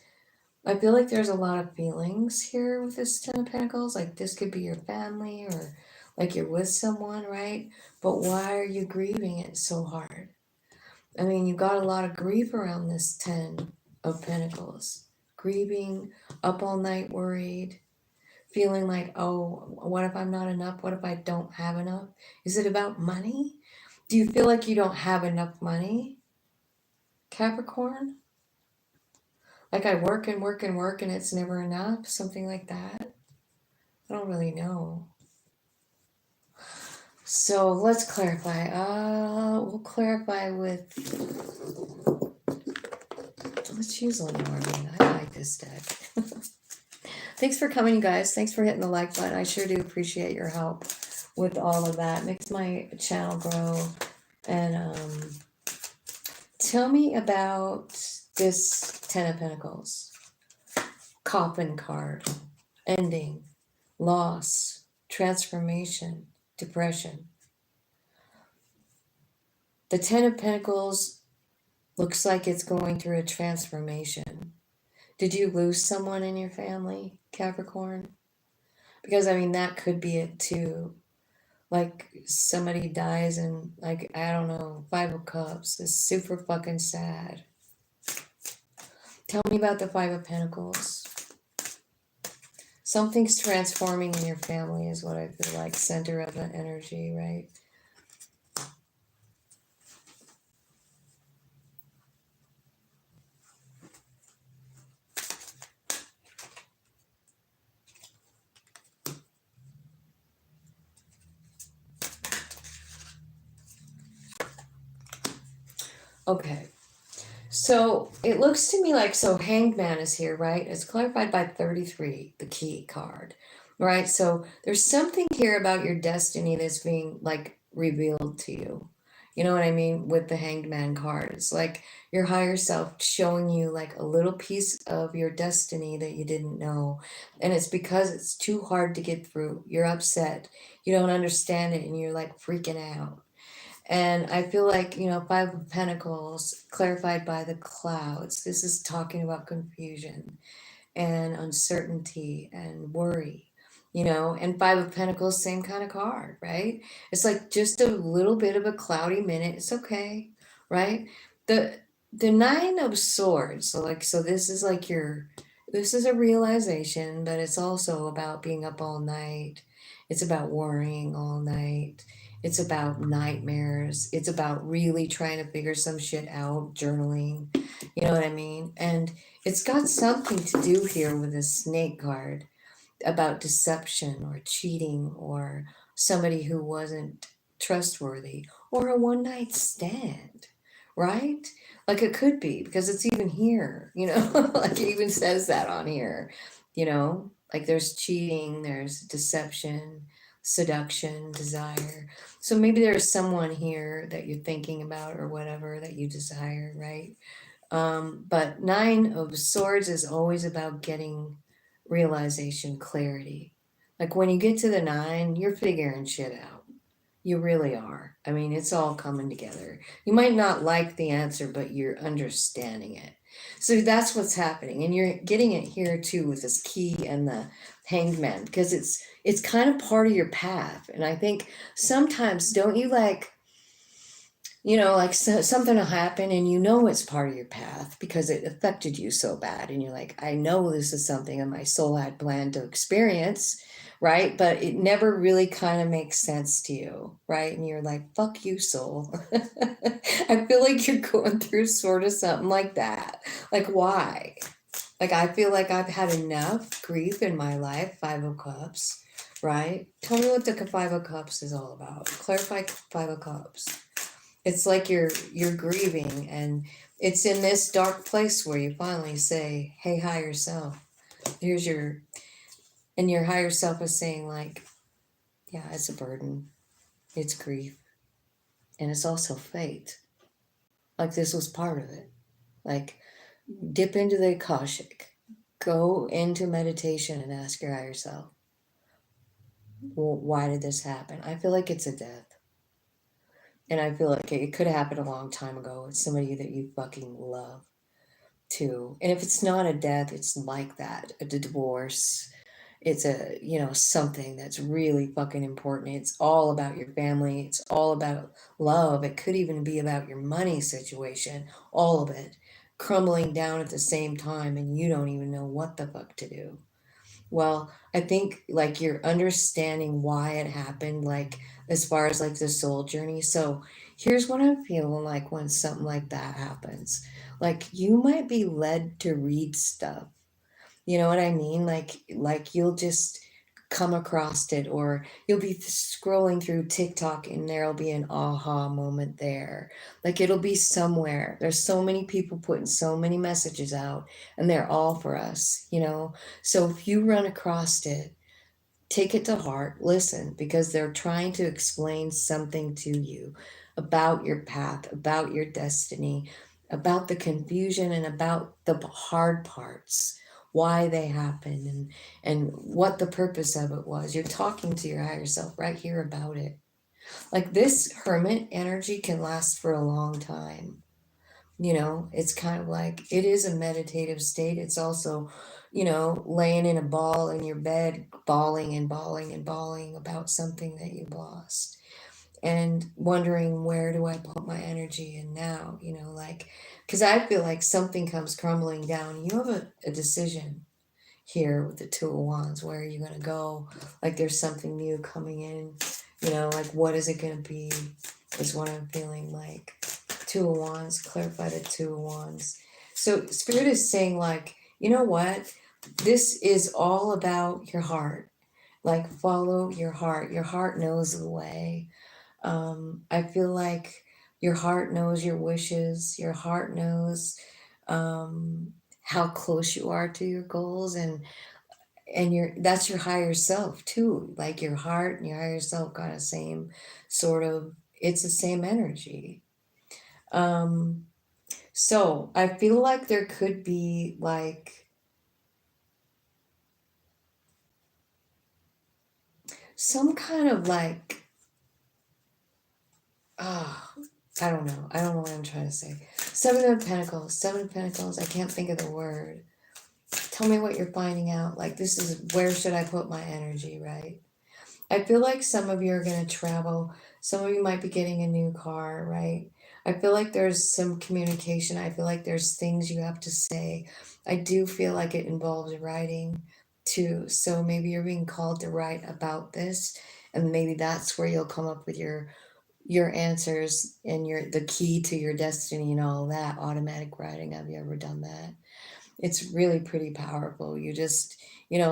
I feel like there's a lot of feelings here with this 10 of Pentacles. Like this could be your family, or like you're with someone, right? But why are you grieving it so hard? I mean, you got a lot of grief around this 10 of Pentacles. Grieving, up all night worried, feeling like, oh, what if I'm not enough? What if I don't have enough? Is it about money? Do you feel like you don't have enough money, Capricorn? Like I work and work and work and it's never enough? Something like that? I don't really know. So let's clarify. We'll clarify with... Let's use Lenormand. I like this deck. Thanks for coming, you guys. Thanks for hitting the like button. I sure do appreciate your help with all of that. Makes my channel grow. And tell me about this 10 of Pentacles. Coffin card. Ending. Loss. Transformation. Depression. The 10 of Pentacles looks like it's going through a transformation. Did you lose someone in your family, Capricorn? Because, I mean, that could be it too. Like, somebody dies and, like, I don't know, 5 of Cups is super fucking sad. Tell me about the 5 of Pentacles. Something's transforming in your family is what I feel like. Center of the energy, right? Okay. So it looks to me like, so Hanged Man is here, right? It's clarified by 33, the key card, right? So there's something here about your destiny that's being like revealed to you. You know what I mean? With the Hanged Man card, it's like your higher self showing you like a little piece of your destiny that you didn't know. And it's because it's too hard to get through. You're upset. You don't understand it and you're like freaking out. And I feel like, 5 of Pentacles clarified by the clouds. This is talking about confusion and uncertainty and worry, and 5 of Pentacles, same kind of card, right? It's like just a little bit of a cloudy minute. It's okay, right? The 9 of Swords. So this is like this is a realization, but it's also about being up all night. It's about worrying all night. It's about nightmares. It's about really trying to figure some shit out, journaling. You know what I mean? And it's got something to do here with this snake card about deception or cheating or somebody who wasn't trustworthy or a one night stand, right? Like it could be, because it's even here, like it even says that on here, like there's cheating, there's deception, seduction, desire. So maybe there's someone here that you're thinking about or whatever that you desire, right? But Nine of Swords is always about getting realization, clarity. Like when you get to the nine, you're figuring shit out. You really are. I mean, it's all coming together. You might not like the answer, but you're understanding it. So that's what's happening. And you're getting it here too with this key and the hanged man, because it's kind of part of your path. And I think sometimes don't you like, like something will happen and it's part of your path because it affected you so bad. And you're like, I know this is something that my soul had planned to experience, right? But it never really kind of makes sense to you, right? And you're like, fuck you, soul. I feel like you're going through sort of something like that. Like, why? Like, I feel like I've had enough grief in my life, Five of Cups, right? Tell me what the Five of Cups is all about. Clarify Five of Cups. It's like you're grieving, and it's in this dark place where you finally say, hey, higher self, and your higher self is saying like, yeah, it's a burden, it's grief, and it's also fate. Like this was part of it. Like dip into the Akashic, go into meditation and ask your higher self, well, why did this happen? I feel like it's a death. And I feel like it could have happened a long time ago. It's somebody that you fucking love too. And if it's not a death, it's like that, a divorce. It's something that's really fucking important. It's all about your family. It's all about love. It could even be about your money situation. All of it crumbling down at the same time, and you don't even know what the fuck to do. Well, I think like you're understanding why it happened, like as far as like the soul journey. So here's what I'm feeling like when something like that happens. Like you might be led to read stuff. You know what I mean? Like you'll just come across it, or you'll be scrolling through TikTok and there'll be an aha moment there. Like it'll be somewhere. There's so many people putting so many messages out, and they're all for us. So if you run across it, take it to heart, listen, because they're trying to explain something to you about your path, about your destiny, about the confusion and about the hard parts, why they happen, and what the purpose of it was. You're talking to your higher self right here about it. Like this hermit energy can last for a long time. It's kind of like it is a meditative state. It's also, laying in a ball in your bed, bawling and bawling and bawling about something that you lost and wondering, where do I put my energy in now? Like, because I feel like something comes crumbling down. You have a decision here with the Two of Wands. Where are you going to go? Like, there's something new coming in, like, what is it going to be? Is what I'm feeling like. Two of Wands, clarify the Two of Wands. So Spirit is saying like, you know what? This is all about your heart. Like follow your heart. Your heart knows the way. I feel like your heart knows your wishes. Your heart knows how close you are to your goals, and that's your higher self too. Like your heart and your higher self got the same sort of, it's the same energy. So I feel like there could be like some kind of like, I don't know. I don't know what I'm trying to say. Seven of Pentacles. I can't think of the word. Tell me what you're finding out. Like this is, where should I put my energy, right? I feel like some of you are going to travel. Some of you might be getting a new car, right? I feel like there's some communication. I feel like there's things you have to say. I do feel like it involves writing too. So maybe you're being called to write about this, and maybe that's where you'll come up with your answers and the key to your destiny and all that. Automatic writing. Have you ever done that? It's really pretty powerful. You just,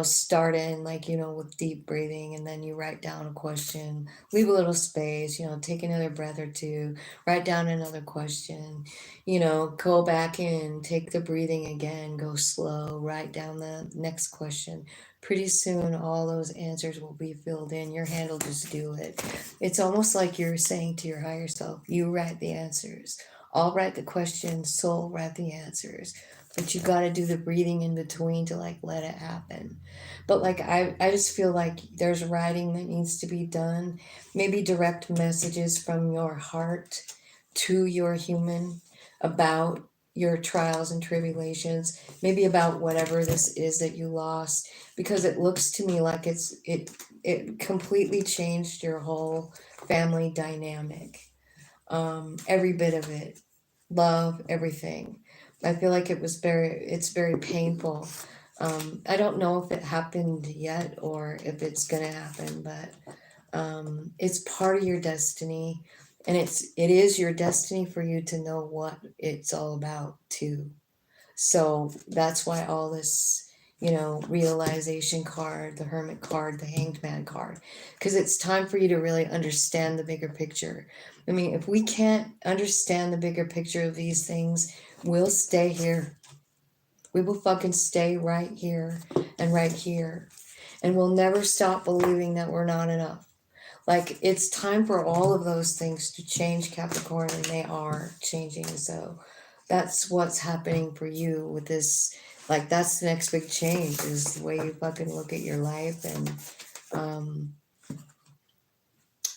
start in like, with deep breathing, and then you write down a question, leave a little space, take another breath or two, write down another question, go back in, take the breathing again, go slow, write down the next question. Pretty soon, all those answers will be filled in. Your hand will just do it. It's almost like you're saying to your higher self, you write the answers. I'll write the questions, soul write the answers, but you got to do the breathing in between to like let it happen. But like I just feel like there's writing that needs to be done, maybe direct messages from your heart to your human about your trials and tribulations, maybe about whatever this is that you lost, because it looks to me like it completely changed your whole family dynamic. Every bit of it, love, everything. I feel like it's very painful. I don't know if it happened yet or if it's gonna happen, but it's part of your destiny, and it is your destiny for you to know what it's all about too. So that's why all this, realization card, the hermit card, the hanged man card, because it's time for you to really understand the bigger picture. I mean, if we can't understand the bigger picture of these things, we'll stay here. We will fucking stay right here and right here. And we'll never stop believing that we're not enough. Like, it's time for all of those things to change, Capricorn, and they are changing. So that's what's happening for you with this. Like, that's the next big change, is the way you fucking look at your life, um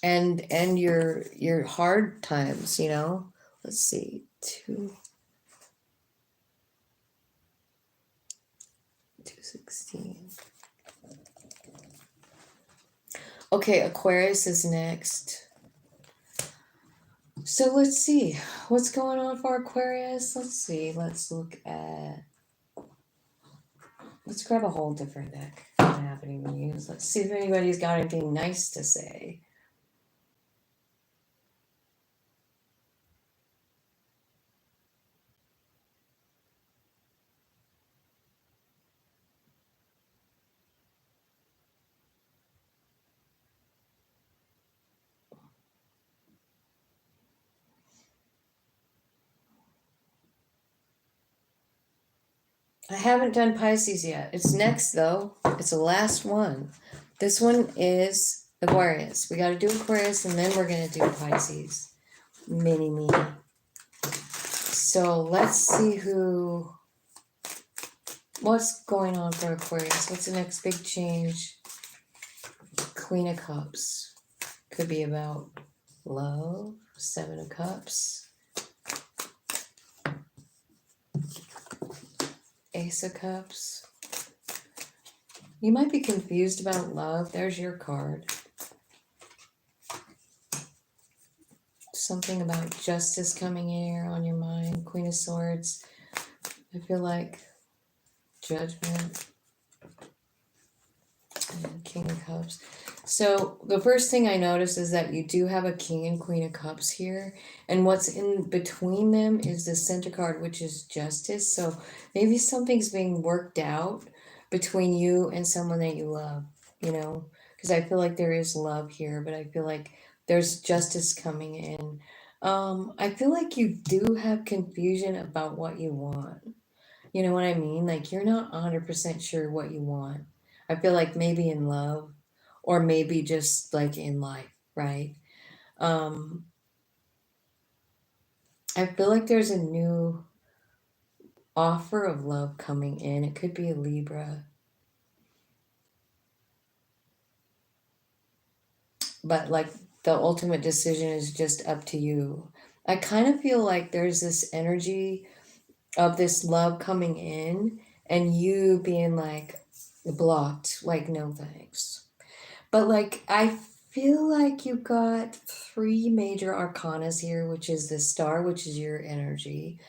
and your hard times, Let's see, 216. Okay, Aquarius is next. So let's see what's going on for Aquarius. Let's grab a whole different deck. What's happening to you? Let's see if anybody's got anything nice to say. I haven't done Pisces yet. It's next, though. It's the last one. This one is Aquarius. We got to do Aquarius, and then we're going to do Pisces. Mini. So let's see what's going on for Aquarius. What's the next big change? Queen of Cups. Could be about love. Seven of Cups. Ace of Cups. You might be confused about love. There's your card. Something about justice coming in here on your mind. Queen of Swords. I feel like Judgment. And King of Cups. So the first thing I notice is that you do have a King and Queen of Cups here. And what's in between them is the center card, which is Justice. So maybe something's being worked out between you and someone that you love, because I feel like there is love here, but I feel like there's justice coming in. I feel like you do have confusion about what you want. You know what I mean? Like, you're not 100% sure what you want. I feel like maybe in love, or maybe just like in life, right? Um, I feel like there's a new offer of love coming in. It could be a Libra. But like, the ultimate decision is just up to you. I kind of feel like there's this energy of this love coming in, and you being like blocked, like, no thanks. But like, I feel like you got three major arcanas here, which is the Star, which is your energy,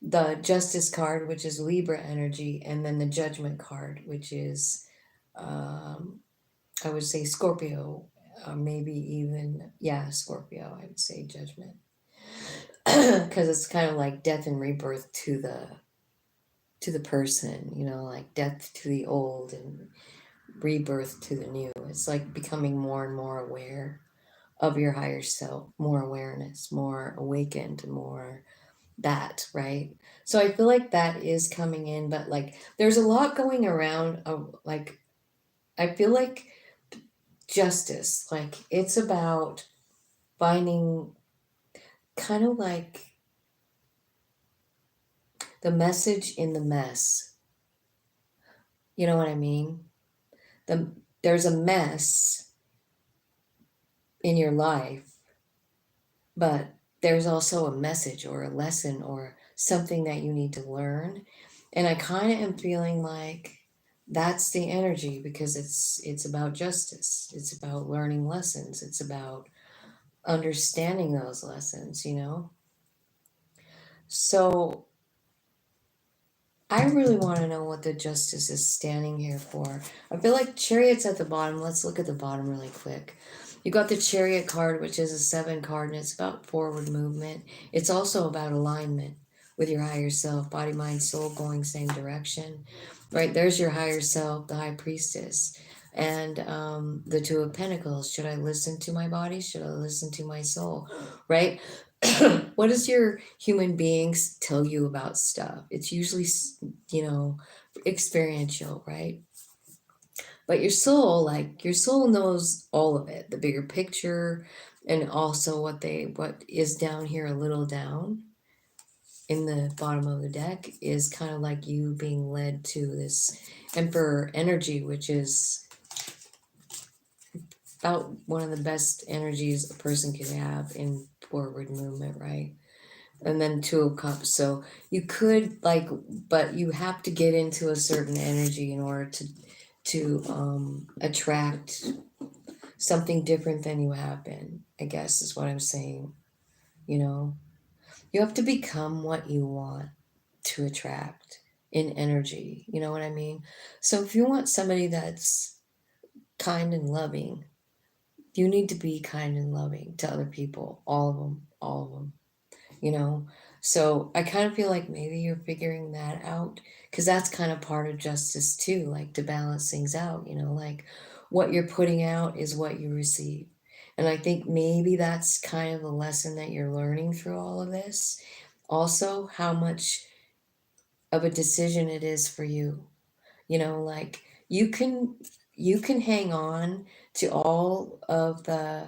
the Justice card, which is Libra energy, and then the Judgment card, which is, I would say Scorpio, maybe even, yeah, Scorpio, I would say Judgment. Because it's kind of like death and rebirth to to the person, you know, like death to the old and rebirth to the new. It's like becoming more and more aware of your higher self, more awareness, more awakened, more that, right? So I feel like that is coming in, but like there's a lot going around of like I feel like justice, like it's about finding kind of like the message in the mess. You know what I mean? The there's a mess in your life, but there's also a message or a lesson or something that you need to learn. And I kind of am feeling like that's the energy because it's about justice. It's about learning lessons. It's about understanding those lessons, you know? So I really want to know what the justice is standing here for. I feel like Chariot's at the bottom. Let's look at the bottom really quick. You got the Chariot card, which is a 7 card, and it's about forward movement. It's also about alignment with your higher self, body, mind, soul going same direction. Right, there's your higher self, the High Priestess. And the Two of Pentacles. Should I listen to my body? Should I listen to my soul? Right? What does your human beings tell you about stuff? It's usually, you know, experiential, right? But your soul, like your soul knows all of it, the bigger picture, and also what is down here a little down in the bottom of the deck is kind of like you being led to this Emperor energy, which is about one of the best energies a person could have in forward movement, right? And then Two of Cups. So you could like, but you have to get into a certain energy in order to attract something different than you have been, I guess is what I'm saying. You know, you have to become what you want to attract in energy. You know what I mean? So if you want somebody that's kind and loving, you need to be kind and loving to other people, all of them, you know? So I kind of feel like maybe you're figuring that out because that's kind of part of justice too, like to balance things out, you know, like what you're putting out is what you receive. And I think maybe that's kind of the lesson that you're learning through all of this. Also, how much of a decision it is for you. You know, like you can you can hang on to all of the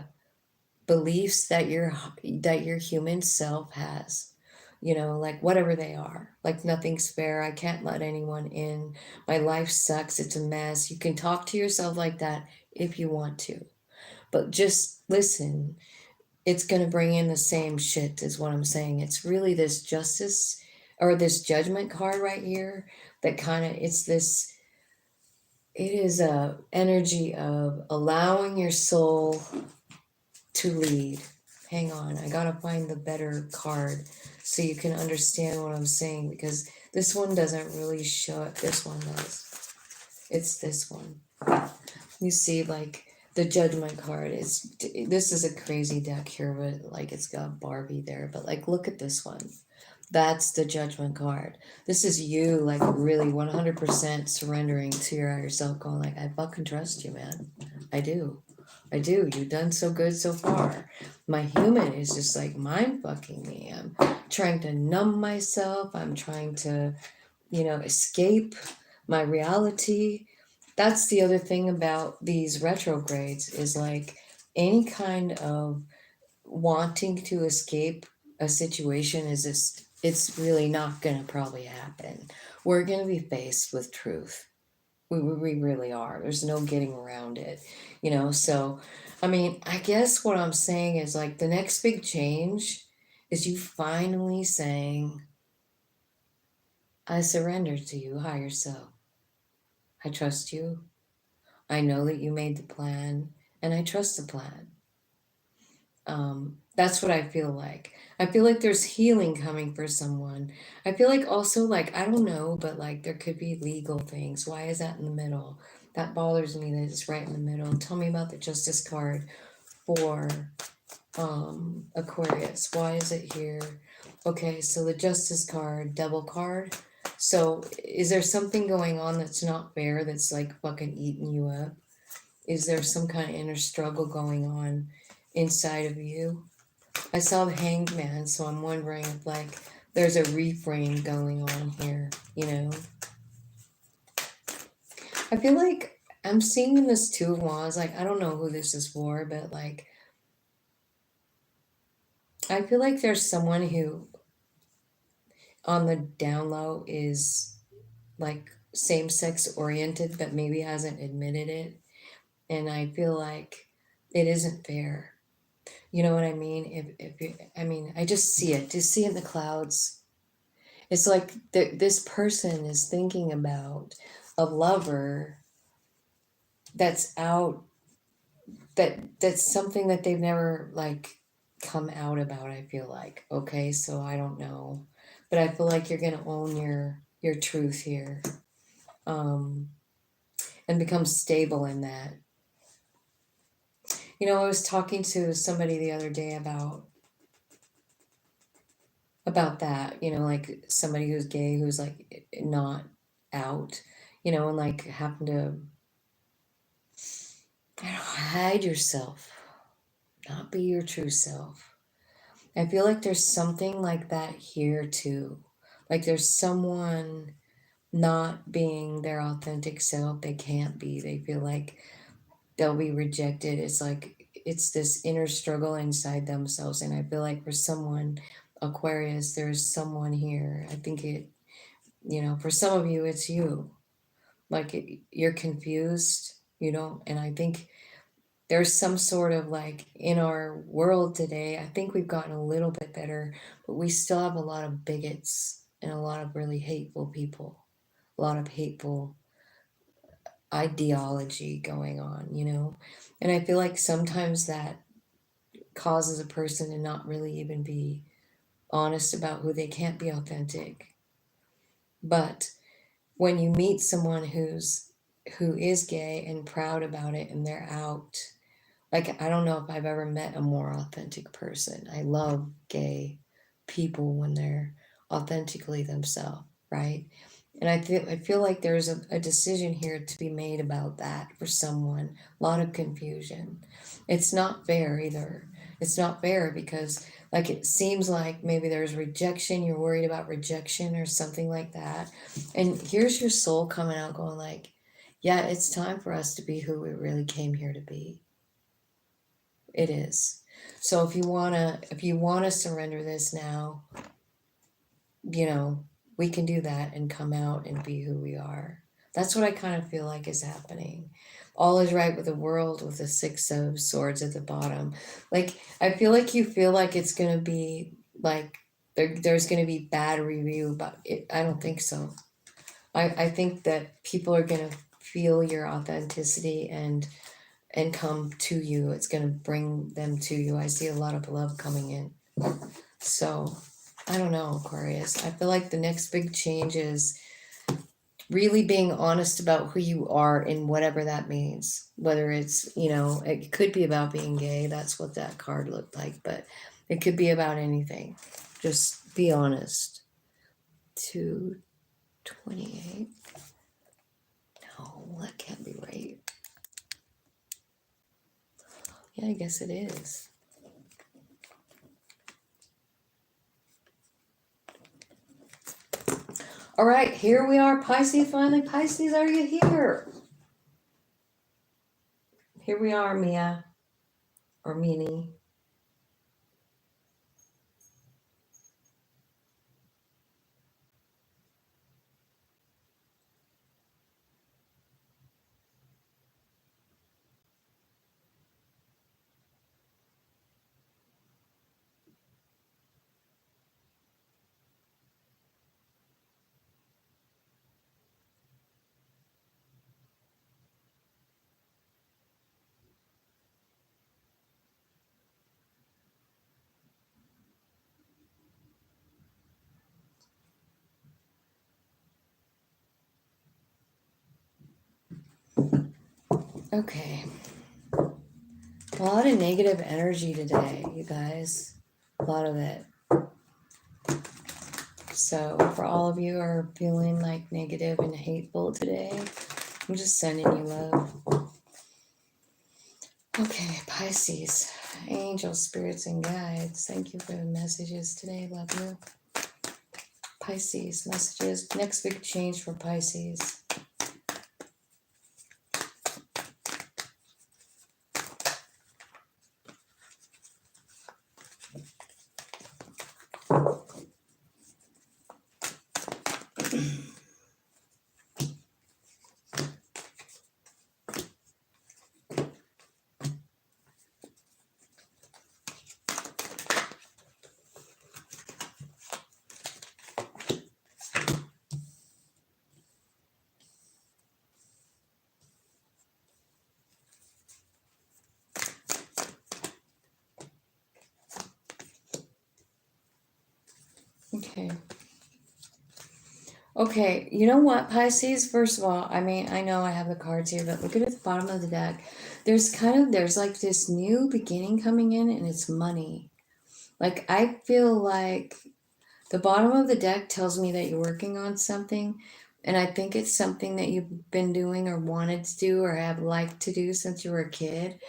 beliefs that your human self has, you know, like whatever they are, like nothing's fair, I can't let anyone in, my life sucks, it's a mess. You can talk to yourself like that if you want to, but just listen, it's going to bring in the same shit is what I'm saying. It's really this justice or this judgment card right here that kind of it's this it is a energy of allowing your soul to lead. Hang on, I gotta find the better card so you can understand what I'm saying because this one doesn't really show it. This one does. It's this one. You see, like the Judgment card is. This is a crazy deck here, but like it's got Barbie there. But like, look at this one. That's the Judgment card. This is you, like really 100% surrendering to your higher self, going like, I fucking trust you, man. I do. I do. You've done so good so far. My human is just like mind fucking me. I'm trying to numb myself. I'm trying to, you know, escape my reality. That's the other thing about these retrogrades is like any kind of wanting to escape a situation is just, it's really not going to probably happen. We're going to be faced with truth. We really are. There's no getting around it, you know? So, I mean, I guess what I'm saying is like the next big change is you finally saying, I surrender to you, higher self. I trust you. I know that you made the plan and I trust the plan. That's what I feel like. I feel like there's healing coming for someone. I feel like also like I don't know, but like there could be legal things. Why is that in the middle? That bothers me that it's right in the middle. Tell me about the Justice card for Aquarius. Why is it here? Okay, so the Justice card, Devil card. So is there something going on that's not fair, that's like fucking eating you up? Is there some kind of inner struggle going on inside of you? I saw the Hanged Man, so I'm wondering if like there's a reframe going on here, you know? I feel like I'm seeing this Two of Wands, like I don't know who this is for, but like I feel like there's someone who on the down low is like same sex oriented, but maybe hasn't admitted it. And I feel like it isn't fair. You know what I mean? If you, I mean, I just see it in the clouds. It's like this person is thinking about a lover that's out, that's something that they've never like come out about, I feel like. Okay, so I don't know. But I feel like you're gonna own your truth here. Um and become stable in that. You know, I was talking to somebody the other day about that, you know, like somebody who's gay who's like not out, you know, and like happen to, I don't know, hide yourself, not be your true self. I feel like there's something like that here too. Like there's someone not being their authentic self. They can't be. They feel like they'll be rejected. It's like it's this inner struggle inside themselves. And I feel like for someone, Aquarius, there's someone here. I think it, you know, for some of you, it's you. Like you're confused. You don't, and I think there's some sort of like in our world today, I think we've gotten a little bit better, but we still have a lot of bigots and a lot of really hateful people, a lot of hateful ideology going on, you know? And I feel like sometimes that causes a person to not really even be honest about who they can't be authentic. But when you meet someone who is gay and proud about it and they're out, like I don't know if I've ever met a more authentic person. I love gay people when they're authentically themselves, right? And I feel like there's a decision here to be made about that for someone. A lot of confusion. It's not fair either. It's not fair because like it seems like maybe there's rejection, you're worried about rejection or something like that. And here's your soul coming out going like, yeah, it's time for us to be who we really came here to be. It is. So if you wanna surrender this now, you know, we can do that and come out and be who we are. That's what I kind of feel like is happening. All is right with the world with the Six of Swords at the bottom. Like I feel like you feel like it's gonna be like there's gonna be bad review, but I don't think so. I think that people are gonna feel your authenticity and come to you. It's going to bring them to you. I see a lot of love coming in. So, I don't know, Aquarius. I feel like the next big change is really being honest about who you are in whatever that means. Whether it's, you know, it could be about being gay. That's what that card looked like. But it could be about anything. Just be honest. 228. No, that can't be right. Yeah, I guess it is. All right, here we are, Pisces. Finally, Pisces, are you here? Here we are, Mia, or Mini. Okay. A lot of negative energy today, you guys. A lot of it. So for all of you who are feeling like negative and hateful today, I'm just sending you love. Okay, Pisces, angels, spirits, and guides. Thank you for the messages today. Love you. Pisces, messages. Next big change for Pisces. Okay. Okay, you know what, Pisces? First of all, I mean, I know I have the cards here, but look at the bottom of the deck. There's like this new beginning coming in, and it's money. Like, I feel like the bottom of the deck tells me that you're working on something, and I think it's something that you've been doing or wanted to do or have liked to do since you were a kid.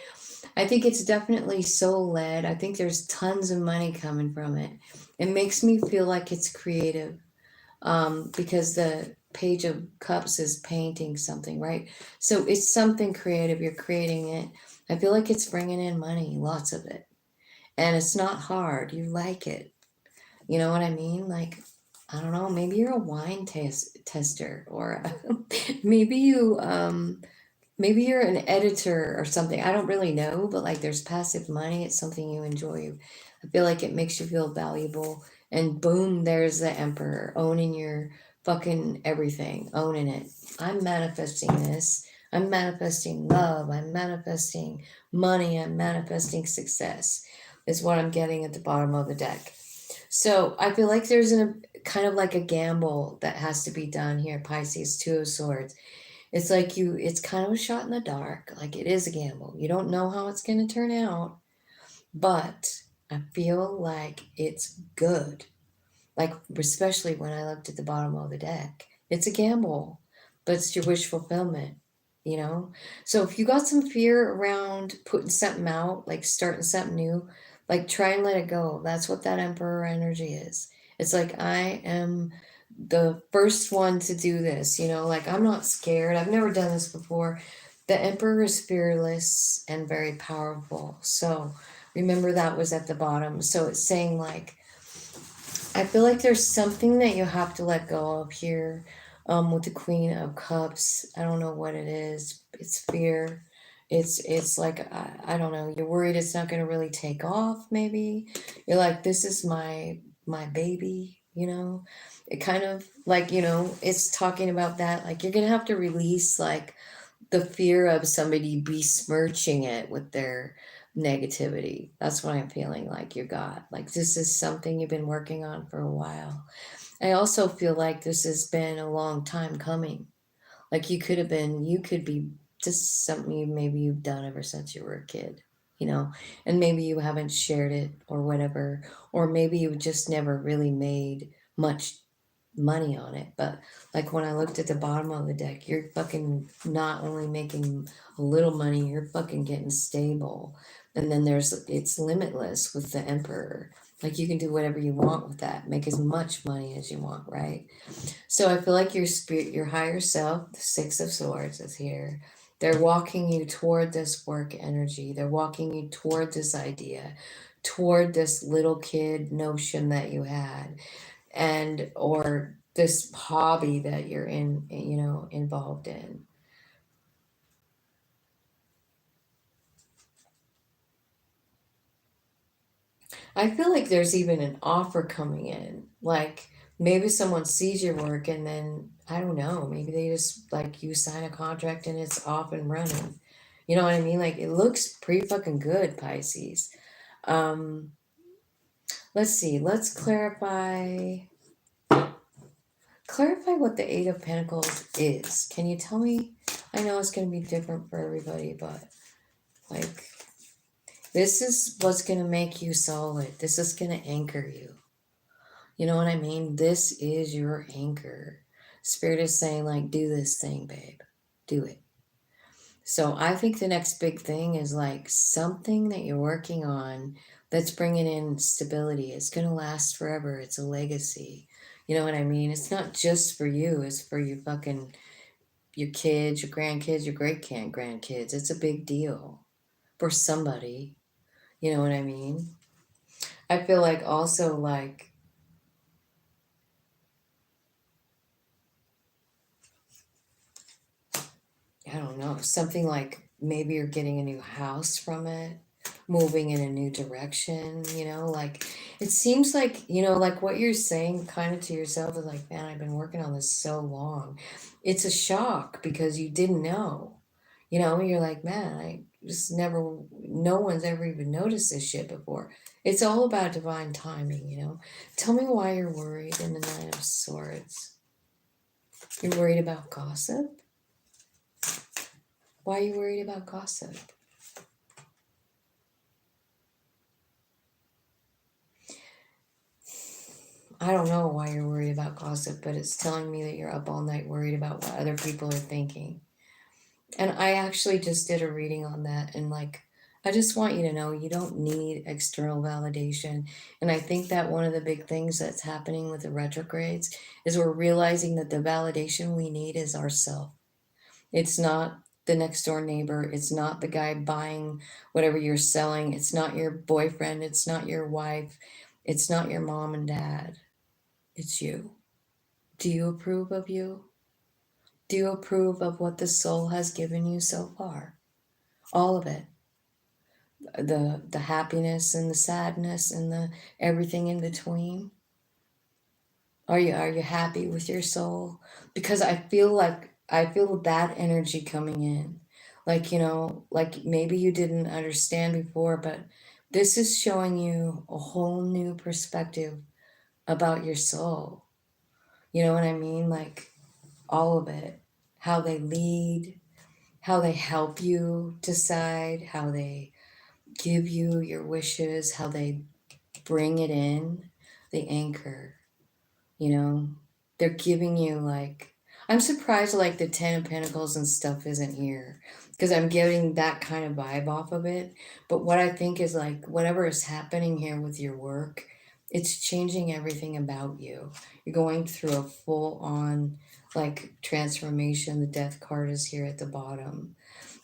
I think it's definitely soul led. I think there's tons of money coming from it. It makes me feel like it's creative, because the Page of Cups is painting something, right? So it's something creative. You're creating it. I feel like it's bringing in money, lots of it. And it's not hard. You like it. You know what I mean? Like, I don't know, maybe you're a wine tester, or maybe maybe you're an editor or something. I don't really know, but like there's passive money. It's something you enjoy. I feel like it makes you feel valuable. And boom, there's the Emperor owning your fucking everything, owning it. I'm manifesting this. I'm manifesting love. I'm manifesting money. I'm manifesting success, is what I'm getting at the bottom of the deck. So I feel like there's a kind of like a gamble that has to be done here, Pisces, Two of Swords. It's like it's kind of a shot in the dark. Like, it is a gamble. You don't know how it's going to turn out, but I feel like it's good. Like, especially when I looked at the bottom of the deck. It's a gamble, but it's your wish fulfillment, you know? So if you got some fear around putting something out, like starting something new, like, try and let it go. That's what that Emperor energy is. It's like, I am the first one to do this, you know? Like, I'm not scared. I've never done this before. The Emperor is fearless and very powerful. So remember, that was at the bottom. So it's saying, like, I feel like there's something that you have to let go of here, with the Queen of Cups. I don't know what it is. It's fear. It's like, I don't know. You're worried it's not going to really take off. Maybe you're like, this is my baby. You know, it kind of like, it's talking about that. Like, you're gonna have to release, like, the fear of somebody besmirching it with their negativity. That's what I'm feeling like you got. Like, this is something you've been working on for a while. I also feel like this has been a long time coming. Like, you could be just something maybe you've done ever since you were a kid, and maybe you haven't shared it or whatever, or maybe you just never really made much money on it. But like, when I looked at the bottom of the deck, you're fucking not only making a little money, you're fucking getting stable. And then it's limitless with the Emperor. Like, you can do whatever you want with that, make as much money as you want, right? So I feel like your spirit, your higher self, the Six of Swords is here. They're walking you toward this work energy. They're walking you toward this idea, toward this little kid notion that you had, and or this hobby that you're involved in. I feel like there's even an offer coming in. Like, maybe someone sees your work, and then, I don't know, maybe they just, like, you sign a contract and it's off and running. You know what I mean? Like, it looks pretty fucking good, Pisces. Um, let's see. Let's clarify what the Eight of Pentacles is. Can you tell me? I know it's going to be different for everybody, but, like, this is what's going to make you solid. This is going to anchor you. You know what I mean? This is your anchor. Spirit is saying, like, do this thing, babe. Do it. So I think the next big thing is like something that you're working on that's bringing in stability. It's going to last forever. It's a legacy. You know what I mean? It's not just for you. It's for your kids, your grandkids, your great grandkids. It's a big deal for somebody. You know what I mean? I feel like also like I don't know, something like maybe you're getting a new house from it, moving in a new direction, like it seems like, like what you're saying kind of to yourself is like, man, I've been working on this so long. It's a shock because you didn't know, you're like, man, I just never, no one's ever even noticed this shit before. It's all about divine timing. Tell me why you're worried in the Nine of Swords. You're worried about gossip? Why are you worried about gossip? I don't know why you're worried about gossip, but it's telling me that you're up all night worried about what other people are thinking. And I actually just did a reading on that. And like, I just want you to know you don't need external validation. And I think that one of the big things that's happening with the retrogrades is we're realizing that the validation we need is ourself. It's not the next door neighbor. It's not the guy buying whatever you're selling. It's not your boyfriend. It's not your wife. It's not your mom and dad. It's you. Do you approve of you? Do you approve of what the soul has given you so far? All of it. The happiness and the sadness and the everything in between. Are you happy with your soul? Because I feel that energy coming in. Like, like maybe you didn't understand before, but this is showing you a whole new perspective about your soul. You know what I mean? Like all of it. How they lead, how they help you decide, how they give you your wishes, how they bring it in, the anchor. They're giving you like, I'm surprised like the 10 of Pentacles and stuff isn't here because I'm getting that kind of vibe off of it. But what I think is like whatever is happening here with your work, it's changing everything about you. You're going through a full on like transformation. The Death card is here at the bottom.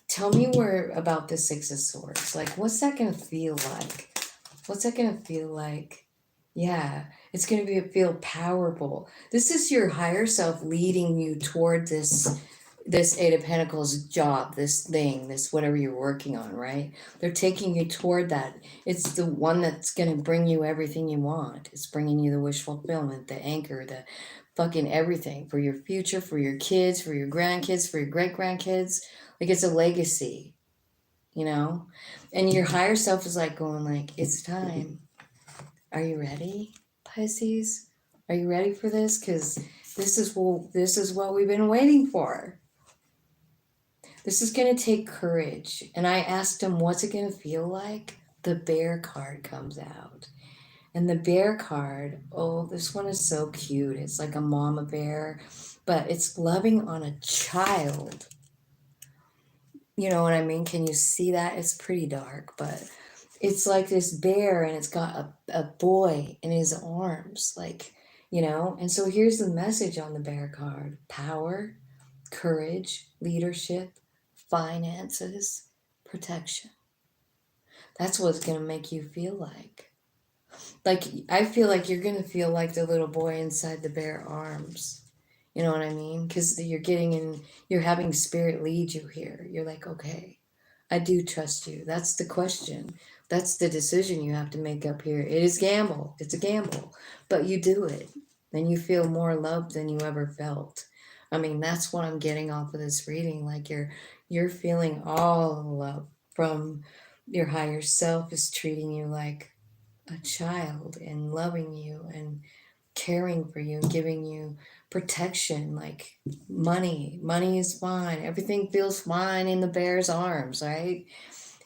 Tell me where about the Six of Swords. Like, what's that going to feel like? What's that going to feel like? Yeah, it's going to feel powerful. This is your higher self leading you toward this Eight of Pentacles job, this thing, this whatever you're working on, right? They're taking you toward that. It's the one that's going to bring you everything you want. It's bringing you the wish fulfillment, the anchor, the fucking everything for your future, for your kids, for your grandkids, for your great grandkids. Like it's a legacy, and your higher self is like going like, it's time. Are you ready, Pisces? Are you ready for this? Because this is what we've been waiting for. This is going to take courage. And I asked him, what's it going to feel like? The Bear card comes out. And the Bear card, oh, this one is so cute. It's like a mama bear, but it's loving on a child. You know what I mean? Can you see that? It's pretty dark, but it's like this bear and it's got a boy in his arms, like, and so here's the message on the Bear card: power, courage, leadership, finances, protection. That's what it's going to make you feel like. Like, I feel like you're going to feel like the little boy inside the bear arms. You know what I mean? Because you're having spirit lead you here. You're like, okay, I do trust you. That's the question. That's the decision you have to make up here. It is gamble. It's a gamble, but you do it. Then you feel more loved than you ever felt. I mean, that's what I'm getting off of this reading. Like you're feeling all the love from your higher self is treating you like a child and loving you and caring for you and giving you protection. Like money is fine. Everything feels fine in the bear's arms, right?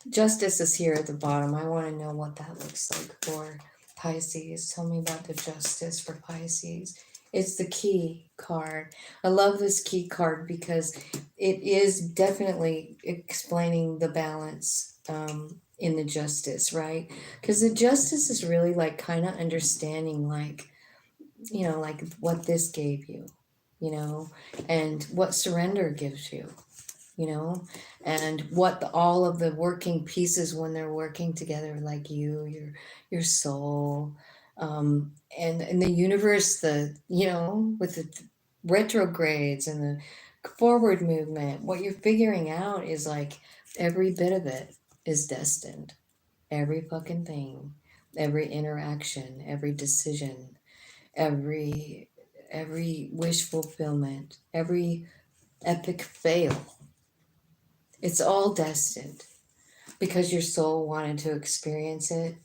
Justice is here at the bottom. I want to know what that looks like for Pisces. Tell me about the justice for Pisces. It's the key card. I love this key card because it is definitely explaining the balance in the justice, right? Because the justice is really like kind of understanding, like, you know, like what this gave you, you know, and what surrender gives you, you know, and what all of the working pieces when they're working together, like your soul, and in the universe, the, you know, with the retrogrades and the forward movement, what you're figuring out is like every bit of it is destined. Every fucking thing, every interaction, every decision, every wish fulfillment, every epic fail, it's all destined because your soul wanted to experience it.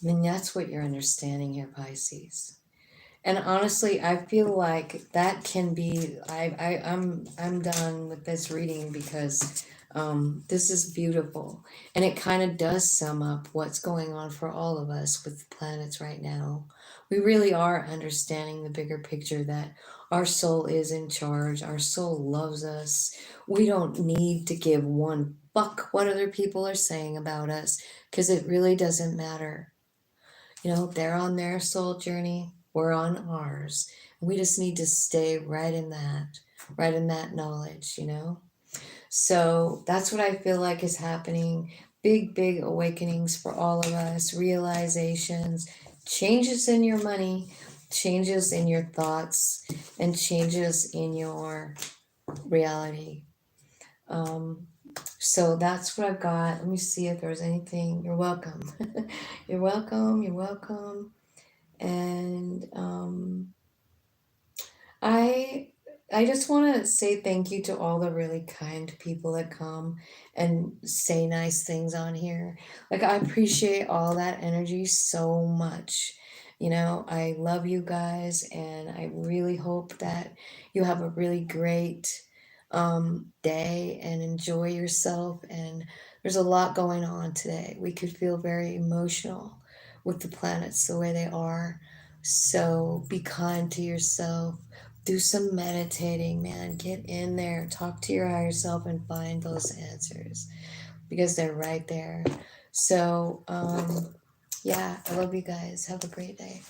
I mean, that's what you're understanding here, Pisces. And honestly, I feel like that can be. I'm done with this reading because this is beautiful, and it kind of does sum up what's going on for all of us with the planets right now. We really are understanding the bigger picture that our soul is in charge. Our soul loves us. We don't need to give one fuck what other people are saying about us because it really doesn't matter. You know, they're on their soul journey, we're on ours. We just need to stay right in that knowledge, you know? So that's what I feel like is happening. Big, big awakenings for all of us, realizations, changes in your money, changes in your thoughts, and changes in your reality. Um, so that's what I've got. Let me see if there's anything. You're welcome. You're welcome. You're welcome. And I I just want to say thank you to all the really kind people that come and say nice things on here. Like, I appreciate all that energy so much. You know, I love you guys, and I really hope that you have a really great day and enjoy yourself. And there's a lot going on today. We could feel very emotional with the planets the way they are. So be kind to yourself. Do some meditating, man. Get in there, talk to your higher self, and find those answers because they're right there. So, yeah, I love you guys. Have a great day.